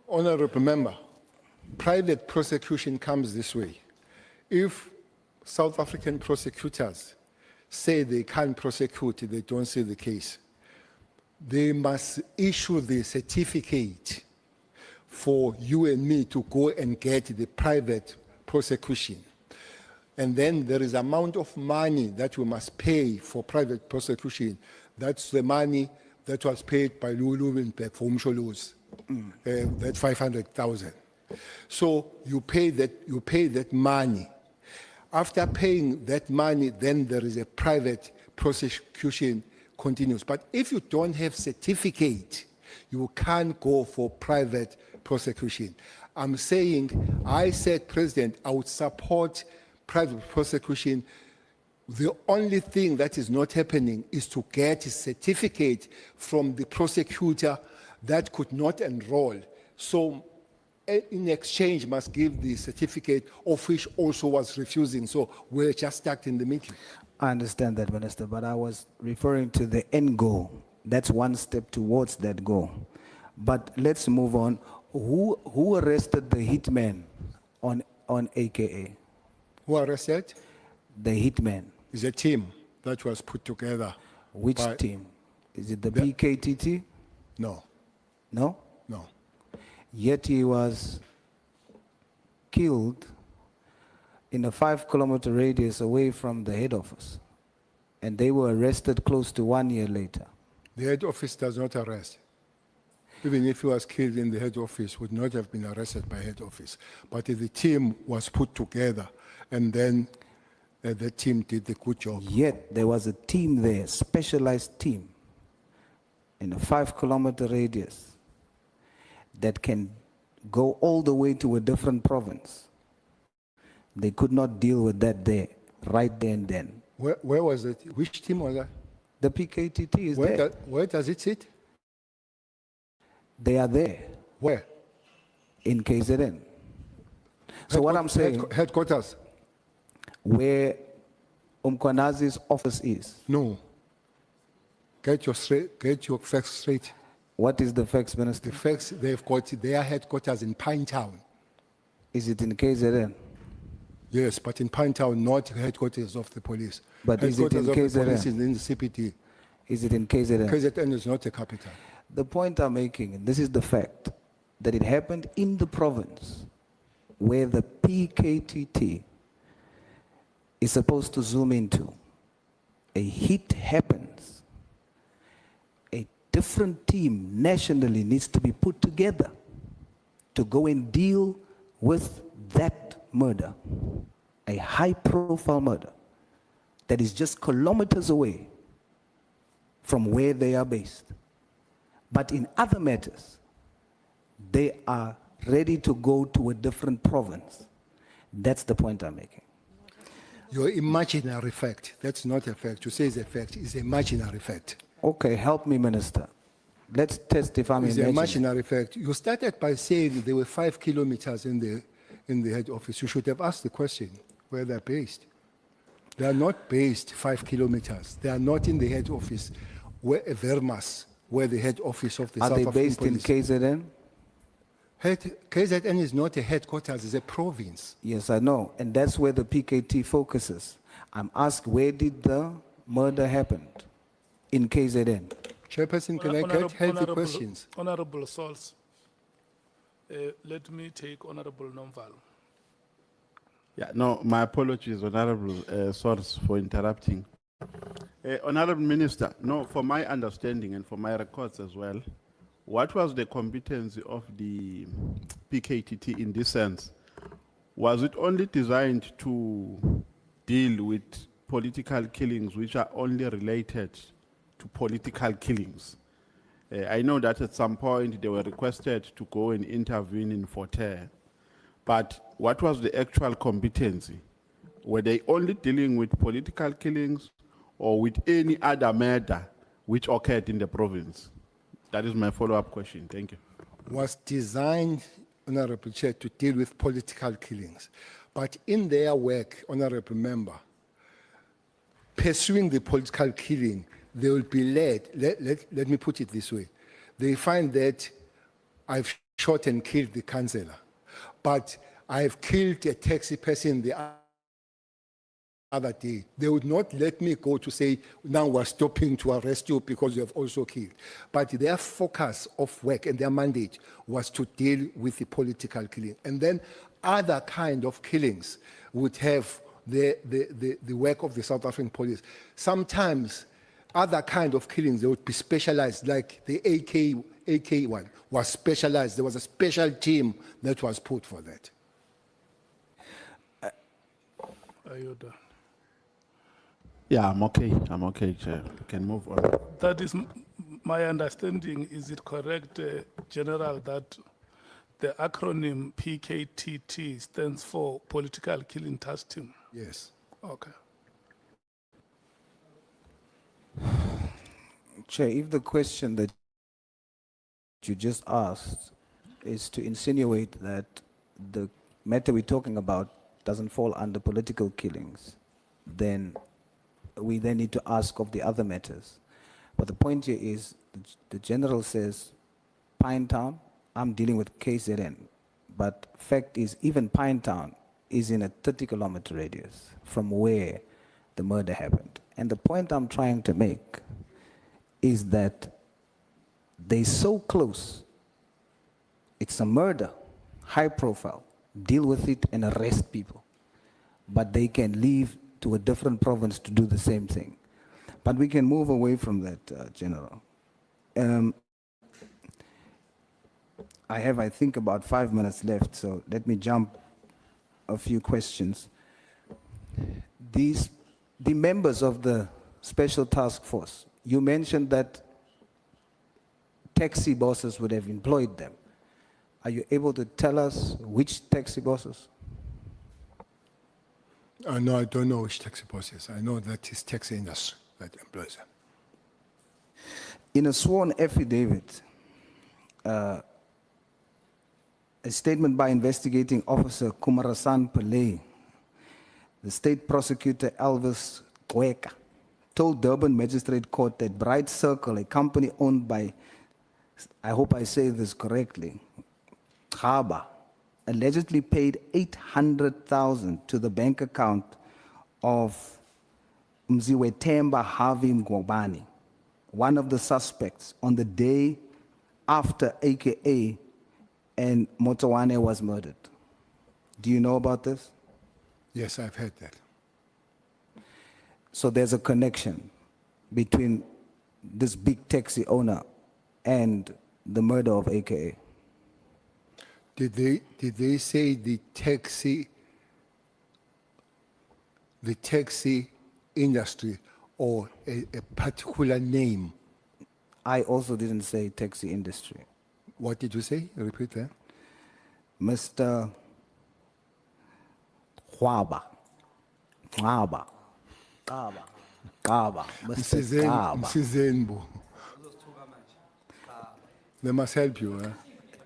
Honorable member, private prosecution comes this way. If South African prosecutors say they can't prosecute, they don't see the case, they must issue the certificate for you and me to go and get the private prosecution. And then there is amount of money that we must pay for private prosecution. That's the money that was paid by Lulu Winberg for Umsholo's, that 500,000. So you pay that money. After paying that money, then there is a private prosecution continues. But if you don't have certificate, you can't go for private prosecution. I'm saying, I said, President, I would support private prosecution. The only thing that is not happening is to get a certificate from the prosecutor that could not enroll. So in exchange must give the certificate, of which also was refusing. So we're just stuck in the middle. I understand that, Minister, but I was referring to the end goal. That's one step towards that goal. But let's move on. Who arrested the hitman on AKA? Who arrested? The hitman. Is a team that was put together. Which by- team? Is it the PKTT? No, No? no. Yet he was killed in a 5-kilometer radius away from the head office. And they were arrested close to 1 year later. The head office does not arrest. Even if he was killed in the head office, would not have been arrested by head office. But the team was put together, and then the team did the good job. Yet there was a team there, specialized team, in a 5-kilometer radius that can go all the way to a different province. They could not deal with that there, right there and then. Where was it? Which team was that? The PKTT is there. Where does it sit? They are there Where? in KZN. So what I'm saying, Headquarters? where Mkhwanazi's office is, No. Get your facts straight. what is the facts, Minister? The facts, they've got their headquarters in Pinetown. Is it in KZN? Yes, but in Pinetown, not headquarters of the police. But is it in Headquarters of the police KZN? is in the CPT. Is it in KZN? KZN is not the capital. The point I'm making, and this is the fact, that it happened in the province where the PKTT is supposed to zoom into. A hit happens. A different team nationally needs to be put together to go and deal with that murder, a high-profile murder that is just kilometers away from where they are based. But in other matters, they are ready to go to a different province. That's the point I'm making. Your imaginary fact, that's not a fact. You say it's a fact, it's an imaginary fact. Okay, help me, Minister. Let's test if I'm It's an imagining. imaginary fact. You started by saying there were 5 kilometers in the head office. You should have asked the question where they're based. They are not based 5 kilometers. They are not in the head office, where Vermas, where the head office of the Are South they African based in Police. KZN? KZN is not a headquarters, it's a province. Yes, I know, and that's where the PKT focuses. I'm asked, where did the murder happen? In KZN. Chairperson, can I get healthy questions? Honorable Souls, let me take Honorable Nomval. Yeah, no, my apologies, Honorable Source, for interrupting. Honorable Minister, no, for my understanding and for my records as well, what was the competency of the PKTT in this sense? Was it only designed to deal with political killings which are only related to political killings? I know that at some point they were requested to go and intervene in Forte, but what was the actual competency? Were they only dealing with political killings or with any other murder which occurred in the province? That is my follow-up question. Thank you. Was designed, Honorable Chair, to deal with political killings. But in their work, Honorable Member, pursuing the political killing, they will be led, let me put it this way. They find that I've shot and killed the councillor, but I've killed a taxi person the other day. They would not let me go to say, now we're stopping to arrest you because you have also killed. But their focus of work and their mandate was to deal with the political killing. And then other kind of killings would have the work of the South African police. Sometimes other kind of killings, they would be specialized, like the AK one was specialized. There was a special team that was put for that. Are you done? Yeah, I'm okay, Chair. We can move on. That is my understanding. Is it correct, General, that the acronym PKTT stands for Political Killing Task Team? Yes. Okay. Chair, if the question that you just asked is to insinuate that the matter we're talking about doesn't fall under political killings, then we then need to ask of the other matters. But the point here is, the General says, Pinetown, I'm dealing with KZN. But fact is, even Pinetown is in a 30-kilometer radius from where the murder happened. And the point I'm trying to make is that they're so close. It's a murder, high profile, deal with it and arrest people. But they can leave to a different province to do the same thing. But we can move away from that, General. I have, I think, about 5 minutes left, so let me jump a few questions. The members of the Special Task Force, you mentioned that taxi bosses would have employed them. Are you able to tell us which taxi bosses? No, I don't know which taxi bosses. I know that it's taxi industry that employs them. In a sworn affidavit, a statement by investigating officer Kumarasan Pillay, the state prosecutor Elvis Kweka, told Durban Magistrate Court that Bright Circle, a company owned by, I hope I say this correctly, Khaba, allegedly paid 800,000 to the bank account of Mziwetemba Harvey Mgobani, one of the suspects, on the day after AKA and Mkhwanazi was murdered. Do you know about this? Yes, I've heard that. So there's a connection between this big taxi owner and the murder of AKA. Did they say the taxi industry or a particular name? I also didn't say taxi industry. What did you say? Repeat that. Mr. Mr. Msizenbo. They must help you.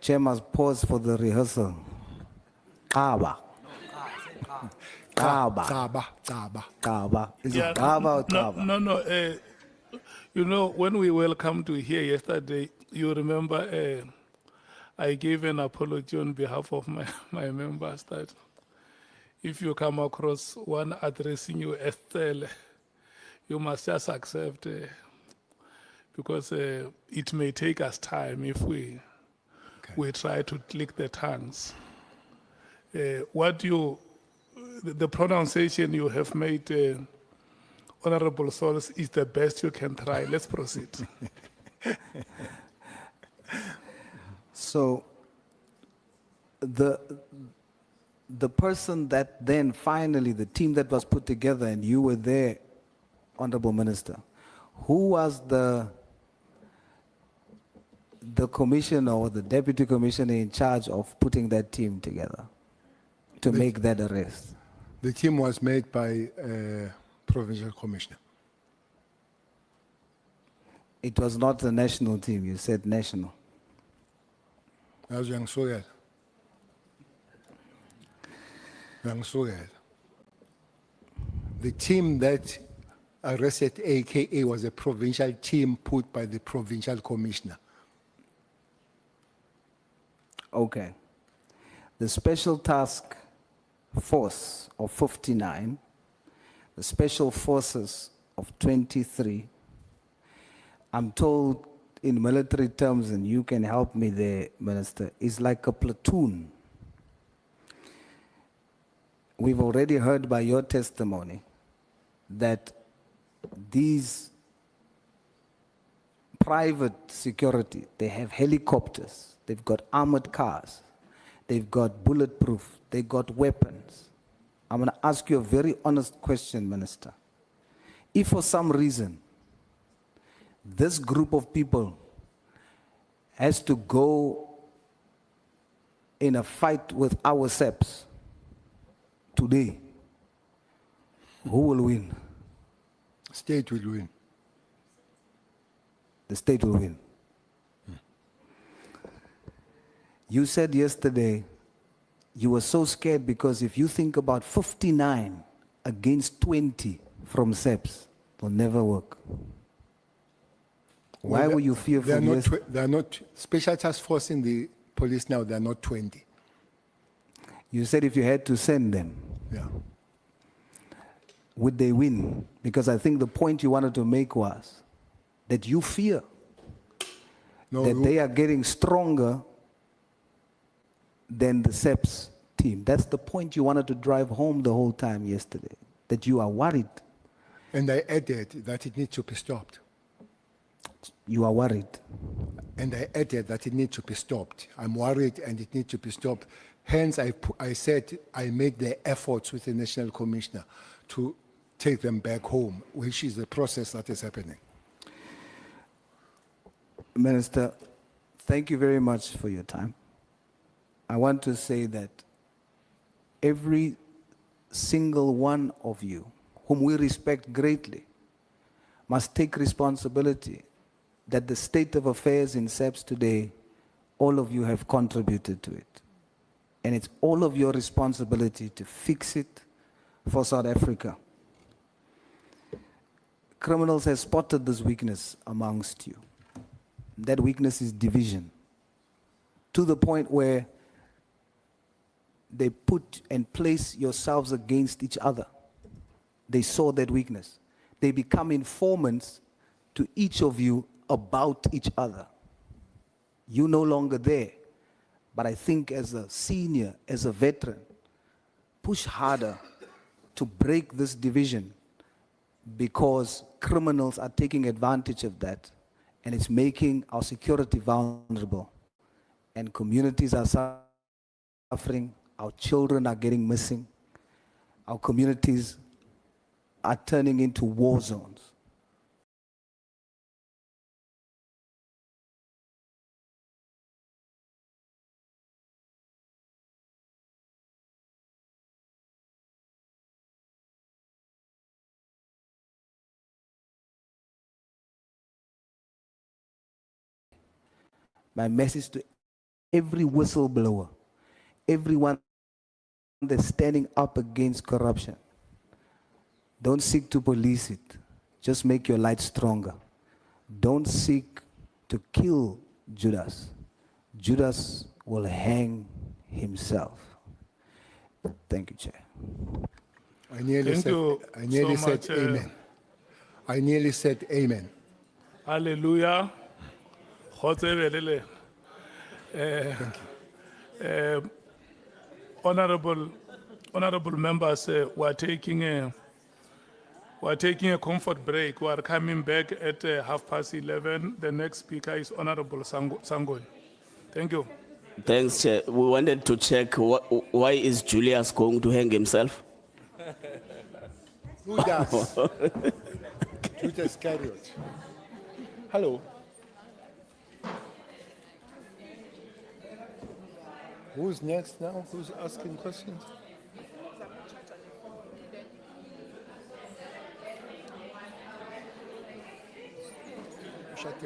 Chair must pause for the rehearsal. Kaba. Is it Kaba or Kaba? No. You know, when we welcomed to here yesterday, you remember I gave an apology on behalf of my members that if you come across one addressing you as Cele, you must just accept because it may take us time if we try to click the tongues. The pronunciation you have made, Honorable Souls, is the best you can try. Let's proceed. So the person that then finally, the team that was put together and you were there, Honorable Minister, who was the commissioner or the deputy commissioner in charge of putting that team together to make that arrest? The team was made by provincial commissioner. It was not the national team, you said national. As young Soyel. Young Soyel. The team that arrested AKA was a provincial team put by the provincial commissioner. Okay. The special task force of 59, the special forces of 23, I'm told in military terms, and you can help me there, Minister, is like a platoon. We've already heard by your testimony that these private security, they have helicopters, they've got armored cars, they've got bulletproof, they've got weapons. I'm going to ask you a very honest question, Minister. If for some reason this group of people has to go in a fight with our SEPs today, who will win? State will win. The state will win. You said yesterday you were so scared because if you think about 59 against 20 from SEPs, it will never work. Why were you fearful? They are not special task force in the police now. They are not 20. You said if you had to send them, Yeah. would they win? Because I think the point you wanted to make was that you fear No, that they are getting stronger than the SEPs team. That's the point you wanted to drive home the whole time yesterday, that you are worried. and I added that it needs to be stopped. You are worried. And I added that it needs to be stopped. I'm worried and it needs to be stopped. Hence, I said I made the efforts with the National Commissioner to take them back home, which is the process that is happening. Minister, thank you very much for your time. I want to say that every single one of you, whom we respect greatly, must take responsibility that the state of affairs in SEPS today, all of you have contributed to it. And it's all of your responsibility to fix it for South Africa. Criminals have spotted this weakness amongst you. That weakness is division, to the point where they put and place yourselves against each other. They saw that weakness. They become informants to each of you about each other. You're no longer there. But I think as a senior, as a veteran, push harder to break this division, because criminals are taking advantage of that, and it's making our security vulnerable. And communities are suffering, our children are getting missing, our communities are turning into war zones. My message to every whistleblower, everyone that's standing up against corruption, don't seek to police it. Just make your light stronger. Don't seek to kill Judas. Judas will hang himself. Thank you, Chair. I nearly Thank said, you I nearly so said much, amen. I nearly said amen. Hallelujah. Kgotsebelele. Thank you. Honorable members, we're taking a comfort break. We are coming back at 11:30. The next speaker is Honorable Sangoy. Thank you. Thanks, Chair. We wanted to check why is Julius going to hang himself? Who does? Judas Iscariot. Hello. Who's next now? Who's asking questions? Shut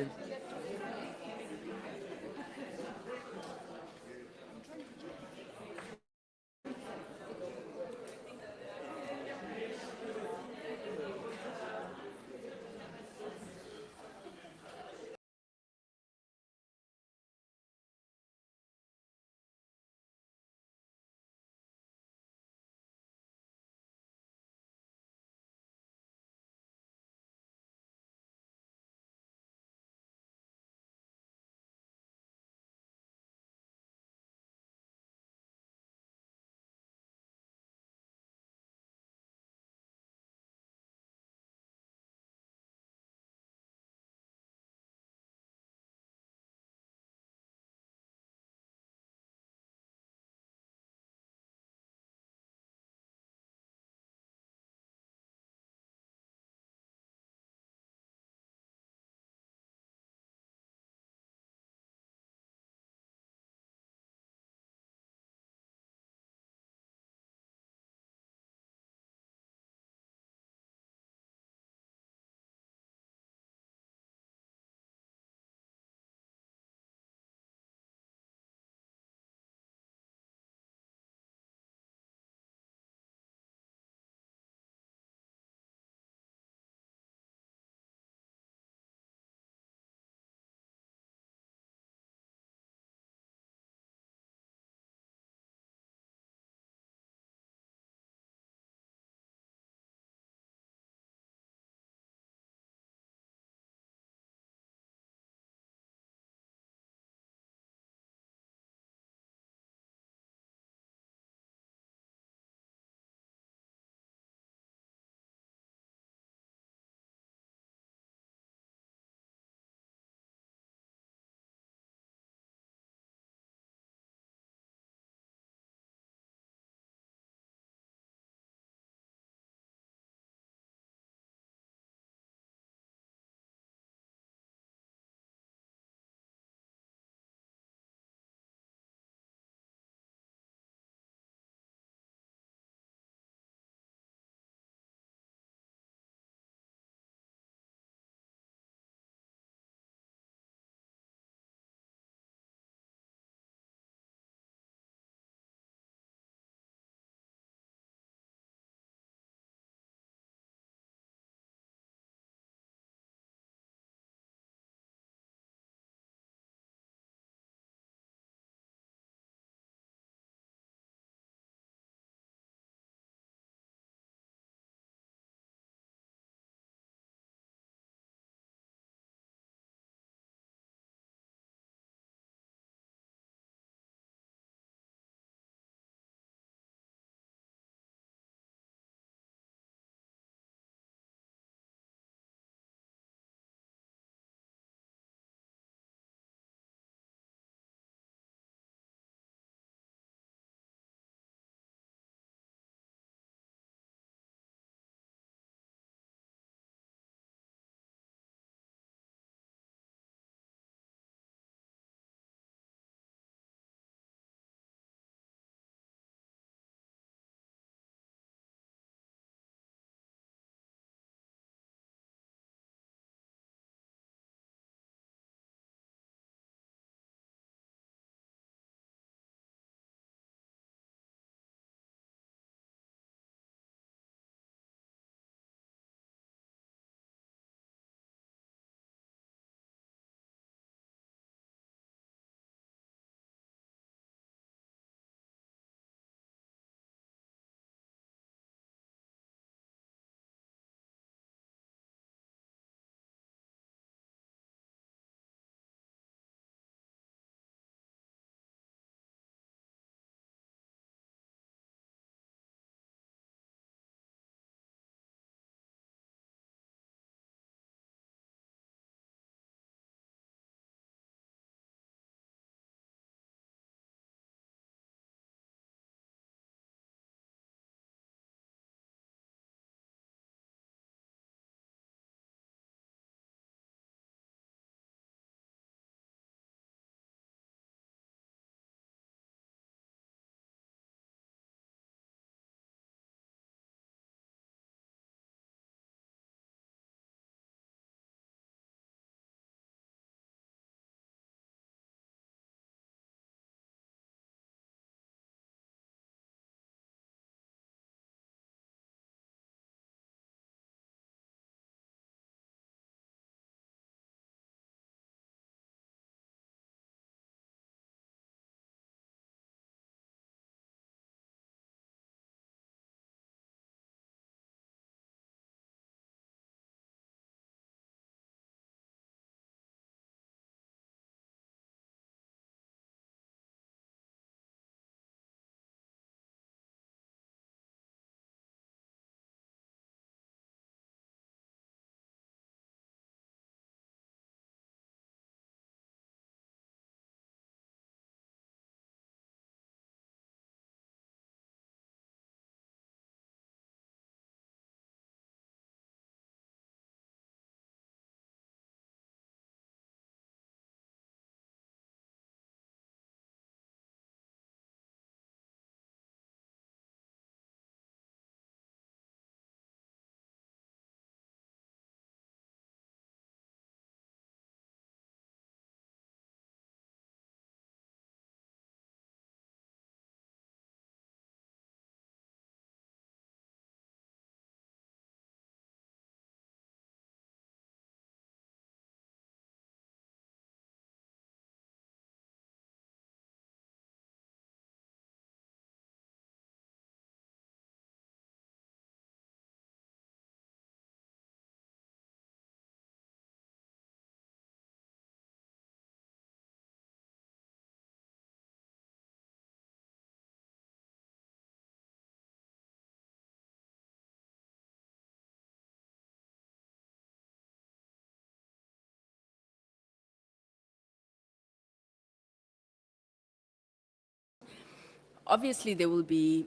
Obviously, there will be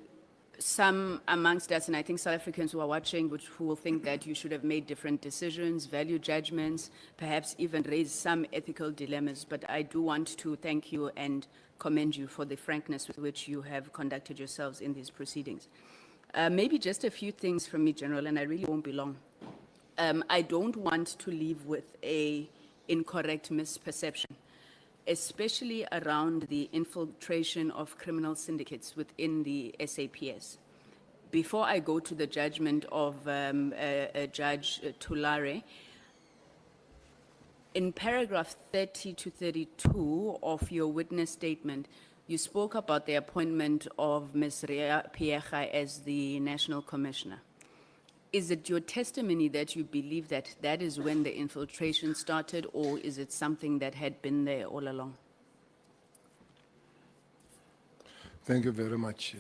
some amongst us, and I think South Africans who are watching, who will think that you should have made different decisions, value judgments, perhaps even raise some ethical dilemmas. But I do want to thank you and commend you for the frankness with which you have conducted yourselves in these proceedings. Maybe just a few things from me, General, and I really won't be long. I don't want to leave with a incorrect misperception, especially around the infiltration of criminal syndicates within the SAPS. Before I go to the judgment of Judge Tulare, in paragraph 30 to 32 of your witness statement, you spoke about the appointment of Ms. Rea Piecha as the National Commissioner. Is it your testimony that you believe that that is when the infiltration started, or is it something that had been there all along? Thank you very much.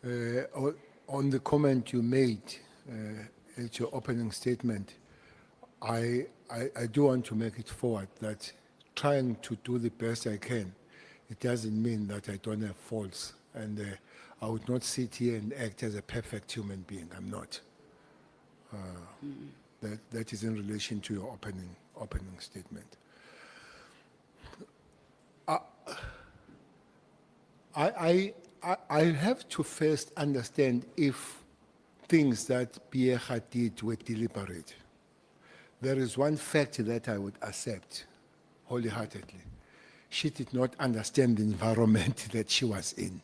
On the comment you made at your opening statement, I do want to make it forward that trying to do the best I can, it doesn't mean that I don't have faults. And I would not sit here and act as a perfect human being. I'm not. That is in relation to your opening statement. I have to first understand if things that Piecha did were deliberate. There is one fact that I would accept wholeheartedly. She did not understand the environment that she was in.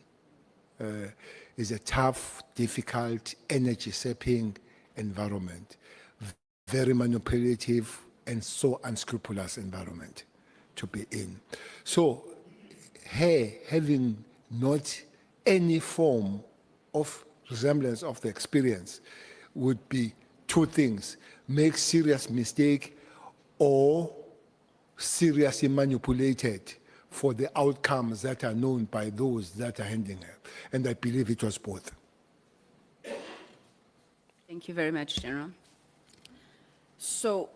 Is a tough, difficult, energy-sapping environment, very manipulative and so unscrupulous environment to be in. So her having not any form of resemblance of the experience would be two things: make serious mistake or seriously manipulated for the outcomes that are known by those that are handling her. And I believe it was both. Thank you very much, General. So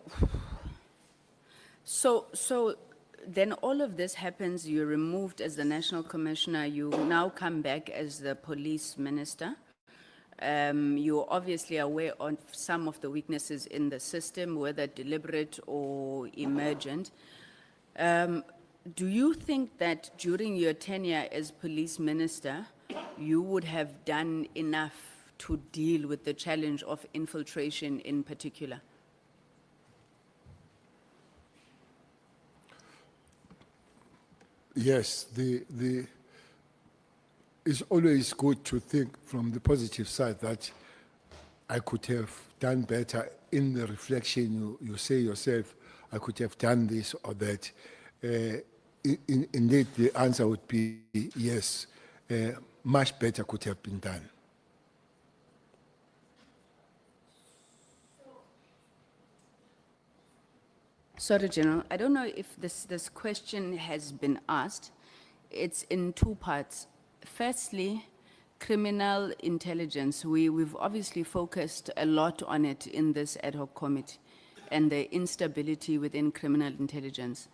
then all of this happens, you're removed as the National Commissioner, you now come back as the Police Minister. You're obviously aware of some of the weaknesses in the system, whether deliberate or emergent. Do you think that during your tenure as Police Minister, you would have done enough to deal with the challenge of infiltration in particular? Yes, it's always good to think from the positive side that I could have done better. In the reflection, you say yourself, I could have done this or that. Indeed, the answer would be yes. Much better could have been done. Sorry, General, I don't know if this question has been asked. It's in two parts. Firstly, criminal intelligence. We've obviously focused a lot on it in this ad hoc committee and the instability within criminal intelligence.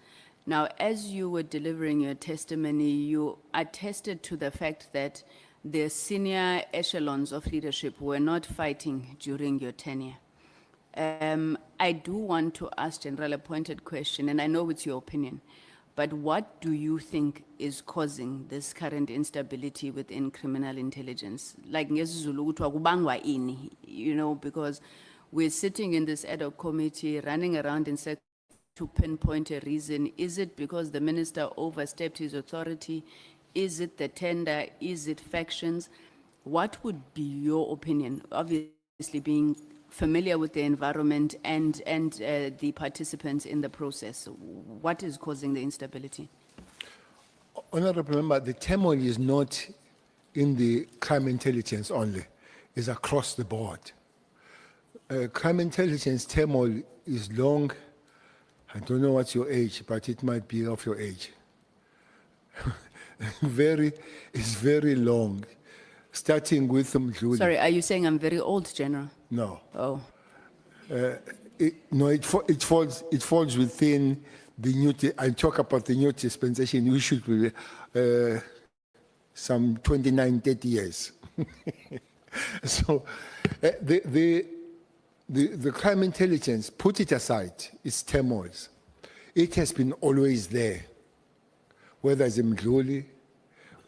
Now, as you were delivering your testimony, you attested to the fact that the senior echelons of leadership were not fighting during your tenure. I do want to ask General a pointed question, and I know it's your opinion, but what do you think is causing this current instability within criminal intelligence? Like, you know, because we're sitting in this ad hoc committee, running around in circles to pinpoint a reason. Is it because the minister overstepped his authority? Is it the tender? Is it factions? What would be your opinion, obviously being familiar with the environment and the participants in the process? What is causing the instability? Honorable Member, the turmoil is not in the crime intelligence only, it's across the board. Crime intelligence turmoil is long. I don't know what's your age, but it might be of your age. It's very long. Starting with Mkhwanazi. Sorry, are you saying I'm very old, General? No. Oh. It falls within the new. I talk about the new dispensation. We should be some 29, 30 years. So the crime intelligence, put it aside, its turmoils. It has been always there, whether it's Mkhwanazi,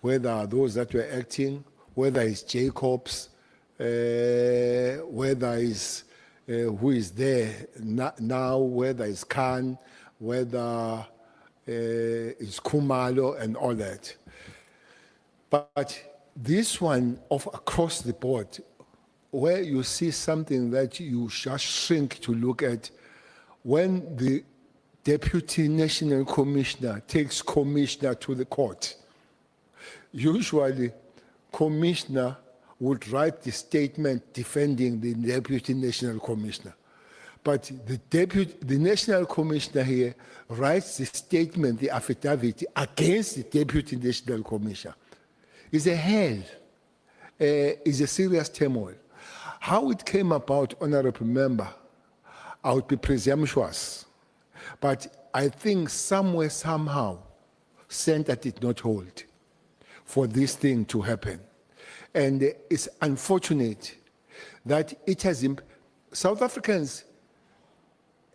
whether those that were acting, whether it's Jacobs, whether it's who is there now, whether it's Khan, whether it's Kumalo and all that. But this one of across the board, where you see something that you just shrink to look at, when the Deputy National Commissioner takes Commissioner to the court, usually Commissioner would write the statement defending the Deputy National Commissioner. But the National Commissioner here writes the statement, the affidavit, against the Deputy National Commissioner. It's a hell, it's a serious turmoil. How it came about, Honorable Member, I would be presumptuous. But I think somewhere, somehow, center did not hold for this thing to happen. And it's unfortunate that it has, South Africans,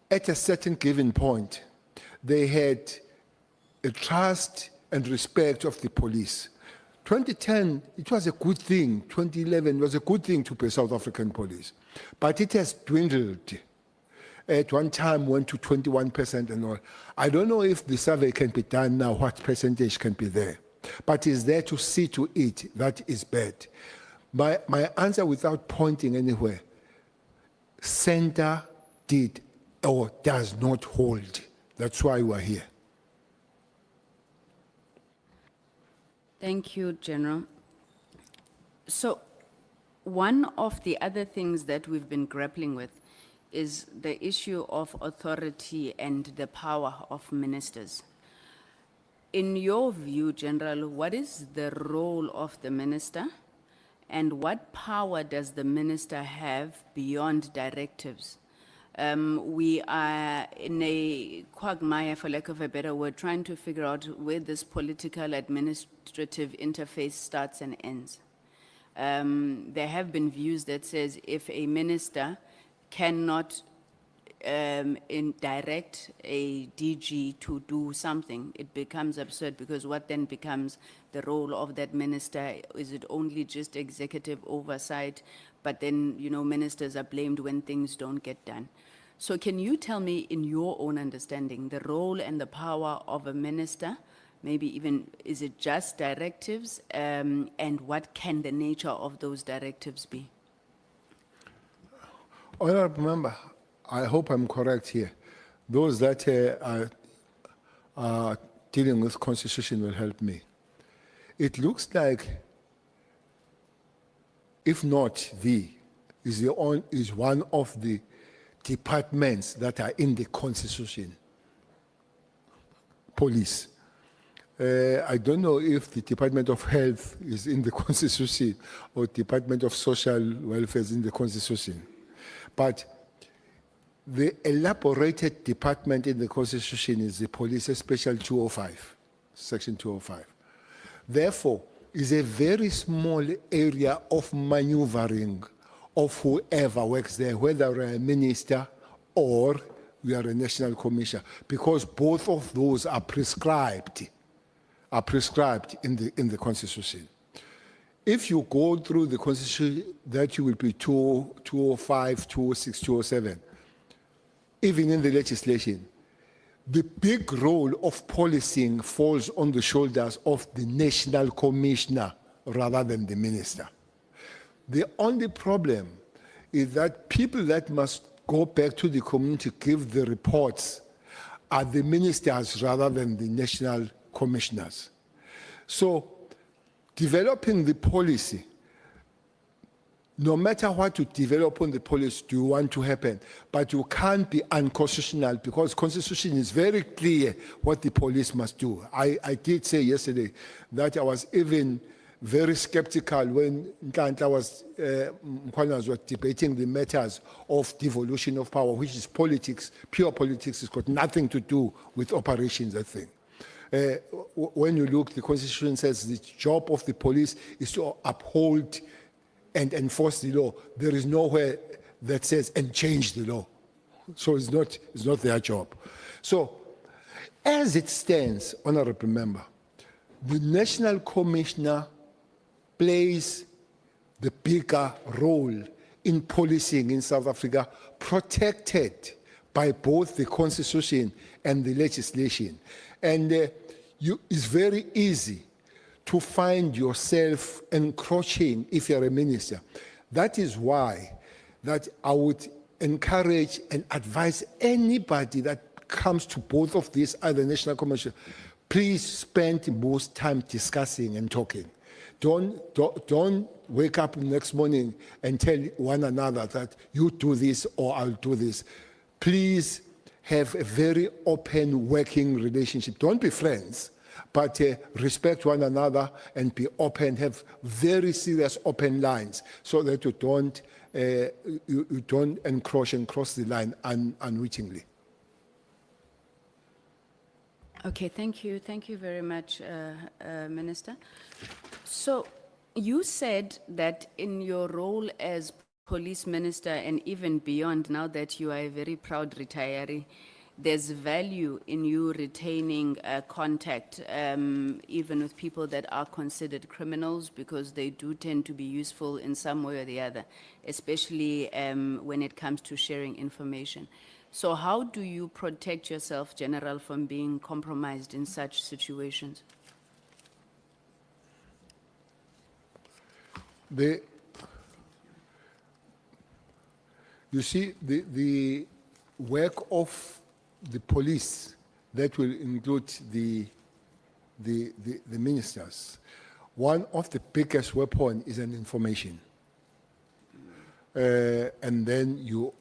at a certain given point, they had a trust and respect of the police. 2010, it was a good thing. 2011 was a good thing to pay South African police. But it has dwindled. At one time, went to 21% and all. I don't know if the survey can be done now, what percentage can be there. But it's there to see to it. That is bad. My answer, without pointing anywhere, center did or does not hold. That's why we're here. Thank you, General. So one of the other things that we've been grappling with is the issue of authority and the power of ministers. In your view, General, what is the role of the minister and what power does the minister have beyond directives? We are in a quagmire, for lack of a better word, trying to figure out where this political administrative interface starts and ends. There have been views that says if a minister cannot direct a DG to do something, it becomes absurd, because what then becomes the role of that minister? Is it only just executive oversight, but then, you know, ministers are blamed when things don't get done? So can you tell me, in your own understanding, the role and the power of a minister? Maybe even, is it just directives? And what can the nature of those directives be? Honorable Member, I hope I'm correct here. Those that are dealing with constitution will help me. It looks like, if not is one of the departments that are in the constitution. Police. I don't know if the Department of Health is in the constitution or Department of Social Welfare is in the constitution. But the elaborated department in the constitution is the police, special 205, section 205. Therefore, is a very small area of maneuvering of whoever works there, whether you're a minister or you are a national commissioner, because both of those are prescribed in the constitution. If you go through the constitution, that you will be 205, 206, 207, even in the legislation, the big role of policing falls on the shoulders of the national commissioner rather than the minister. The only problem is that people that must go back to the community to give the reports are the ministers rather than the national commissioners. So developing the policy, no matter what you develop on the policy do you want to happen, but you can't be unconstitutional, because constitution is very clear what the police must do. I did say yesterday that I was even very skeptical when Mkhwanazi was debating the matters of devolution of power, which is politics, pure politics. It's got nothing to do with operations, I think. when you look, the Constitution says the job of the police is to uphold and enforce the law. There is nowhere that says and change the law. So it's not their job. So as it stands, Honorable Member, the National Commissioner plays the bigger role in policing in South Africa, protected by both the Constitution and the legislation. And it's very easy to find yourself encroaching if you're a minister. That is why that I would encourage and advise anybody that comes to both of these other national commissions, please spend most time discussing and talking. Don't wake up the next morning and tell one another that you do this or I'll do this. Please have a very open working relationship. Don't be friends, but respect one another and be open, have very serious open lines so that you don't encroach and cross the line unwittingly. Okay, thank you. Thank you very much, Minister. So you said that in your role as police minister and even beyond, now that you are a very proud retiree, there's value in you retaining contact even with people that are considered criminals, because they do tend to be useful in some way or the other, especially when it comes to sharing information. So how do you protect yourself, General, from being compromised in such situations? You see, the work of the police, that will include the ministers. One of the biggest weapons is an information. And then you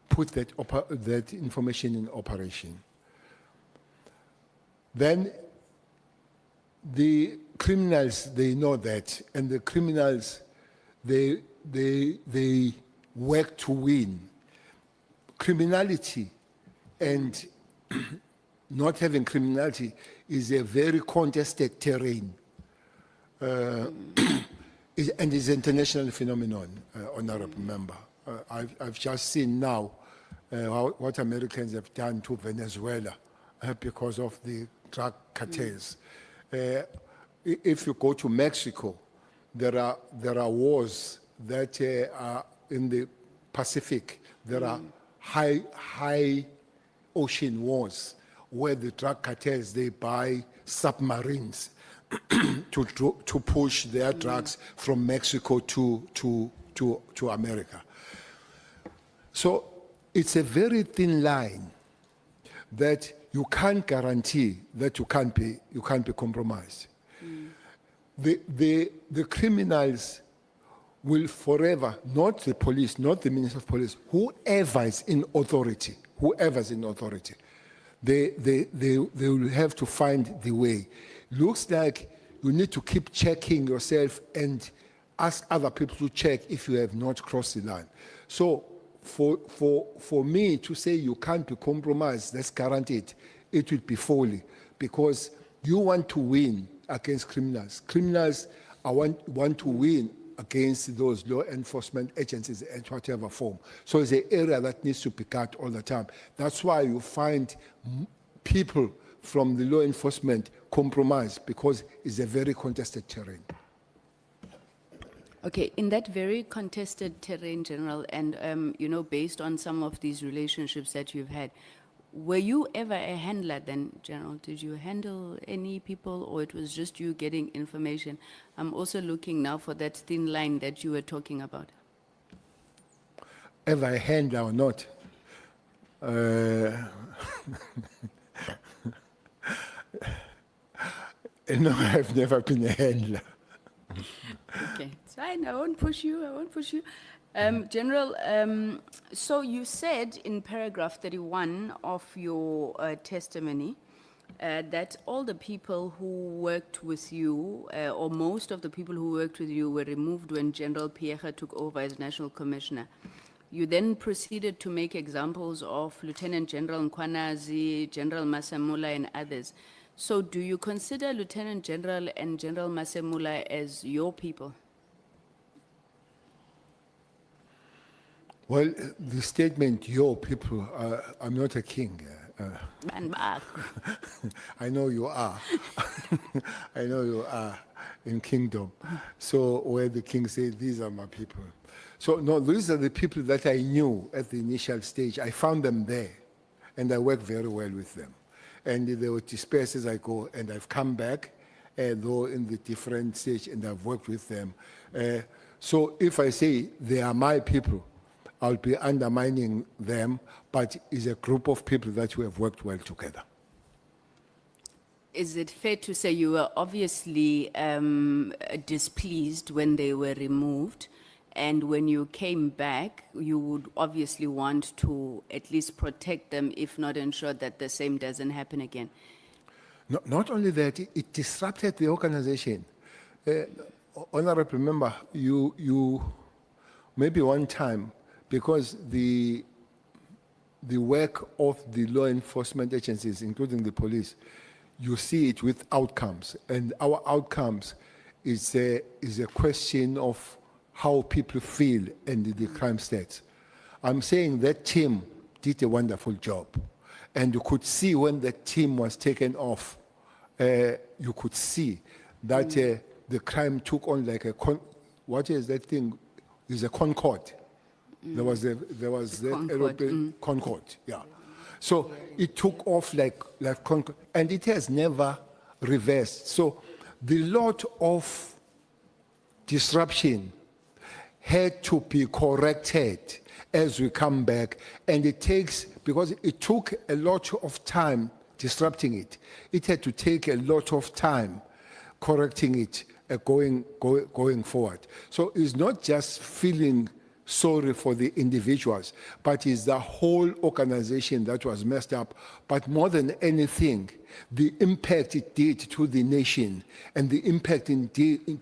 put that information in operation. Then the criminals, they know that, and the criminals, they work to win. Criminality and not having criminality is a very contested terrain. And is an international phenomenon, Honorable Member. I've just seen now what Americans have done to Venezuela because of the drug cartels. If you go to Mexico, there are wars that are in the Pacific. There are high ocean wars where the drug cartels, they buy submarines to push their drugs from Mexico to America. So it's a very thin line that you can't guarantee that you can't be compromised. The criminals will forever, not the police, not the Minister of Police, whoever is in authority, they will have to find the way. Looks like you need to keep checking yourself and ask other people to check if you have not crossed the line. So for me to say you can't be compromised, that's guaranteed, it will be folly, because you want to win against criminals. Criminals want to win against those law enforcement agencies in whatever form. So it's an area that needs to be cut all the time. That's why you find people from the law enforcement compromised, because it's a very contested terrain. Okay, in that very contested terrain, General, and you know, based on some of these relationships that you've had, were you ever a handler then, General? Did you handle any people, or it was just you getting information? I'm also looking now for that thin line that you were talking about. Ever a handler or not? No, I've never been a handler. Okay, it's fine. I won't push you. General, so you said in paragraph 31 of your testimony that all the people who worked with you, or most of the people who worked with you, were removed when General Pierre took over as National Commissioner. You then proceeded to make examples of Lieutenant General Mkhwanazi, General Masamula, and others. So do you consider Lieutenant General and General Masamula as your people? Well, the statement, your people, I'm not a king. And back. I know you are. I know you are in kingdom. So where the king says, these are my people. So no, these are the people that I knew at the initial stage. I found them there, and I worked very well with them. And they were dispersed as I go, and I've come back, though in the different stage, and I've worked with them. So if I say they are my people, I'll be undermining them, but it's a group of people that we have worked well together. Is it fair to say you were obviously displeased when they were removed, and when you came back, you would obviously want to at least protect them, if not ensure that the same doesn't happen again? Not only that, it disrupted the organization. Honorable member, you maybe one time, because the work of the law enforcement agencies, including the police, you see it with outcomes, and our outcomes is a question of how people feel in the crime stats. I'm saying that team did a wonderful job, and you could see when the team was taken off, you could see that the crime took on like what is that thing? It's a Concorde. There was that Concorde, aeroplane, Concorde, yeah. So it took off like Concorde, and it has never reversed. So the lot of disruption had to be corrected as we come back, and it takes, because it took a lot of time disrupting it, it had to take a lot of time correcting it going forward. So it's not just feeling sorry for the individuals, but it's the whole organization that was messed up. But more than anything, the impact it did to the nation, and the impact it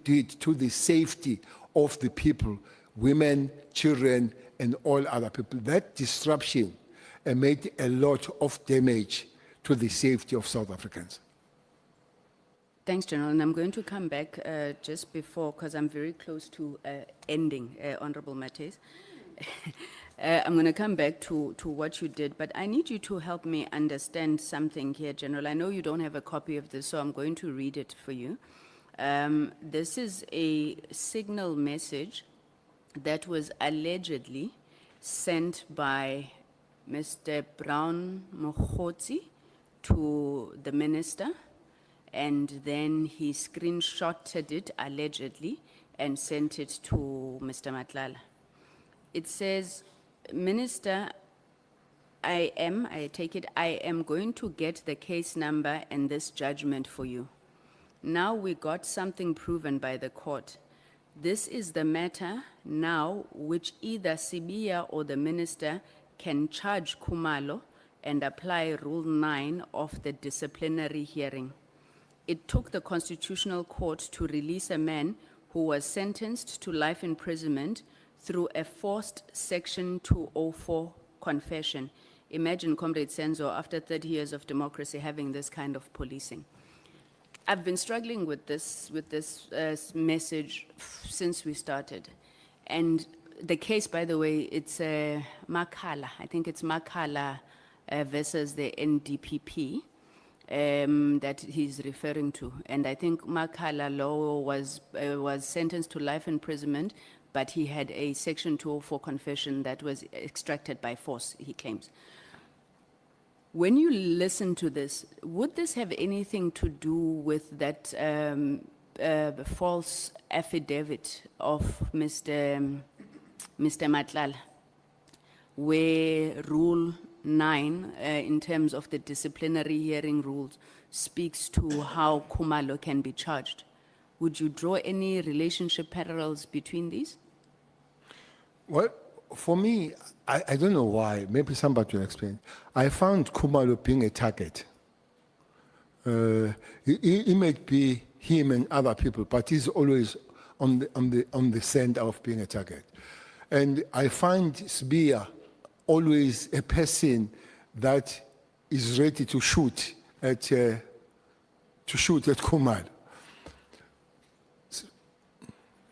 did to the safety of the people, women, children, and all other people. That disruption made a lot of damage to the safety of South Africans. Thanks, General. And I'm going to come back just before, because I'm very close to ending, Honorable Mates. I'm going to come back to what you did, but I need you to help me understand something here, General. I know you don't have a copy of this, so I'm going to read it for you. This is a signal message that was allegedly sent by Mr. Brown Mkhwanazi to the minister, and then he screenshotted it allegedly and sent it to Mr. Matlala. It says, Minister, I am going to get the case number and this judgment for you. Now we got something proven by the court. This is the matter now which either Sibia or the minister can charge Khumalo and apply Rule 9 of the disciplinary hearing. It took the Constitutional Court to release a man who was sentenced to life imprisonment through a forced Section 204 confession. Imagine, Comrade Senzo, after 30 years of democracy, having this kind of policing. I've been struggling with this message since we started. And the case, by the way, it's Makhala. I think it's Makhala versus the NDPP that he's referring to. And I think Makhala Law was sentenced to life imprisonment, but he had a Section 204 confession that was extracted by force, he claims. When you listen to this, would this have anything to do with that false affidavit of Mr. Matlala, where Rule 9, in terms of the disciplinary hearing rules, speaks to how Khumalo can be charged? Would you draw any relationship parallels between these? Well, for me, I don't know why. Maybe somebody will explain. I found Khumalo being a target. He might be him and other people, but he's always on the center of being a target. And I find Sibia always a person that is ready to shoot at Khumalo.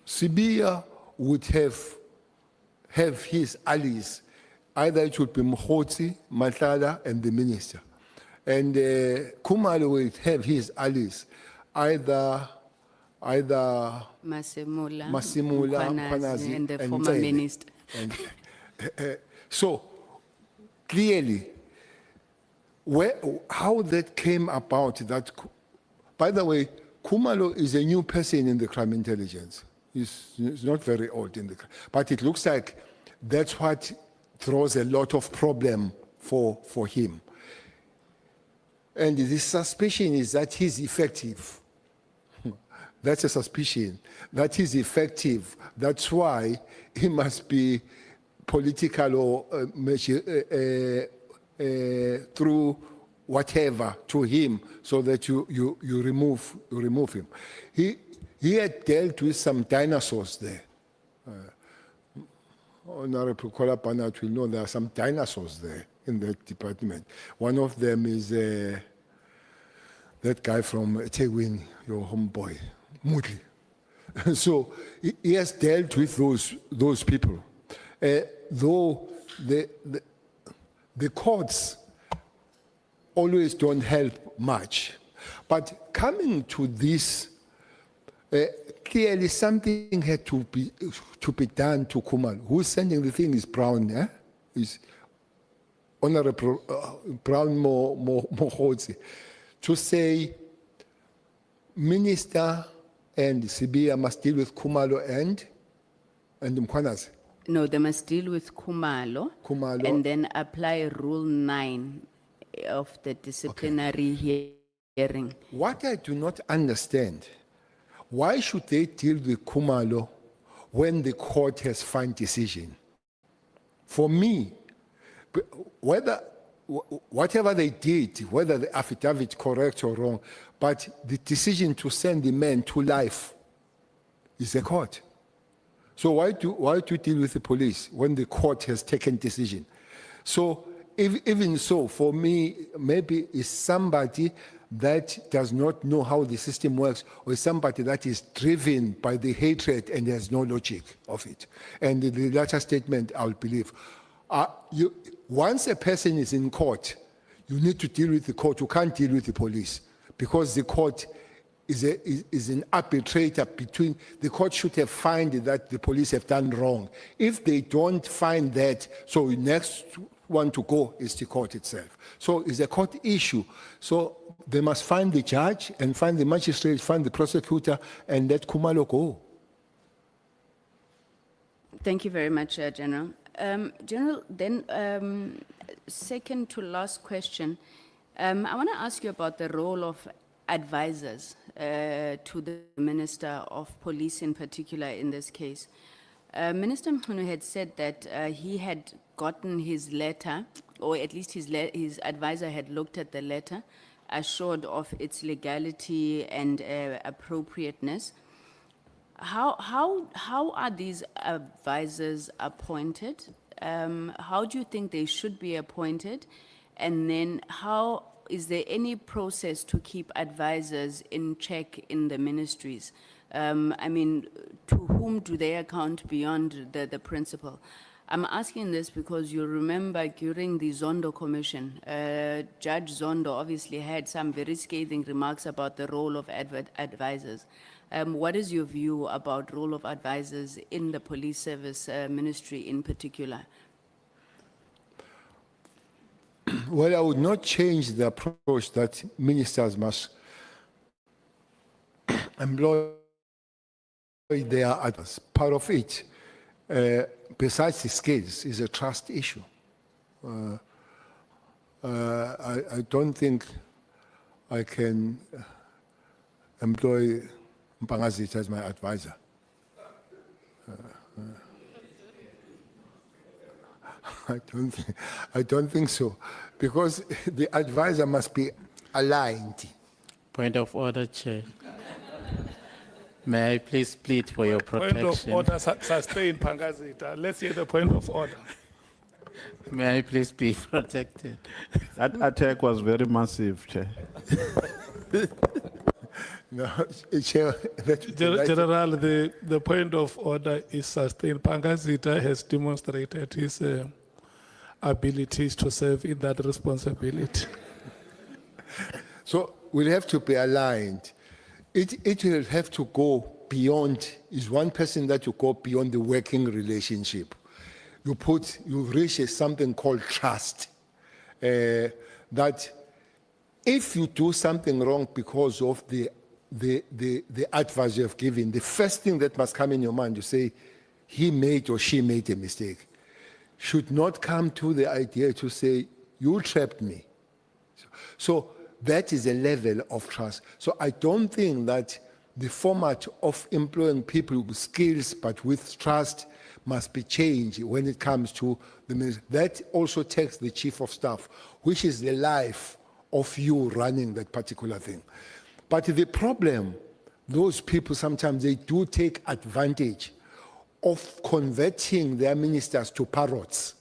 Sibia would have his allies. Either it would be Mkhwanazi, Matlala, and the minister. And Khumalo would have his allies. Either Masemula, Mkhwanazi, and the former Cele. minister. And, so, clearly, how that came about, that, by the way, Khumalo is a new person in the crime intelligence. He's not very old in the crime. But it looks like that's what throws a lot of problem for him. And the suspicion is that he's effective. That's a suspicion, that he's effective. That's why he must be political or through whatever to him, so that you remove him. He had dealt with some dinosaurs there. Honorable Kolapanat will know there are some dinosaurs there in that department. One of them is that guy from Tegwin, your homeboy, Mutli. So he has dealt with those people. Though the courts always don't help much. But coming to this, clearly something had to be done to Khumalo. Who's sending the thing is Brown, is Honorable Brown Mkhwanazi, to say Minister and Sibia must deal with Khumalo and Mkhwanazi. No, they must deal with Khumalo. Khumalo. And then apply Rule 9 of the disciplinary hearing. What I do not understand, why should they deal with Khumalo when the court has final decision? For me, whatever they did, whether the affidavit correct or wrong, but the decision to send the man to life is the court. So why do deal with the police when the court has taken decision? So even so, for me, maybe it's somebody that does not know how the system works, or somebody that is driven by the hatred and has no logic of it. And the latter statement, I'll believe. Once a person is in court, you need to deal with the court. You can't deal with the police, because the court is an arbitrator between. The court should have found that the police have done wrong. If they don't find that, so the next one to go is the court itself. So it's a court issue. So they must find the judge and find the magistrate, find the prosecutor, and let Khumalo go. Thank you very much, General. General, then second to last question. I want to ask you about the role of advisors to the Minister of Police in particular in this case. Minister Mkhwanazi had said that he had gotten his letter, or at least his advisor had looked at the letter, assured of its legality and appropriateness. How are these advisors appointed? How do you think they should be appointed? And then is there any process to keep advisors in check in the ministries? I mean, to whom do they account beyond the principal? I'm asking this because you remember during the Zondo Commission, Judge Zondo obviously had some very scathing remarks about the role of advisors. What is your view about role of advisors in the police service ministry in particular? Well, I would not change the approach that ministers must employ their advisors. Part of it, besides the skills, is a trust issue. I don't think I can employ Mkhwanazi as my advisor. I don't think so, because the advisor must be aligned. Point of order, Chair. May I please plead for your Point of protection? order, sustain Pangazita. Let's hear the point of order. May I please be protected? That attack was very massive, Chair. No, Chair, General, the point of order is sustained. Pangazita has demonstrated his abilities to serve in that responsibility. So we'll have to be aligned. It will have to go beyond, is one person that you go beyond the working relationship. You reach something called trust. That if you do something wrong because of the advice you have given, the first thing that must come in your mind, you say, he made or she made a mistake. Should not come to the idea to say, you trapped me. So that is a level of trust. So I don't think that the format of employing people with skills but with trust must be changed when it comes to the minister. That also takes the chief of staff, which is the life of you running that particular thing. But the problem, those people sometimes they do take advantage of converting their ministers to parrots.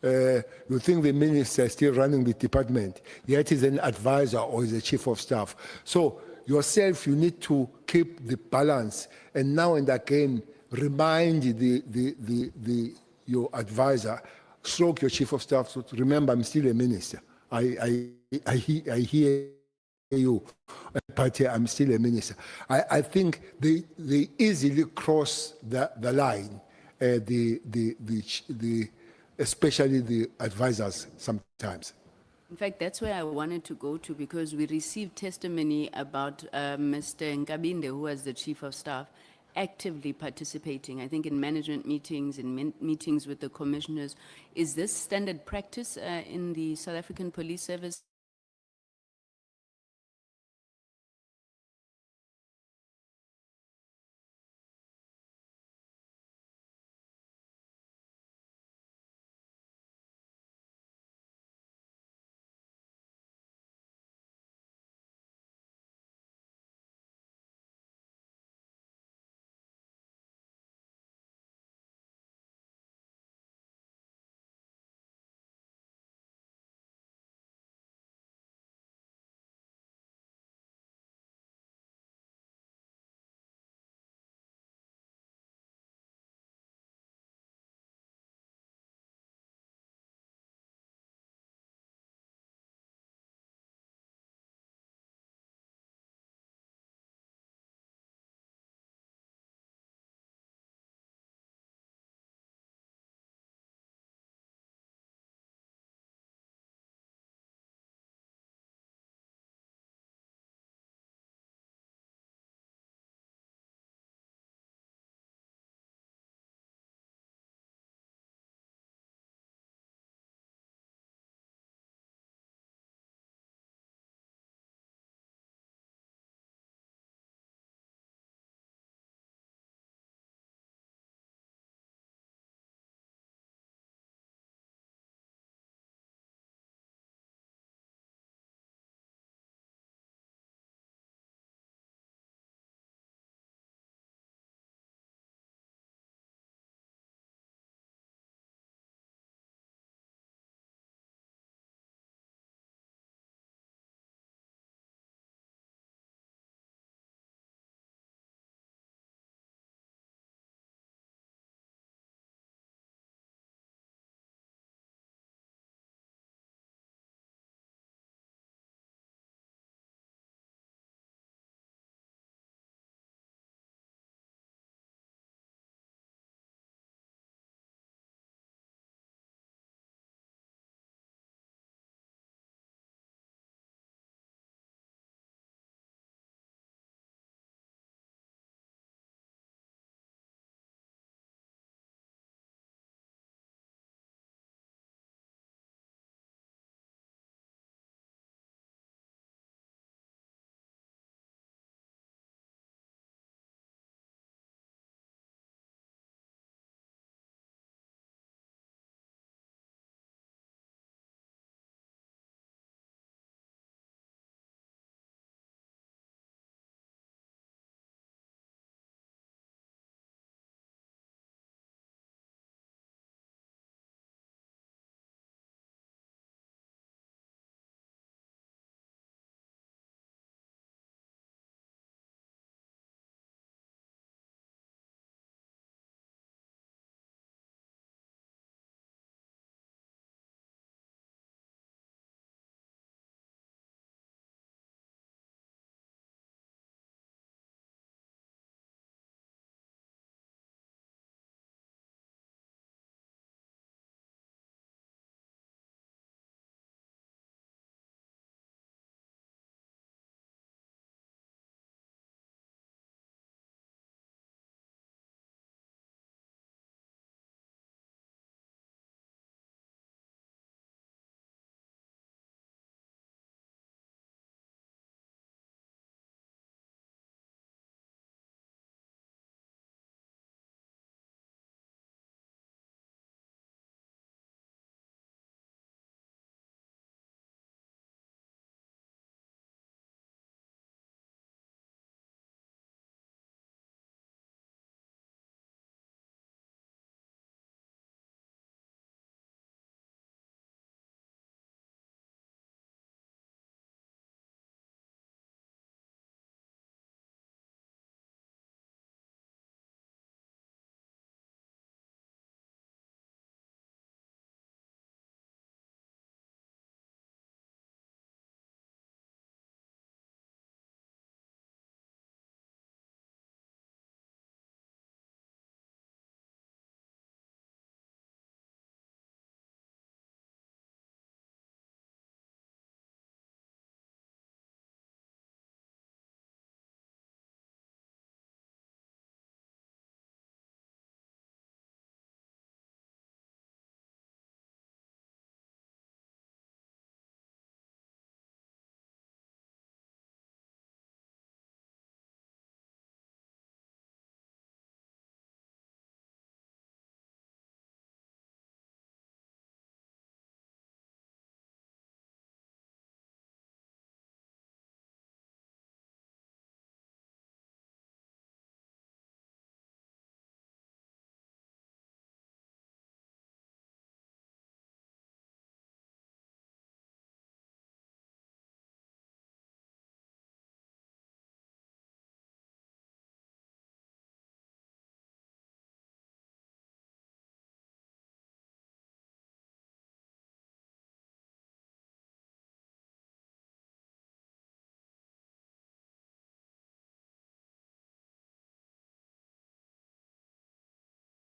You think the minister is still running the department, yet he's an advisor or is a chief of staff. So yourself, you need to keep the balance, and now and again remind your advisor, stroke your chief of staff. So to remember, I'm still a minister. I hear you, but I'm still a minister. I think they easily cross the line. Especially the advisors sometimes. In fact, that's where I wanted to go to, because we received testimony about Mr. Nkabinde, who was the chief of staff, actively participating, I think, in management meetings, in meetings with the commissioners. Is this standard practice in the South African Police Service